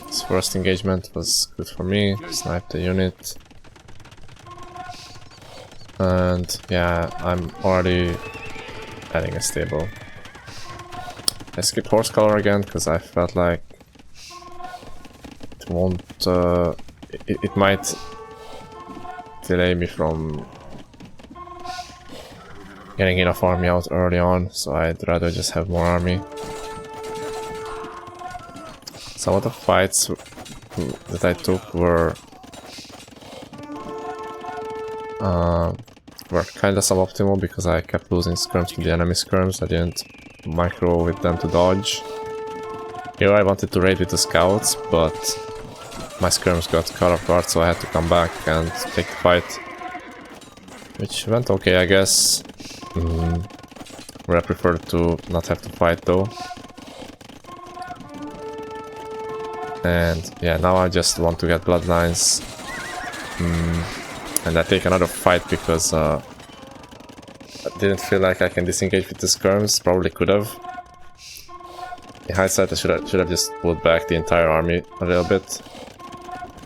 This first engagement was good for me, sniped the unit. And yeah, I'm already adding a stable. I skipped horse color again because I felt like it won't. It might delay me from getting enough army out early on, so I'd rather just have more army. Some of the fights that I took were kinda suboptimal because I kept losing skirms to the enemy skirms. I didn't micro with them to dodge. Here I wanted to raid with the scouts, but my skirms got caught off guard, so I had to come back and take the fight. Which went okay, I guess. Where I prefer to not have to fight though. And yeah, now I just want to get bloodlines. And I take another fight because I didn't feel like I can disengage with the skirms. Probably could have. In hindsight, I should have just pulled back the entire army a little bit.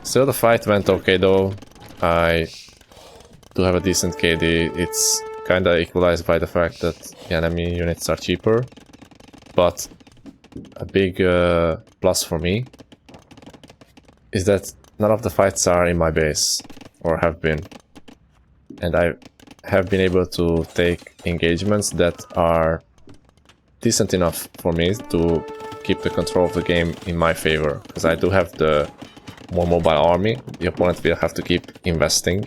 Still, the fight went okay though. I do have a decent KD. It's kinda equalized by the fact that the enemy units are cheaper. But a big plus for me is that none of the fights are in my base, or have been. And I have been able to take engagements that are decent enough for me to keep the control of the game in my favor. Because I do have the more mobile army, the opponent will have to keep investing,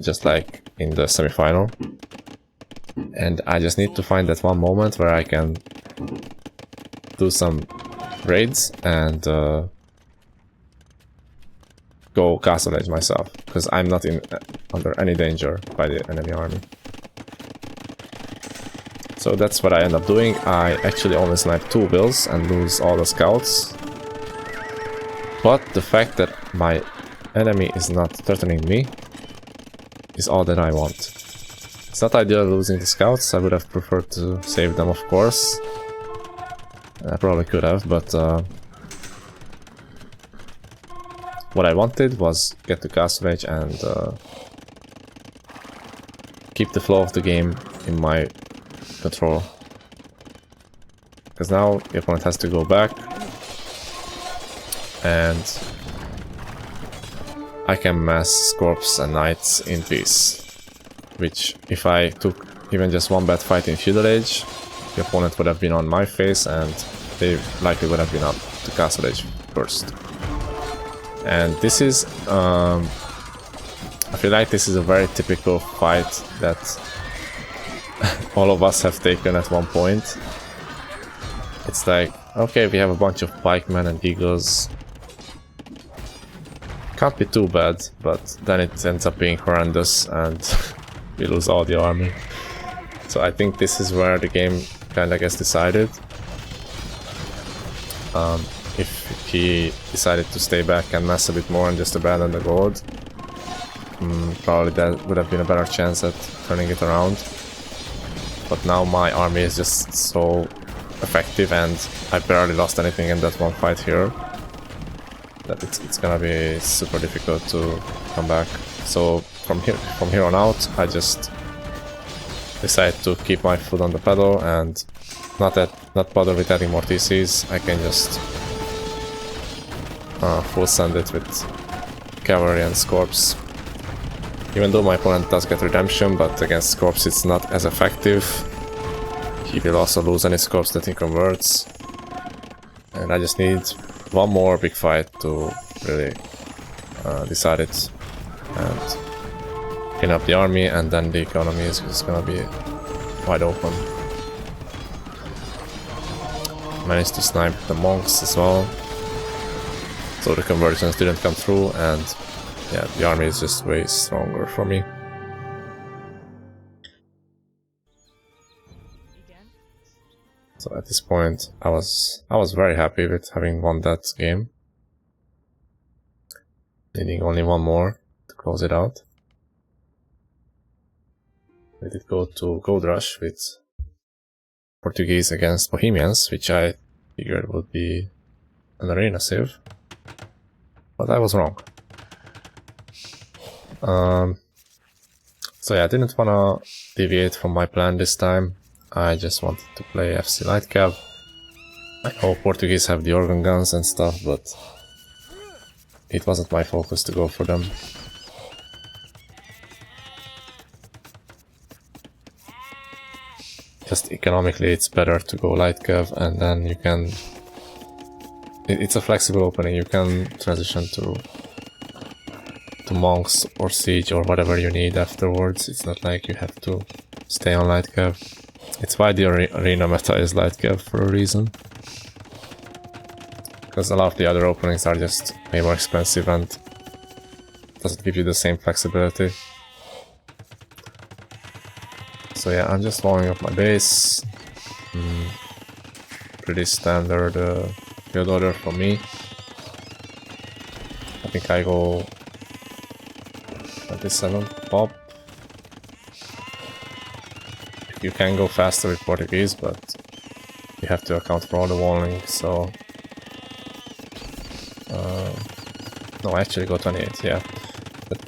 just like in the semi-final. And I just need to find that one moment where I can do some raids and go castle edge myself, because I'm not under any danger by the enemy army. So that's what I end up doing. I actually only snipe 2 bills and lose all the scouts. But the fact that my enemy is not threatening me is all that I want. It's not ideal losing the scouts. I would have preferred to save them, of course. I probably could have, but what I wanted was get to castle edge and keep the flow of the game in my control. Because now the opponent has to go back and I can mass corps and knights in peace. Which, if I took even just one bad fight in feudal age, the opponent would have been on my face and they likely would have been up to castle edge first. And this is, I feel like this is a very typical fight that all of us have taken at one point. It's like, okay, we have a bunch of pikemen and eagles. Can't be too bad, but then it ends up being horrendous and we lose all the army. So I think this is where the game kinda gets decided. If he decided to stay back and mess a bit more and just abandon the gold, probably that would have been a better chance at turning it around. But now my army is just so effective and I barely lost anything in that one fight here that it's gonna be super difficult to come back. So from here on out, I just decide to keep my foot on the pedal and not bother with adding more TCs. I can just full send it with cavalry and scorps. Even though my opponent does get redemption, but against scorps it's not as effective. He will also lose any scorps that he converts. And I just need one more big fight to really decide it and clean up the army, and then the economy is just gonna be wide open. Managed to snipe the monks as well, so the conversions didn't come through, and yeah, the army is just way stronger for me. So at this point, I was very happy with having won that game. Needing only one more to close it out. We did go to Gold Rush with Portuguese against Bohemians, which I figured would be an arena save, but I was wrong. So yeah, I didn't wanna deviate from my plan this time. I just wanted to play FC Light Cab. I know Portuguese have the organ guns and stuff, but it wasn't my focus to go for them. just economically it's better to go light cav, and then you can... It's a flexible opening, you can transition to monks or siege or whatever you need afterwards. It's not like you have to stay on light cav. It's why the arena meta is light cav for a reason. Because a lot of the other openings are just way more expensive and doesn't give you the same flexibility. So yeah, I'm just warming up my base. Pretty standard build order for me. I think I go 27 pop. You can go faster with Portuguese, but you have to account for all the walling, so... no, actually go 28, yeah. But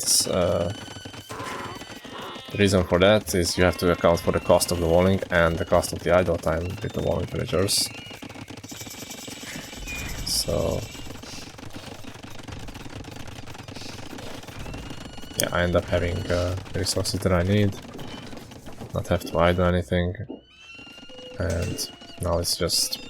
the reason for that is you have to account for the cost of the walling and the cost of the idle time with the walling villagers. So... yeah, I end up having the resources that I need. Not have to idle anything. And now it's just...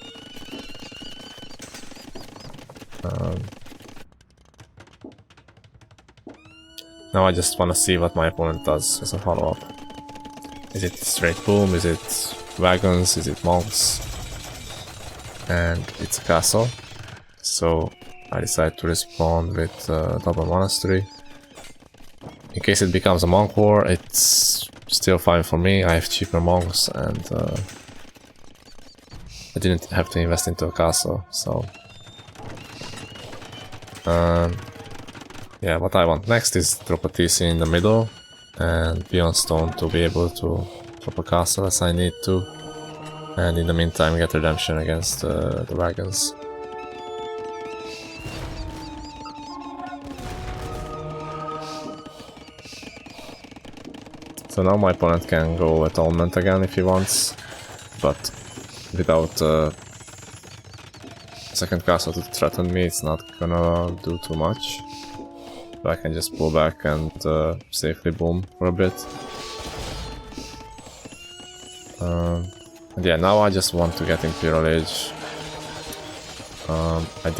now I just want to see what my opponent does as a follow-up. Is it straight boom? Is it wagons? Is it monks? And it's a castle. So I decide to respond with double monastery. In case it becomes a monk war, it's still fine for me. I have cheaper monks and I didn't have to invest into a castle, so... yeah, what I want next is drop a TC in the middle and be on stone to be able to drop a castle as I need to, and in the meantime get redemption against the wagons. So now my opponent can go atonement again if he wants, but without second castle to threaten me, it's not gonna do too much. So I can just pull back and safely boom for a bit. And yeah, now I just want to get Imperial Age. I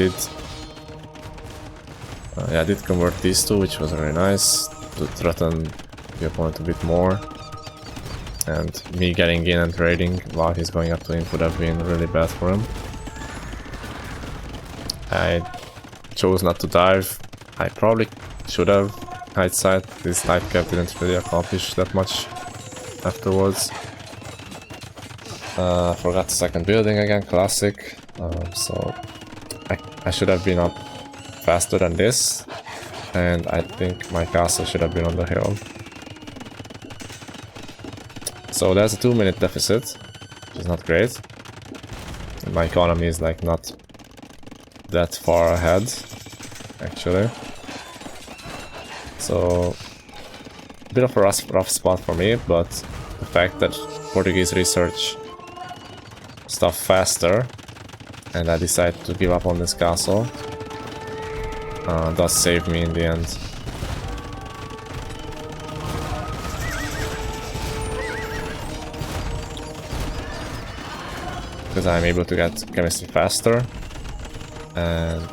did convert these two, which was very nice, to threaten the opponent a bit more. And me getting in and raiding while he's going up to him would have been really bad for him. I chose not to dive. I probably should have. Hindsight, this light cap didn't really accomplish that much afterwards. Forgot the second building again, classic. So I should have been up faster than this, and I think my castle should have been on the hill. So there's a 2-minute deficit, which is not great. And my economy is like not that far ahead, actually. So a bit of a rough spot for me, but the fact that Portuguese research stuff faster and I decide to give up on this castle does save me in the end. Because I'm able to get chemistry faster, and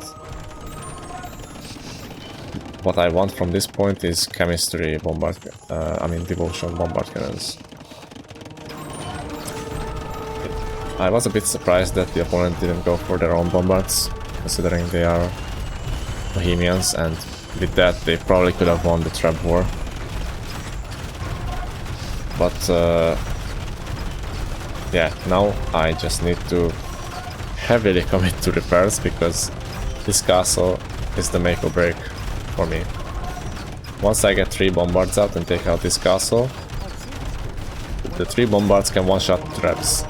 what I want from this point is chemistry devotion bombard cannons. I was a bit surprised that the opponent didn't go for their own bombards, considering they are Bohemians, and with that they probably could have won the trap war. But yeah, now I just need to heavily commit to repairs, because this castle is the make or break for me. Once I get 3 bombards out and take out this castle, the 3 bombards can one-shot traps.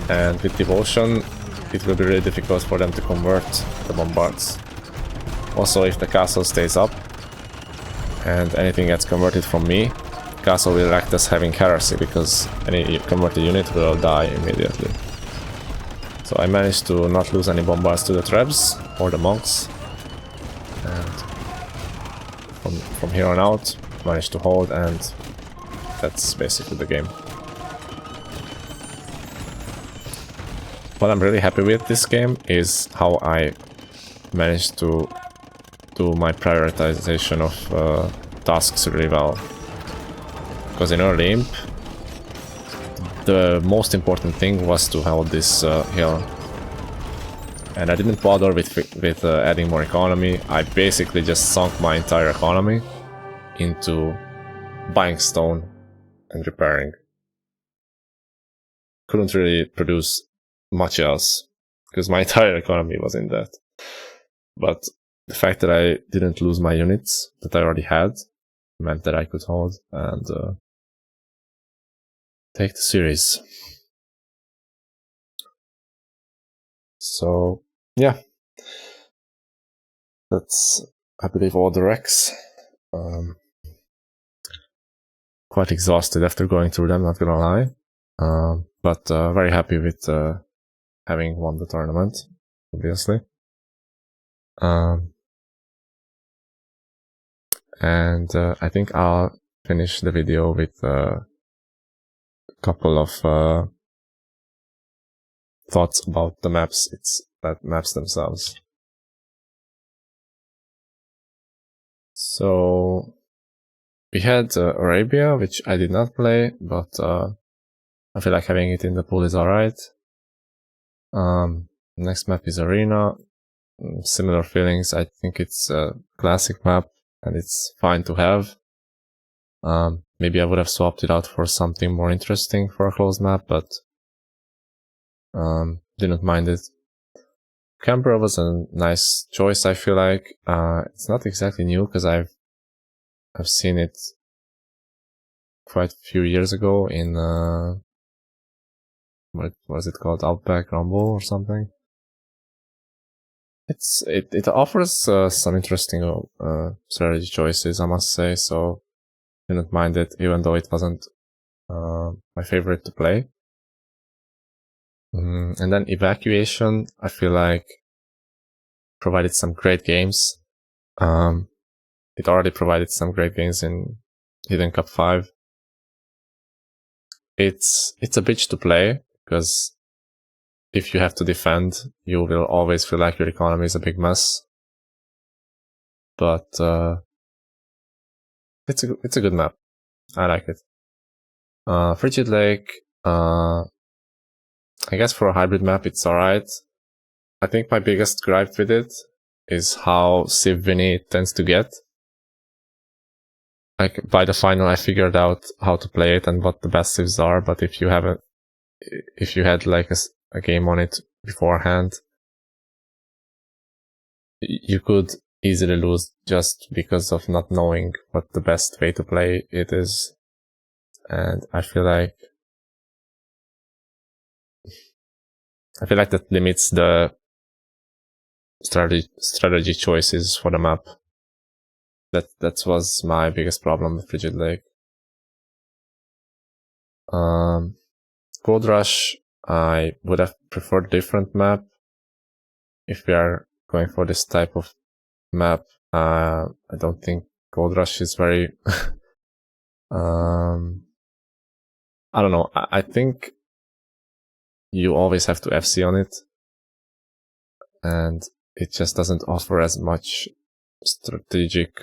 And with devotion, it will be really difficult for them to convert the bombards. Also, if the castle stays up and anything gets converted from me, castle will act as having heresy, because any converted unit will die immediately. So I managed to not lose any bombards to the traps or the monks, and from here on out managed to hold, and that's basically the game. What I'm really happy with this game is how I managed to do my prioritization of tasks really well. Because in early imp, the most important thing was to hold this hill. And I didn't bother with adding more economy. I basically just sunk my entire economy into buying stone and repairing. Couldn't really produce much else because my entire economy was in that. But the fact that I didn't lose my units that I already had meant that I could hold and take the series. So yeah, that's, I believe, all the wrecks. Quite exhausted after going through them, not gonna lie. But very happy with having won the tournament, obviously. And I think I'll finish the video with a couple of thoughts about the maps maps themselves. So we had Arabia, which I did not play, but I feel like having it in the pool is alright. Next map is Arena. Similar feelings. I think it's a classic map and it's fine to have. Maybe I would have swapped it out for something more interesting for a closed map, but didn't mind it. Canberra was a nice choice, I feel like. It's not exactly new because I've seen it quite a few years ago in what was it called, Outback Rumble or something. It offers some interesting strategy choices, I must say, so didn't mind it, even though it wasn't my favorite to play. And then Evacuation, I feel like provided some great games. It already provided some great games in Hidden Cup 5. It's a bitch to play, because if you have to defend, you will always feel like your economy is a big mess. But it's a good map. I like it. Frigid Lake, I guess for a hybrid map it's alright. I think my biggest gripe with it is how Civ Winnie it tends to get. Like, by the final I figured out how to play it and what the best civs are, but if you had like a game on it beforehand, you could easily lose just because of not knowing what the best way to play it is. And I feel like that limits the strategy choices for the map. That was my biggest problem with Frigid Lake. Gold Rush, I would have preferred a different map. If we are going for this type of map, I don't think Gold Rush is very I don't know. I think you always have to FC on it, and it just doesn't offer as much strategic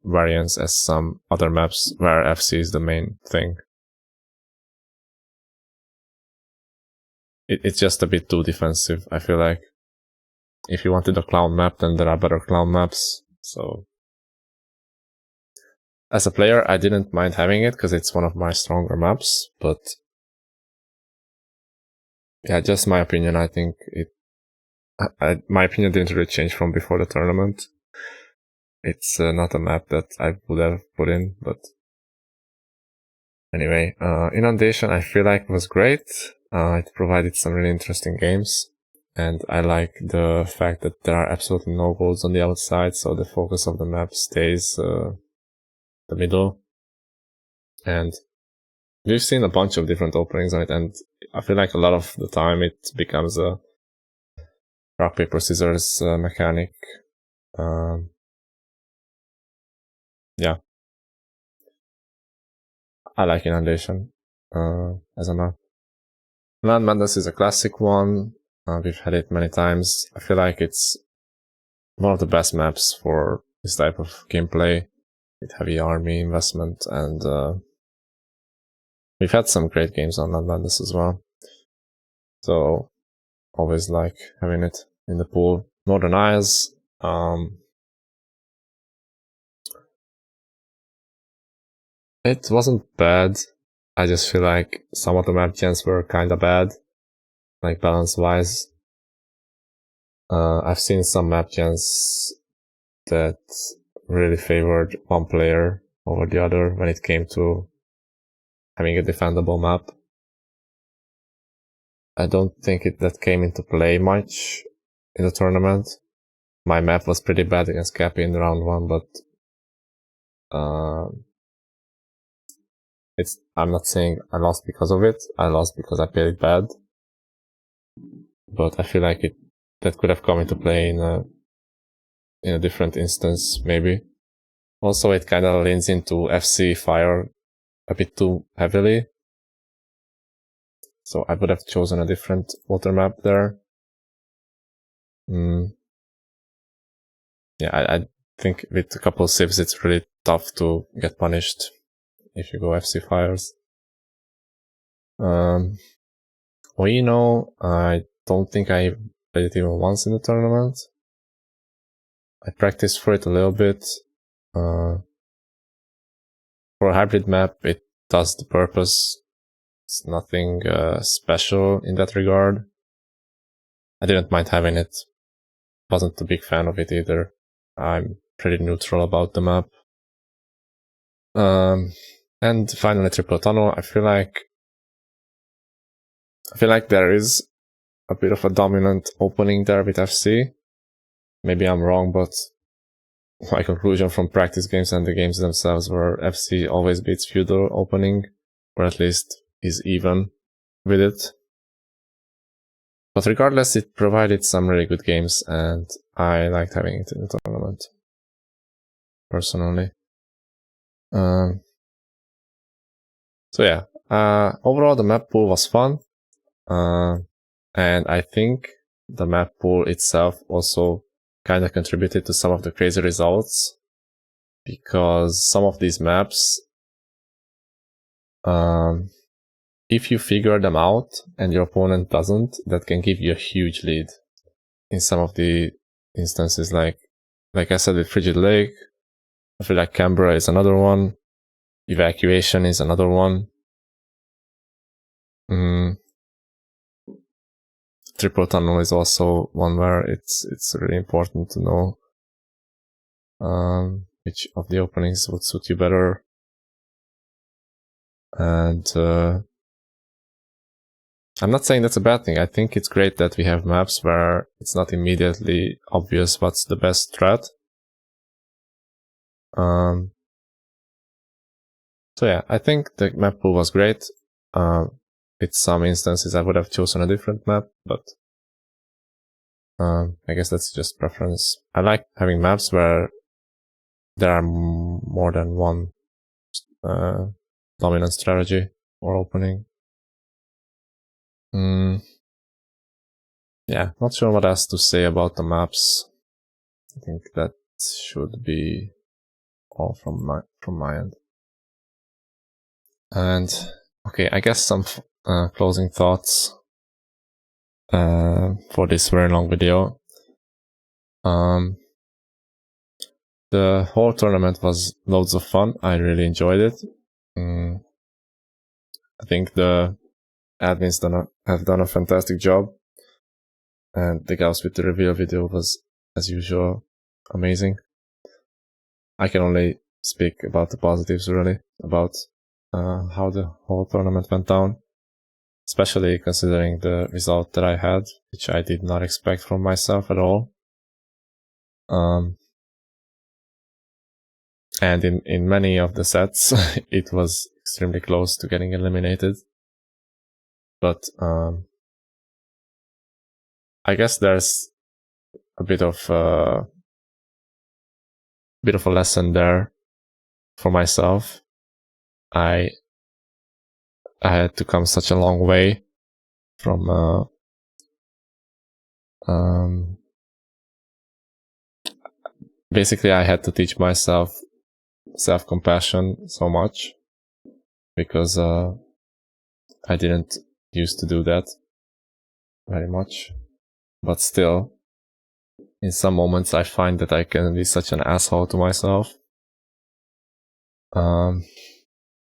variance as some other maps where FC is the main thing. It's just a bit too defensive, I feel like. If you wanted a clown map, then there are better clown maps. So as a player, I didn't mind having it because it's one of my stronger maps, but yeah, just my opinion. I think my opinion didn't really change from before the tournament. It's not a map that I would have put in, but anyway, Inundation I feel like was great. It provided some really interesting games, and I like the fact that there are absolutely no goals on the outside, so the focus of the map stays the middle. And we've seen a bunch of different openings on it, and I feel like a lot of the time it becomes a rock, paper, scissors mechanic. Yeah. I like Inundation as a map. Land Madness is a classic one. We've had it many times. I feel like it's one of the best maps for this type of gameplay with heavy army investment, and we've had some great games on Atlantis as well. So always like having it in the pool. Northern Isles. It wasn't bad. I just feel like some of the map gens were kinda bad, like balance-wise. I've seen some map gens that really favored one player over the other when it came to having a defendable map. I don't think that came into play much in the tournament. My map was pretty bad against Cappy in round 1, but I'm not saying I lost because of it. I lost because I played bad. But I feel like that could have come into play in a different instance, maybe. Also, it kind of leans into FC Fire a bit too heavily. So I would have chosen a different water map there. Yeah, I think with a couple of civs it's really tough to get punished if you go FC Fires. I don't think I played it even once in the tournament. I practiced for it a little bit. For a hybrid map, it does the purpose. It's nothing special in that regard. I didn't mind having it. Wasn't a big fan of it either. I'm pretty neutral about the map. And finally, Triple Tunnel. I feel like there is a bit of a dominant opening there with FC. Maybe I'm wrong, but my conclusion from practice games and the games themselves were FC always beats Feudal opening, or at least is even with it. But regardless, it provided some really good games, and I liked having it in the tournament, personally. So yeah, overall the map pool was fun, and I think the map pool itself also kind of contributed to some of the crazy results, because some of these maps, if you figure them out and your opponent doesn't, that can give you a huge lead in some of the instances. Like I said with Frigid Lake, I feel like Canberra is another one. Evacuation is another one. Triple Tunnel is also one where it's really important to know which of the openings would suit you better. And I'm not saying that's a bad thing. I think it's great that we have maps where it's not immediately obvious what's the best strat. So yeah, I think the map pool was great. With some instances I would have chosen a different map, but I guess that's just preference. I like having maps where there are more than one dominant strategy or opening. Yeah, not sure what else to say about the maps. I think that should be all from my end. And okay, I guess some closing thoughts for this very long video. The whole tournament was loads of fun. I really enjoyed it. I think the admins have done a fantastic job, and the Gauss with the reveal video was, as usual, amazing. I can only speak about the positives, really, about how the whole tournament went down, especially considering the result that I had, which I did not expect from myself at all. And in many of the sets, it was extremely close to getting eliminated. But I guess there's a bit of a lesson there for myself. I had to come such a long way from Basically, I had to teach myself self-compassion so much because I didn't used to do that very much. But still, in some moments, I find that I can be such an asshole to myself.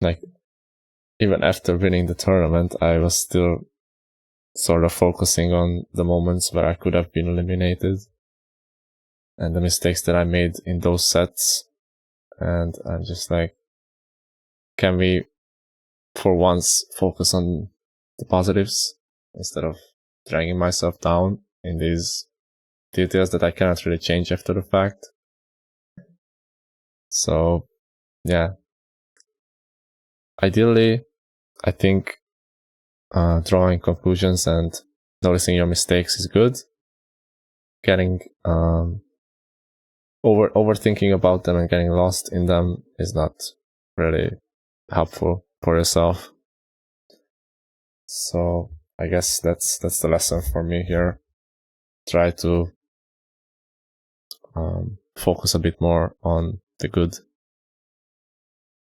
Like, even after winning the tournament, I was still sort of focusing on the moments where I could have been eliminated and the mistakes that I made in those sets. And I'm just like, can we for once focus on the positives instead of dragging myself down in these details that I cannot really change after the fact? So yeah, ideally I think drawing conclusions and noticing your mistakes is good. Getting overthinking about them and getting lost in them is not really helpful for yourself. So I guess that's the lesson for me here. Try to focus a bit more on the good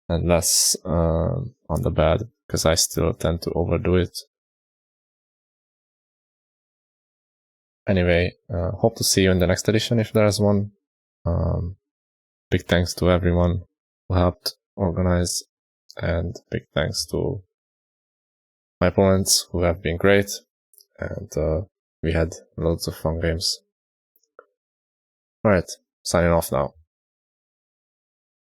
and less on the bad, because I still tend to overdo it. Anyway, hope to see you in the next edition if there's one. Big thanks to everyone who helped organize, and big thanks to my opponents who have been great, and we had loads of fun games. Alright, signing off now.